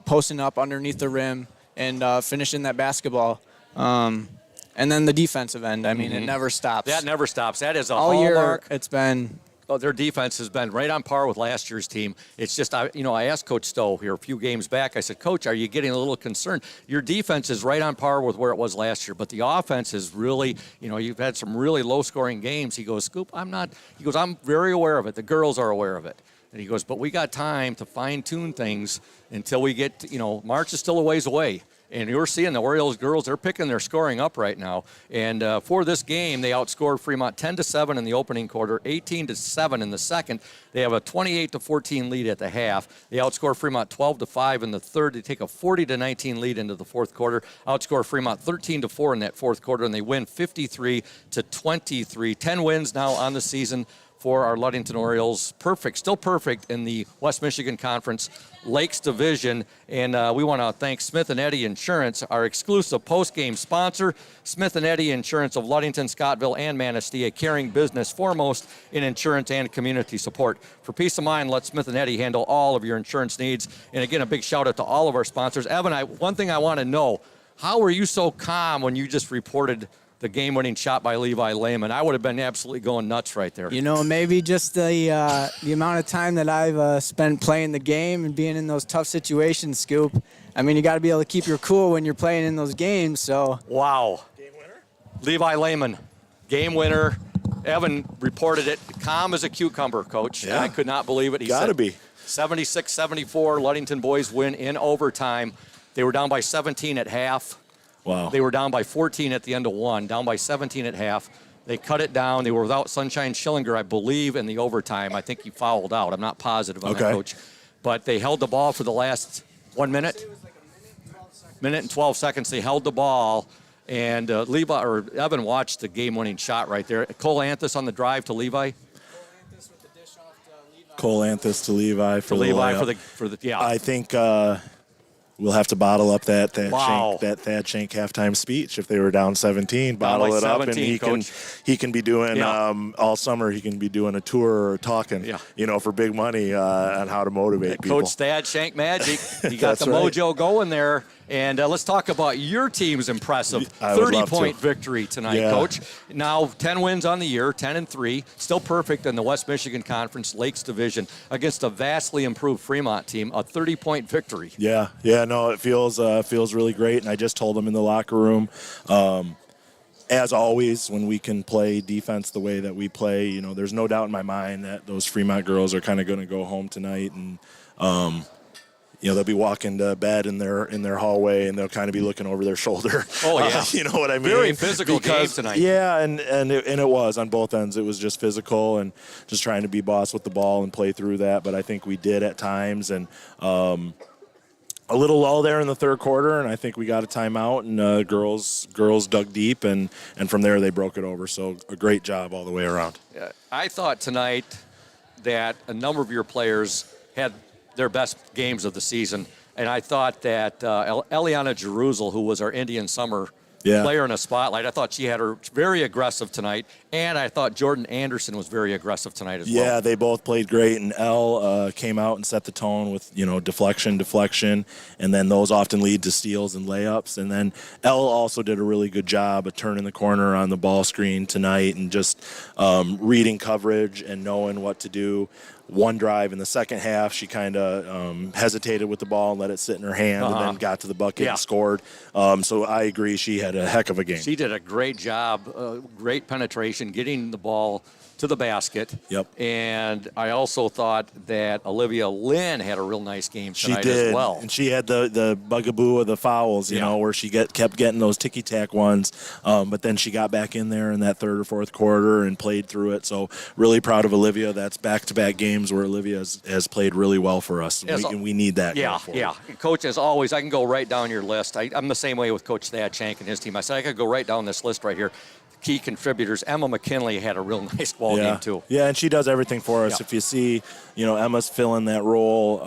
Posting up underneath the rim and finishing that basketball. And then the defensive end, I mean, it never stops. That never stops. That is a all hallmark. year, it's been... Oh, their defense has been right on par with last year's team. It's just, I asked Coach Stowe here a few games back. I said, Coach, are you getting a little concerned? Your defense is right on par with where it was last year, but the offense is really, you've had some really low-scoring games. He goes, Scoop, I'm not. He goes, I'm very aware of it. The girls are aware of it. And he goes, but we got time to fine-tune things until we get, March is still a ways away. And you're seeing the Orioles girls, they're picking their scoring up right now. And for this game, they outscored Fremont 10-7 in the opening quarter, 18-7 in the second. They have a 28-14 lead at the half. They outscore Fremont 12-5 in the third. They take a 40-19 lead into the fourth quarter. Outscore Fremont 13-4 in that fourth quarter, and they win 53-23. 10 wins now on the season for our Ludington Orioles. Still perfect in the West Michigan Conference Lakes Division. And we want to thank Smith & Eddy Insurance, our exclusive post-game sponsor. Smith & Eddy Insurance of Ludington, Scottville, and Manistee, a caring business foremost in insurance and community support. For peace of mind, let Smith & Eddy handle all of your insurance needs. And again, a big shout out to all of our sponsors. Evan, one thing I want to know, how were you so calm when you just reported the game-winning shot by Levi Lehman? I would have been absolutely going nuts right there. Maybe just the amount of time that I've spent playing the game and being in those tough situations, Scoop. I mean, you got to be able to keep your cool when you're playing in those games. So. Wow. Game winner? Levi Lehman, game winner. Evan reported it. Calm as a cucumber, Coach. Yeah. I could not believe it. He got to be. 76-74, Ludington boys win in overtime. They were down by 17 at half. Wow. They were down by 14 at the end of one, down by 17 at half. They cut it down. They were without Sunshine Schillinger, I believe, in the overtime. I think he fouled out. I'm not positive on that, Coach. But they held the ball for the last 1 minute. It was like a minute and 12 seconds. Minute and 12 seconds. They held the ball. And Evan watched the game-winning shot right there. Cole Anthus on the drive to Levi. Cole Anthus to Levi for the layup. Yeah. I think we'll have to bottle up that Wow. Thad Shank halftime speech. If they were down 17, bottle by it up, and 17, he can be doing all summer. He can be doing a tour or talking, for big money on how to motivate people. Coach Thad Shank magic. He got That's the right. mojo going there. And let's talk about your team's impressive I would love 30-point to. victory tonight, Yeah. Coach. Now 10 wins on the year, 10-3, still perfect in the West Michigan Conference Lakes Division against a vastly improved Fremont team, a 30-point victory. Yeah, no, it feels really great. And I just told them in the locker room, as always, when we can play defense the way that we play, there's no doubt in my mind that those Fremont girls are kind of going to go home tonight, and they'll be walking to bed in their hallway, and they'll kind of be looking over their shoulder. Oh yeah, you know what I mean? Very physical game tonight. Yeah, and it was on both ends. It was just physical and just trying to be boss with the ball and play through that. But I think we did at times, and a little lull there in the third quarter, and I think we got a timeout, and girls dug deep, and from there they broke it over. So a great job all the way around. I thought tonight that a number of your players had their best games of the season. And I thought that Eliana Jeruzel, who was our Indian Summer player in a spotlight, I thought she had her very aggressive tonight. And I thought Jordan Anderson was very aggressive tonight as well. Yeah, they both played great. And Elle came out and set the tone with, deflection. And then those often lead to steals and layups. And then Elle also did a really good job of turning the corner on the ball screen tonight and just reading coverage and knowing what to do. One drive in the second half, she kind of hesitated with the ball and let it sit in her hand and then got to the bucket and scored. So I agree, she had a heck of a game. She did a great job, great penetration, getting the ball to the basket. Yep. And I also thought that Olivia Lynn had a real nice game tonight as well. And she had the bugaboo of the fouls, where she kept getting those ticky-tack ones. But then she got back in there in that third or fourth quarter and played through it. So really proud of Olivia. That's back-to-back games where Olivia has played really well for us. And we need that going forward. Yeah. Coach, as always, I can go right down your list. I'm the same way with Coach Thad Shank and his team. I said I could go right down this list right here. Key contributors. Emma McKinley had a real nice ball game too. Yeah, and she does everything for us. If you see, Emma's filling that role,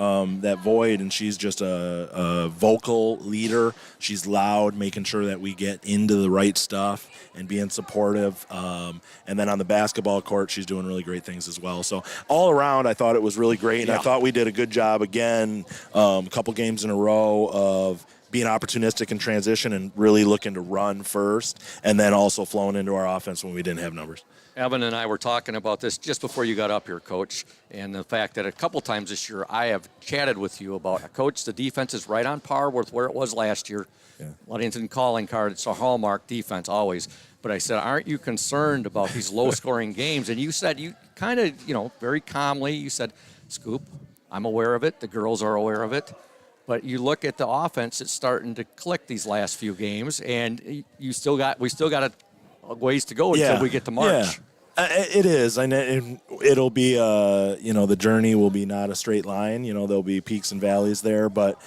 that void, and she's just a vocal leader. She's loud, making sure that we get into the right stuff and being supportive. And then on the basketball court, she's doing really great things as well. So all around, I thought it was really great, and I thought we did a good job again, a couple games in a row of being opportunistic in transition and really looking to run first, and then also flowing into our offense when we didn't have numbers. Evan and I were talking about this just before you got up here, Coach, and the fact that a couple times this year I have chatted with you about, Coach, the defense is right on par with where it was last year. Ludington calling card, it's a hallmark defense always. But I said, aren't you concerned about these low-scoring games? And you said, you kind of, very calmly, you said, Scoop, I'm aware of it. The girls are aware of it. But you look at the offense; it's starting to click these last few games, and we still got a ways to go until we get to March. Yeah. It is, and it'll be, the journey will be not a straight line. There'll be peaks and valleys there, but.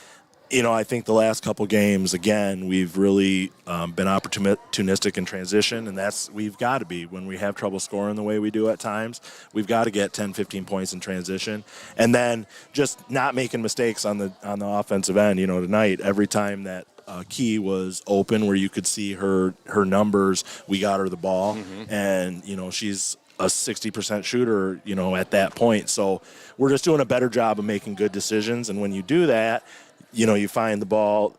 I think the last couple games, again, we've really been opportunistic in transition, and we've got to be. When we have trouble scoring the way we do at times, we've got to get 10, 15 points in transition. And then just not making mistakes on the offensive end. Tonight, every time that Key was open where you could see her numbers, we got her the ball. And, she's a 60% shooter, at that point. So we're just doing a better job of making good decisions. And when you do that, you find the ball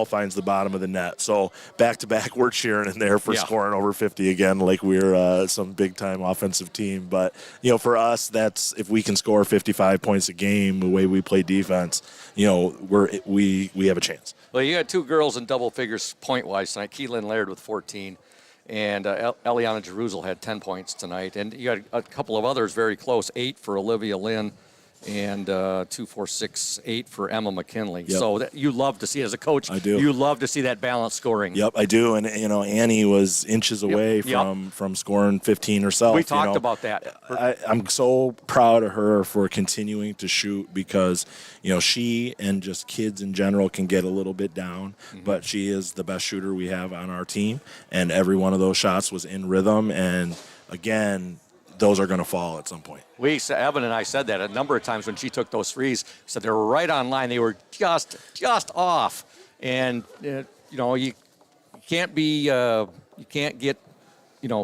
finds the bottom of the net. So back-to-back, we're cheering in there for scoring over 50 again, like we're some big-time offensive team. But, for us, that's if we can score 55 points a game the way we play defense, we have a chance. Well, you had two girls in double figures point-wise tonight. Keelan Laird with 14, and Eliana Jeruzel had 10 points tonight. And you had a couple of others very close, 8 for Olivia Lynn, and 2, 4, 6, 8 for Emma McKinley. Yep. So you love to see, as a coach, I do. You love to see that balanced scoring. Yep, I do. And, Annie was inches away from scoring 15 herself. We talked about that. I'm so proud of her for continuing to shoot because, she and just kids in general can get a little bit down, but she is the best shooter we have on our team. And every one of those shots was in rhythm. And, again, those are going to fall at some point. Evan and I said that a number of times when she took those threes. Said they were right on line. They were just off, and you can't be you can't get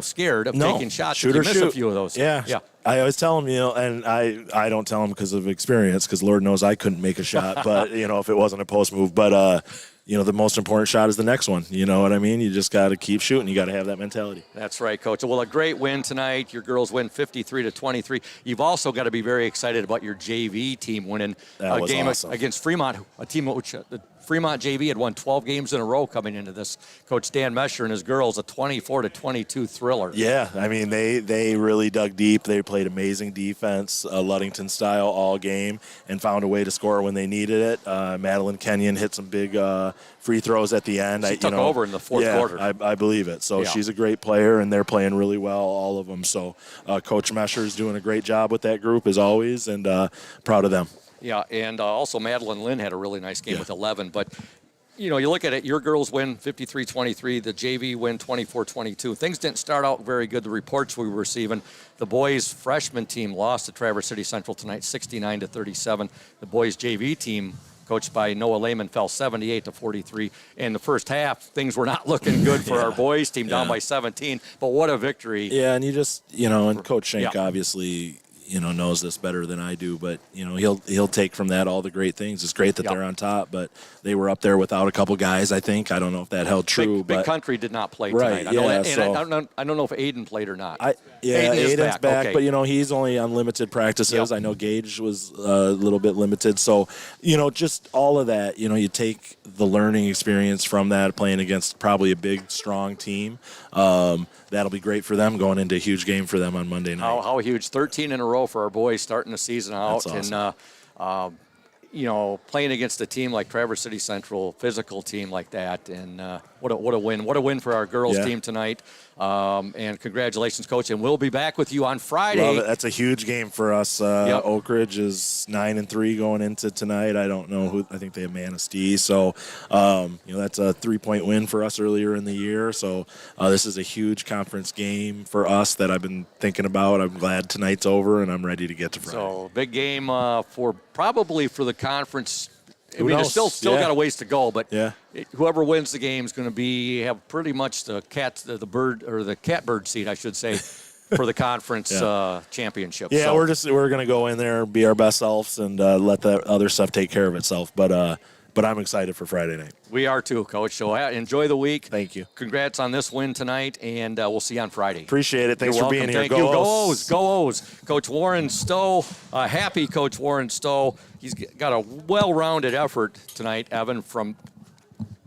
scared of taking shots. Shoot if or you miss shoot. a few of those. Yeah. I always tell them, and I don't tell them because of experience, because Lord knows I couldn't make a shot, but if it wasn't a post move, but. The most important shot is the next one. You know what I mean? You just got to keep shooting. You got to have that mentality. That's right, Coach. Well, a great win tonight. Your girls win 53-23. You've also got to be very excited about your JV team winning a game against Fremont, a team which the Fremont JV had won 12 games in a row coming into this. Coach Dan Mesher and his girls, a 24-22 thriller. Yeah, I mean, they really dug deep. They played amazing defense, Ludington style all game, and found a way to score when they needed it. Madeline Kenyon hit some big free throws at the end. She took over in the fourth quarter. I believe it. So she's a great player, and they're playing really well, all of them. So Coach Mesher is doing a great job with that group, as always, and proud of them. Yeah, and also Madeline Lynn had a really nice game with 11. But, you look at it, your girls win 53-23, the JV win 24-22. Things didn't start out very good, the reports we were receiving. The boys' freshman team lost to Traverse City Central tonight, 69-37. The boys' JV team, coached by Noah Lehman, fell 78-43. In the first half, things were not looking good for our boys team, down by 17. But what a victory. Yeah, and you just, and Coach Schenk obviously, knows this better than I do, but, he'll take from that all the great things. It's great that they're on top, but they were up there without a couple guys, I think. I don't know if that held true. Big Country did not play right, tonight. I don't know if Aiden played or not. Aiden's back, okay. But, he's only on limited practices. I know Gage was a little bit limited. So, just all of that, you take the learning experience from that, playing against probably a big, strong team. That'll be great for them going into a huge game for them on Monday night. How huge. 13 in a row for our boys starting the season out. That's awesome. And, playing against a team like Traverse City Central, physical team like that. And what a win. What a win for our girls team tonight. And congratulations, Coach. And we'll be back with you on Friday. Love it. That's a huge game for us. Oak Ridge is 9-3 going into tonight. I don't know who. I think they have Manistee. So, that's a 3-point win for us earlier in the year. So this is a huge conference game for us that I've been thinking about. I'm glad tonight's over, and I'm ready to get to Friday. So big game for the conference. I mean, it's still got a ways to go, but whoever wins the game is going to have pretty much the catbird seat, I should say, for the conference championship. Yeah, so. we're going to go in there, be our best selves, and let the other stuff take care of itself. But I'm excited for Friday night. We are too, Coach. So enjoy the week. Thank you. Congrats on this win tonight, and we'll see you on Friday. Appreciate it. Thanks for being here. Thank you. Go O's. Go O's. Coach Warren Stowe, happy Coach Warren Stowe. He's got a well-rounded effort tonight, Evan, from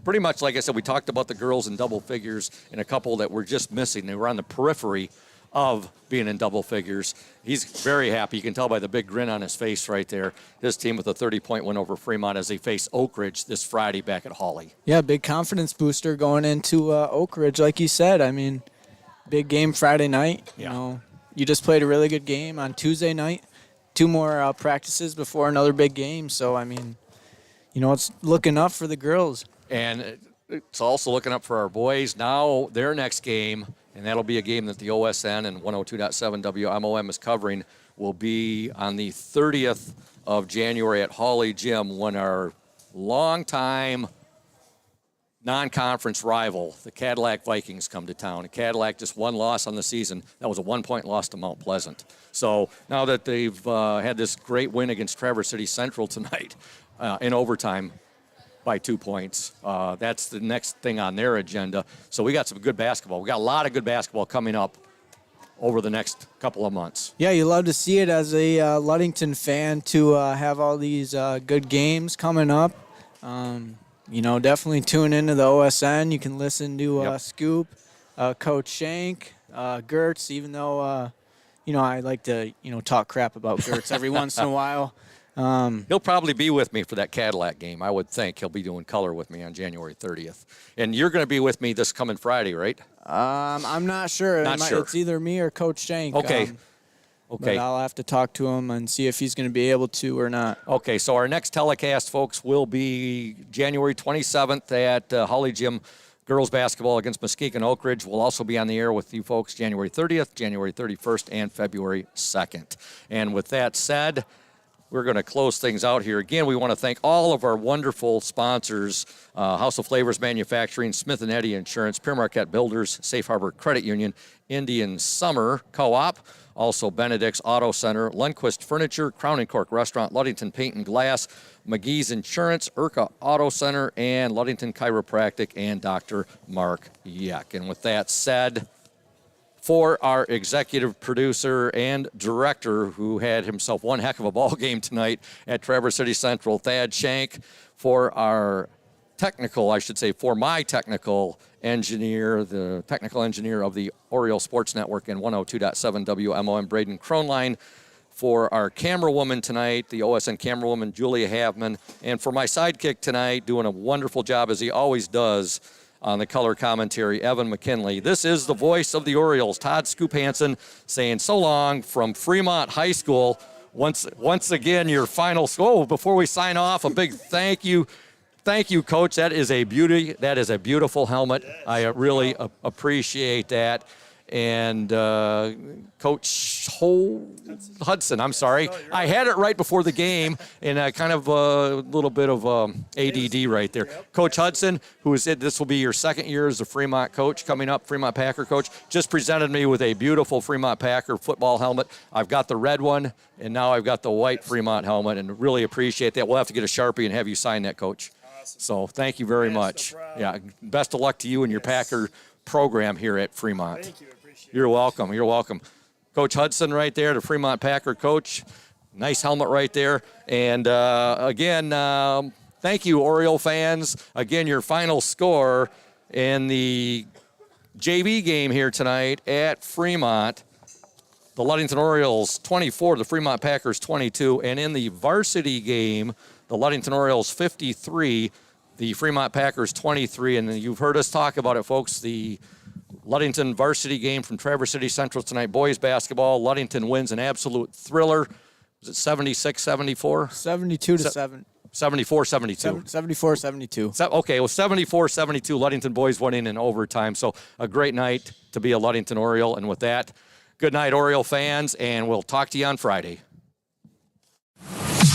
pretty much, like I said, we talked about the girls in double figures and a couple that were just missing. They were on the periphery of being in double figures. He's very happy. You can tell by the big grin on his face right there. His team with a 30-point win over Fremont as they face Oak Ridge this Friday back at Hawley. Yeah, big confidence booster going into Oak Ridge, like you said. I mean, big game Friday night. Yeah. You just played a really good game on Tuesday night. 2 more practices before another big game. So, I mean, it's looking up for the girls. And it's also looking up for our boys. Now their next game, and that'll be a game that the OSN and 102.7 WMOM is covering, will be on the 30th of January at Hawley Gym when our longtime non-conference rival, the Cadillac Vikings, come to town. Cadillac just 1 loss on the season. That was a 1-point loss to Mount Pleasant. So now that they've had this great win against Traverse City Central tonight in overtime by 2 points, that's the next thing on their agenda. So we got some good basketball. We got a lot of good basketball coming up over the next couple of months. Yeah, you love to see it as a Ludington fan to have all these good games coming up. Definitely tune into the OSN. You can listen to Scoop, Coach Schenk, Gertz, even though, I like to, talk crap about Gertz every once in a while. He'll probably be with me for that Cadillac game. I would think he'll be doing color with me on January 30th. And you're going to be with me this coming Friday, right? I'm not sure. It's either me or Coach Schenk. Okay. But I'll have to talk to him and see if he's going to be able to or not. Okay, so our next telecast, folks, will be January 27th at Hawley Gym. Girls basketball against Muskegon Oak Ridge. We'll also be on the air with you folks January 30th, January 31st, and February 2nd. And with that said, we're going to close things out here. Again, we want to thank all of our wonderful sponsors, House of Flavors Manufacturing, Smith & Eddy Insurance, Pure Marquette Builders, Safe Harbor Credit Union, Indian Summer Co-op, also Benedict's Auto Center, Lundquist Furniture, Crown & Cork Restaurant, Ludington Paint and Glass, McGee's Insurance, Urca Auto Center, and Ludington Chiropractic, and Dr. Mark Yeck. And with that said, for our executive producer and director, who had himself one heck of a ball game tonight at Traverse City Central, Thad Shank, for our for my technical engineer, the technical engineer of the Oriole Sports Network and 102.7 WMOM, Braden Kronline, for our camera woman tonight, the OSN camera woman, Julia Havman, and for my sidekick tonight, doing a wonderful job as he always does on the color commentary, Evan McKinley. This is the voice of the Orioles, Todd Scoop Hansen, saying so long from Fremont High School. Once again, your final score. Before we sign off, a big thank you. Thank you, Coach. That is a beauty. That is a beautiful helmet. I really appreciate that. and Coach Hudson. I'm sorry. I had it right before the game, and kind of a little bit of ADD right there. Coach Hudson, who is this will be your second year as a Fremont coach coming up, Fremont Packer coach, just presented me with a beautiful Fremont Packer football helmet. I've got the red one, and now I've got the white Fremont helmet, and really appreciate that. We'll have to get a Sharpie and have you sign that, Coach. Awesome. So thank you very much. Yeah, best of luck to you and your Packer program here at Fremont. Thank you. Appreciate it. You're welcome. You're welcome. Coach Hudson right there, the Fremont Packer coach. Nice helmet right there. And again, thank you, Oriole fans. Again, your final score in the JV game here tonight at Fremont. The Ludington Orioles 24, the Fremont Packers 22. And in the varsity game, the Ludington Orioles 53, the Fremont Packers 23. And you've heard us talk about it, folks. The Ludington varsity game from Traverse City Central tonight, boys basketball. Ludington wins an absolute thriller. Was it 76-74? 72-7. 74-72. 74-72. Okay, well, 74-72. Ludington boys winning in overtime. So a great night to be a Ludington Oriole. And with that, good night, Oriole fans, and we'll talk to you on Friday.